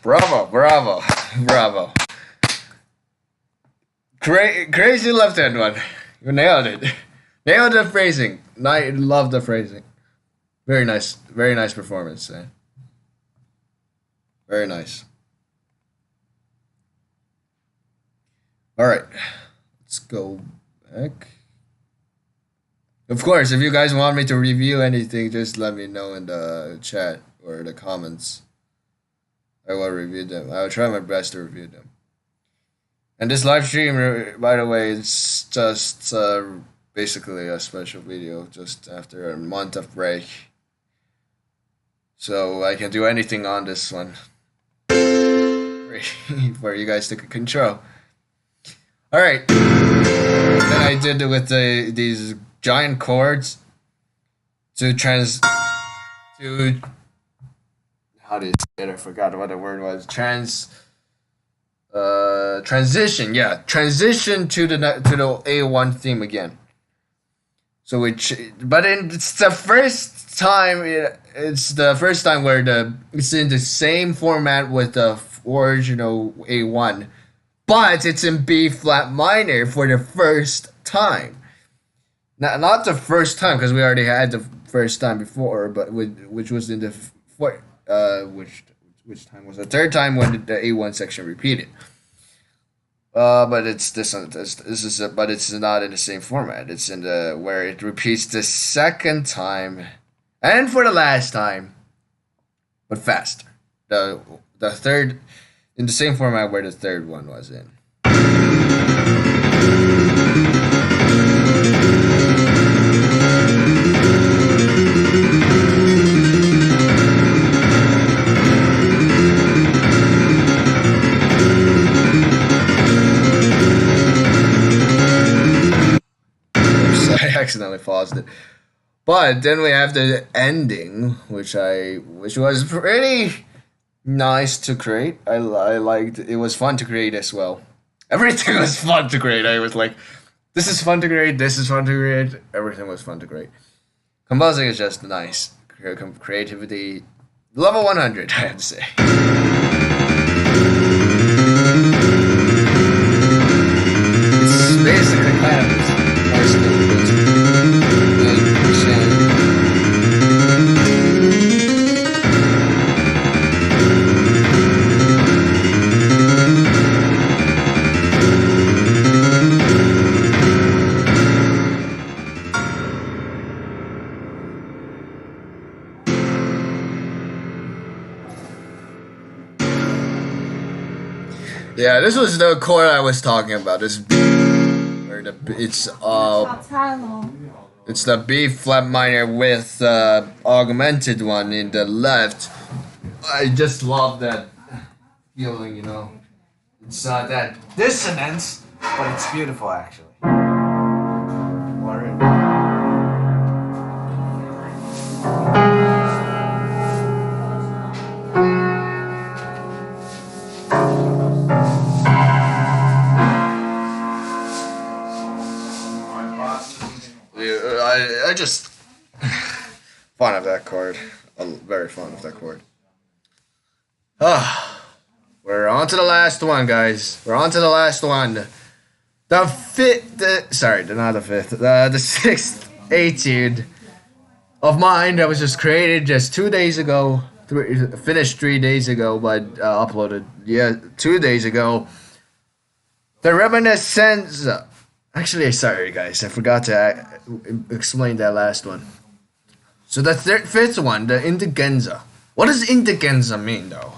Bravo, bravo, bravo. Crazy left hand one. You nailed it. Nailed the phrasing. I love the phrasing. Very nice performance, man. Very nice. All right, let's go heck? Of course, if you guys want me to review anything, just let me know in the chat or the comments. I will review them. I will try my best to review them. And this live stream, by the way, it's just basically a special video just after a month of break. So I can do anything on this one for you guys to control. All right. Then I did it with these giant chords to how do you say it? I forgot what the word was. Transition. Yeah, transition to the A1 theme again. So it's the first time. It's the first time where it's in the same format with the original A1, but it's in B flat minor for the first time. Not the first time, because we already had the first time before, but which was in the which time was the third time when the A1 section repeated. But it's this one. But it's not in the same format. It's in the where it repeats the second time, and for the last time, but faster. The third in the same format where the third one was in. Accidentally paused it, but then we have the ending, which was pretty nice to create. I liked it. Was fun to create as well. Everything was fun to create. I was like, this is fun to create. This is fun to create. Everything was fun to create. Composing is just nice. Creativity level 100. I have to say. It's basically kind of yeah, this was the chord I was talking about. It's the B flat minor with augmented one in the left. I just love that feeling, you know. It's not that dissonance, but it's beautiful actually. I just fond of that chord. I'm very fond of that chord. We're on to the last one, guys. We're on to the last one. The sixth etude of mine that was just created just 2 days ago. Finished 3 days ago, but uploaded 2 days ago. The reminiscence. Actually, sorry guys, I forgot to explain that last one. So the fifth one, the indigenza. What does indigenza mean, though?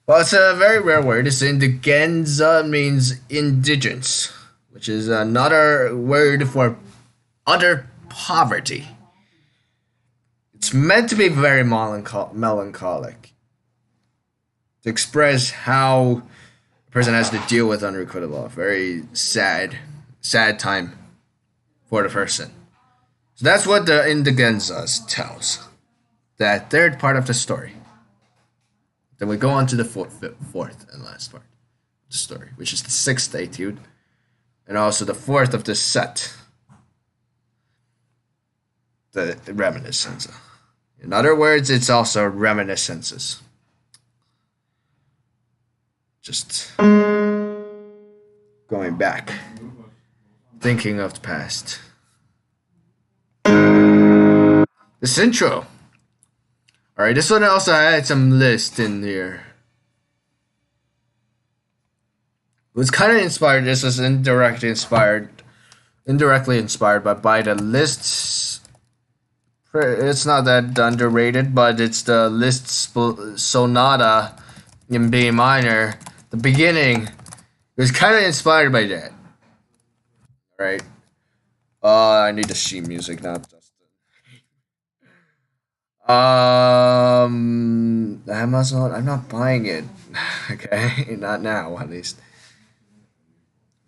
Well, it's a very rare word. It's indigenza means indigence, which is another word for utter poverty. It's meant to be very melancholic, to express how a person has to deal with unrequitted law. Very sad time for the person. So that's what the indigenza tells. That third part of the story. Then we go on to the fourth and last part of the story, which is the sixth etude, and also the fourth of the set, the reminiscences. In other words, it's also reminiscences. Just going back, thinking of the past. This intro. Alright, this one also had some list in here. was kind of inspired. This was indirectly inspired by the lists. It's not that underrated, but it's the Liszt sonata in B minor. The beginning it was kind of inspired by that, right? I need the sheet music, not just Amazon. I'm not buying it. Okay, not now at least.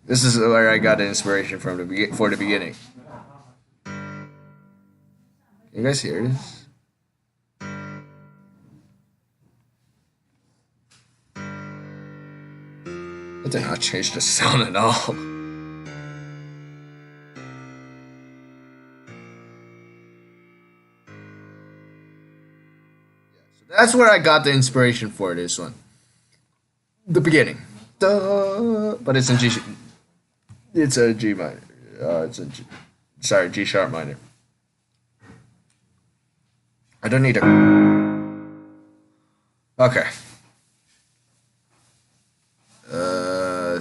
This is where I got the inspiration from for the beginning. You guys hear this? It did not change the sound at all. That's where I got the inspiration for this one. The beginning. Duh, but it's in G. It's a G minor. It's a G. Sorry, G sharp minor. I don't need a. Okay.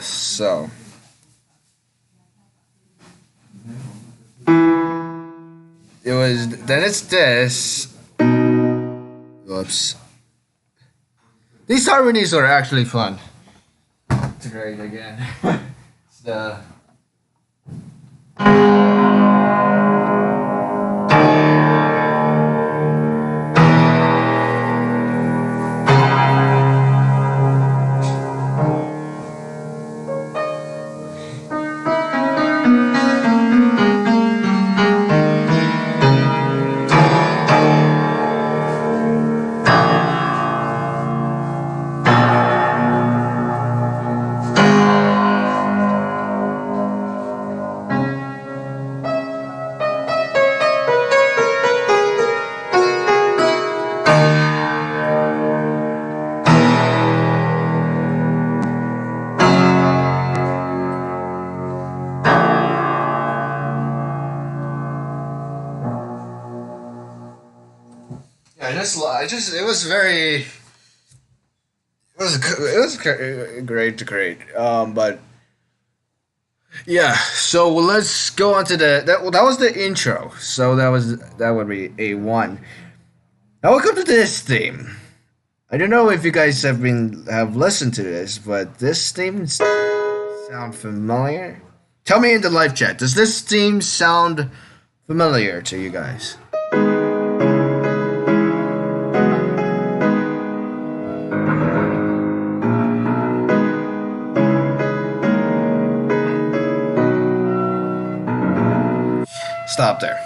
So. It was. Then it's this. Whoops. These harmonies are actually fun. To write again. It's the. It was very, great to create. But yeah, so let's go on to that was the intro. So that would be A1. Now welcome to this theme. I don't know if you guys have listened to this, but this theme sound familiar? Tell me in the live chat. Does this theme sound familiar to you guys? Stop there.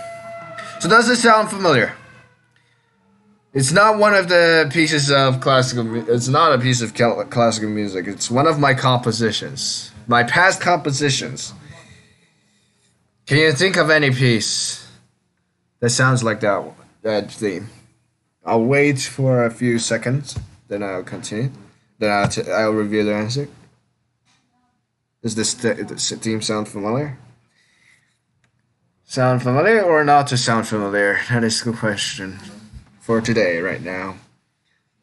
So does this sound familiar? It's not one of the pieces of classical. It's not a piece of classical music. It's one of my compositions, my past compositions. Can you think of any piece that sounds like that theme? I'll wait for a few seconds, then I'll continue. Then I'll review the answer. Does this theme sound familiar? Sound familiar or not to sound familiar? That is the question for today, right now.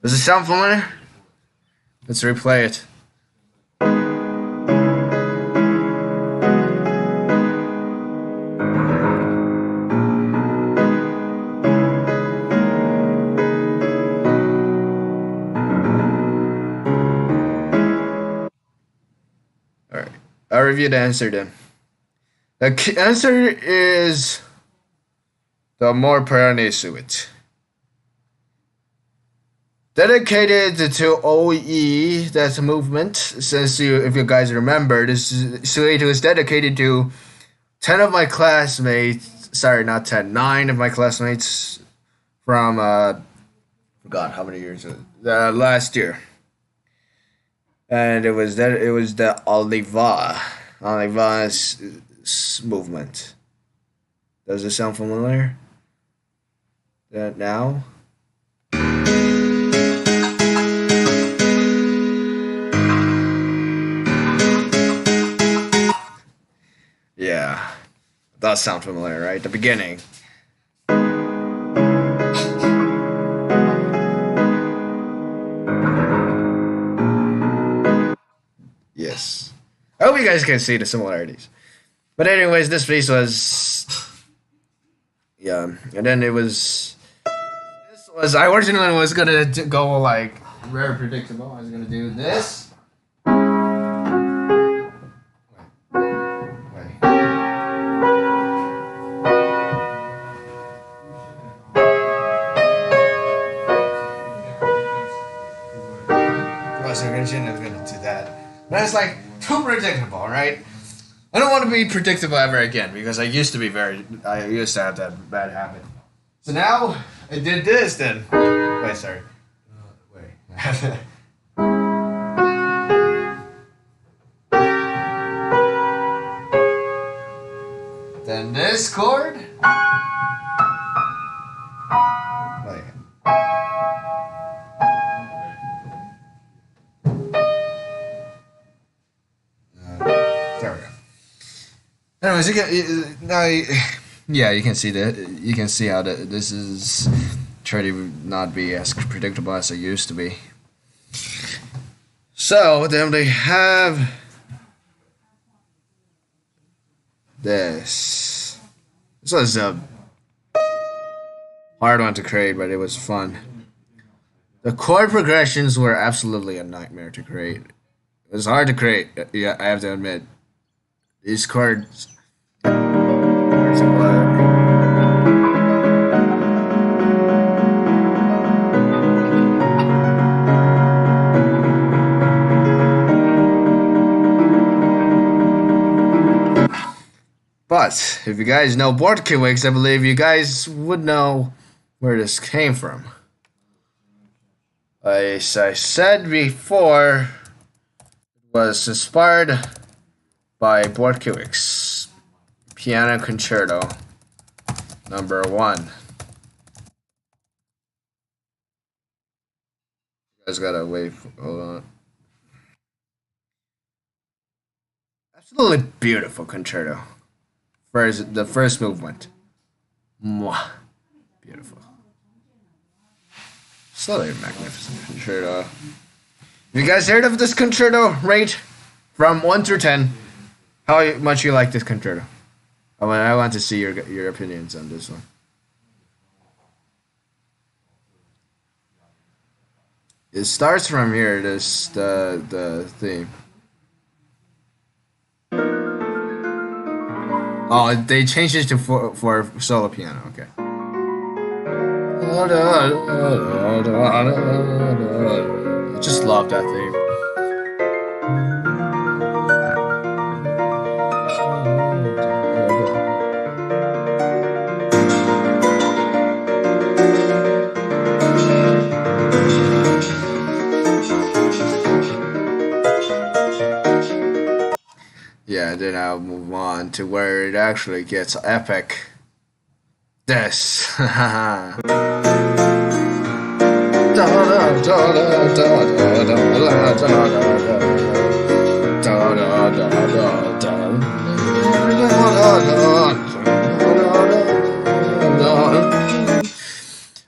Does it sound familiar? Let's replay it. Alright, I'll review the answer then. The answer is the More Perane Suite. Dedicated to OE, that's a movement. If you guys remember, this suite was dedicated to 10 of my classmates. Sorry, not 10, 9 of my classmates from, forgot how many years, last year. And it was the Oliva's movement. Does it sound familiar? Now? Yeah. It does sound familiar, right? The beginning. Yes. you guys can see the similarities. But anyways, this piece was, yeah, and then it was, this was, I originally was gonna go like very predictable. I was gonna do this. Was originally gonna do that, but it's like too predictable, right? I don't want to be predictable ever again because I used to have that bad habit. So now I did this then. Wait, sorry. Wait. Then this chord. Wait. There we go. Anyways, yeah, you can see that. You can see how this is trying to not be as predictable as it used to be. So then they have this. This was a hard one to create, but it was fun. The chord progressions were absolutely a nightmare to create. It was hard to create. Yeah, I have to admit. These chords. But if you guys know Bortkiewicz, I believe you guys would know where this came from. As I said before, it was inspired by Bortkiewicz, Piano Concerto number 1. You guys gotta wait. Hold on. Absolutely beautiful concerto. The first movement. Mwah. Beautiful. Slowly magnificent concerto. Have you guys heard of this concerto? Rate from 1 through 10. How much you like this concerto? I want to see your opinions on this one. It starts from here. This the theme. Oh, they changed it to for solo piano. Okay. I just love that theme. Yeah, then I'll move on to where it actually gets epic. This.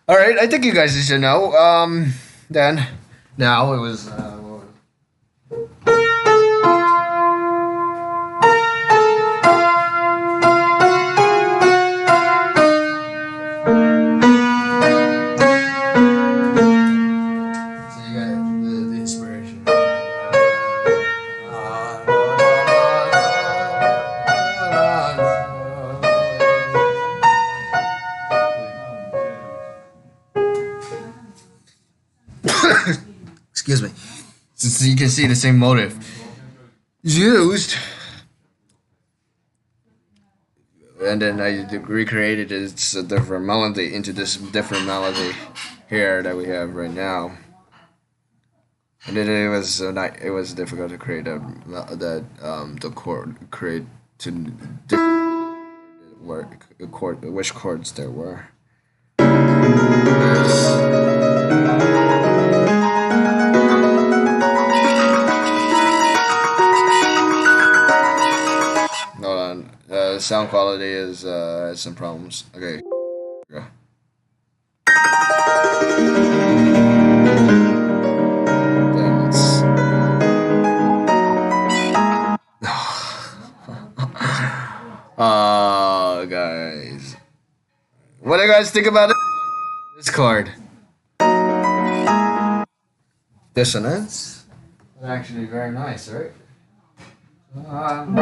Alright, I think you guys should know. Then, now it was. Excuse me. So you can see the same motive used, and then I recreated it a different melody into this different melody here that we have right now. And then it was difficult to create the chord create to which chords there were. Sound quality is has some problems. Okay. Go. Then let's. What do you guys think about this card? Dissonance. Actually, very nice, right? Um,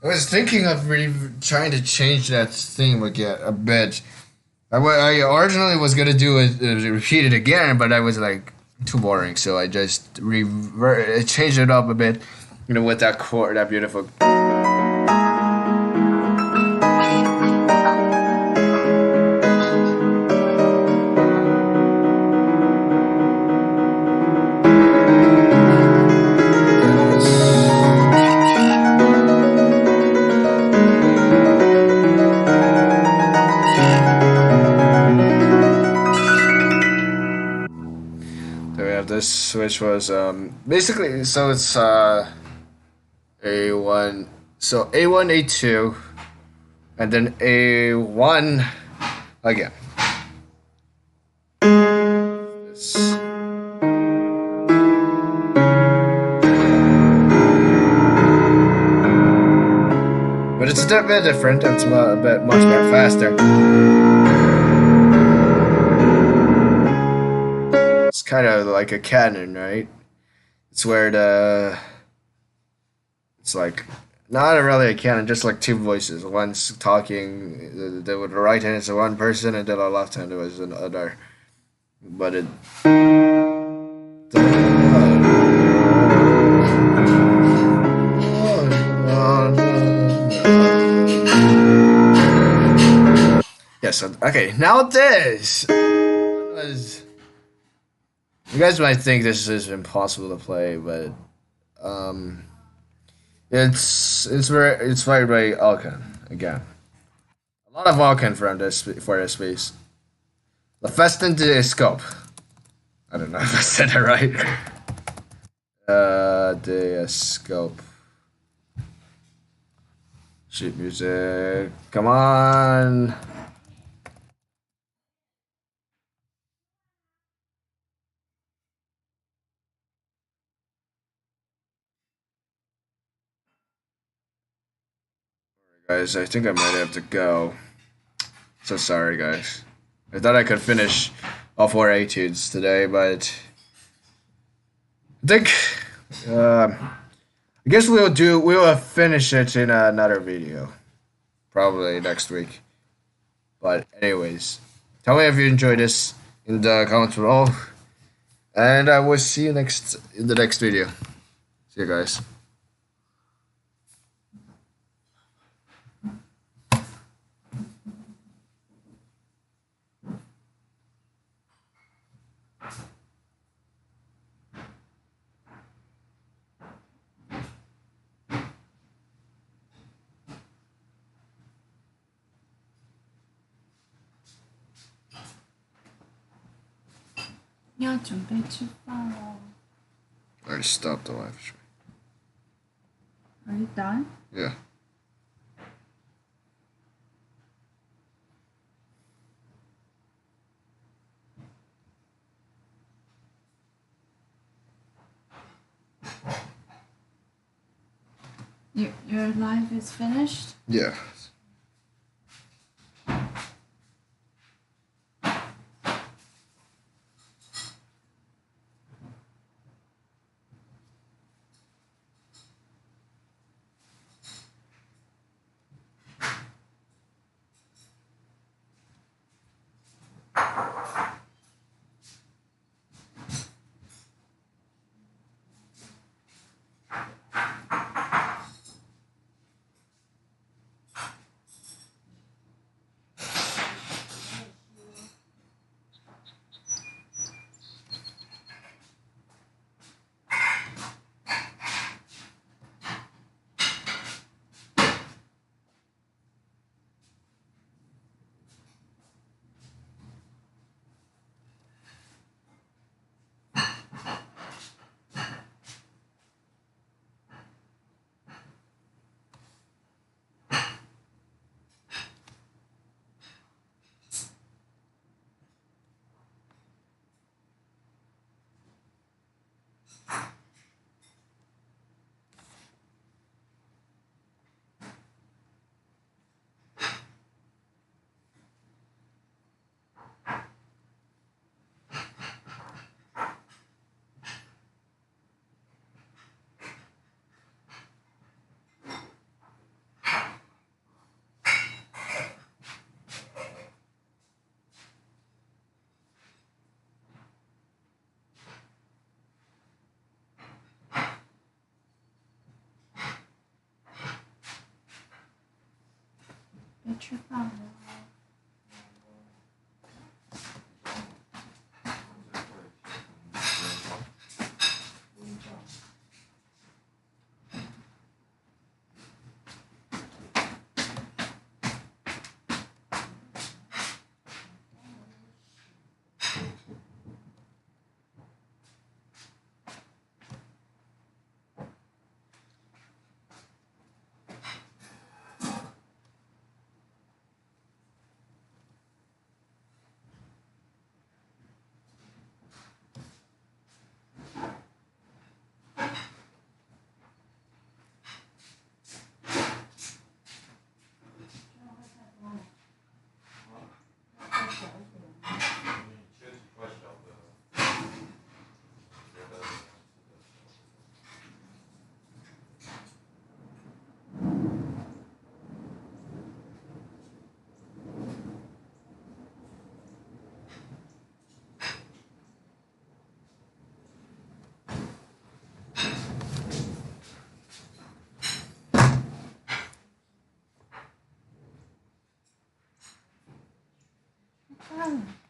I was thinking of trying to change that theme again a bit. I originally was gonna do it, repeat it again, but I was like too boring, so I just changed it up a bit, with that chord, that beautiful. So we have this, which was basically, so it's A1, so A1, A2, and then A1 again. This. But it's a bit different. It's a bit much more faster. It's kind of like a canon, right? It's where it's like not really a canon, just like two voices. One's talking, with the right hand is one person, and then the left hand was another. But it. Yes. Okay. Now this was. You guys might think this is impossible to play, but um, it's played by Alkan again. A lot of Alkan from this for this piece. The Festin de Scope. I don't know if I said it right. De Scope. Sheet music. Come on. Guys, I think I might have to go. So sorry, guys. I thought I could finish all four etudes today, but I think I guess we'll finish it in another video, probably next week. But anyways, tell me if you enjoyed this in the comments below, and I will see you in the next video. See you guys. I stopped the live stream. Are you done? Yeah. Your life is finished? Yeah. 吃饭了。饭了。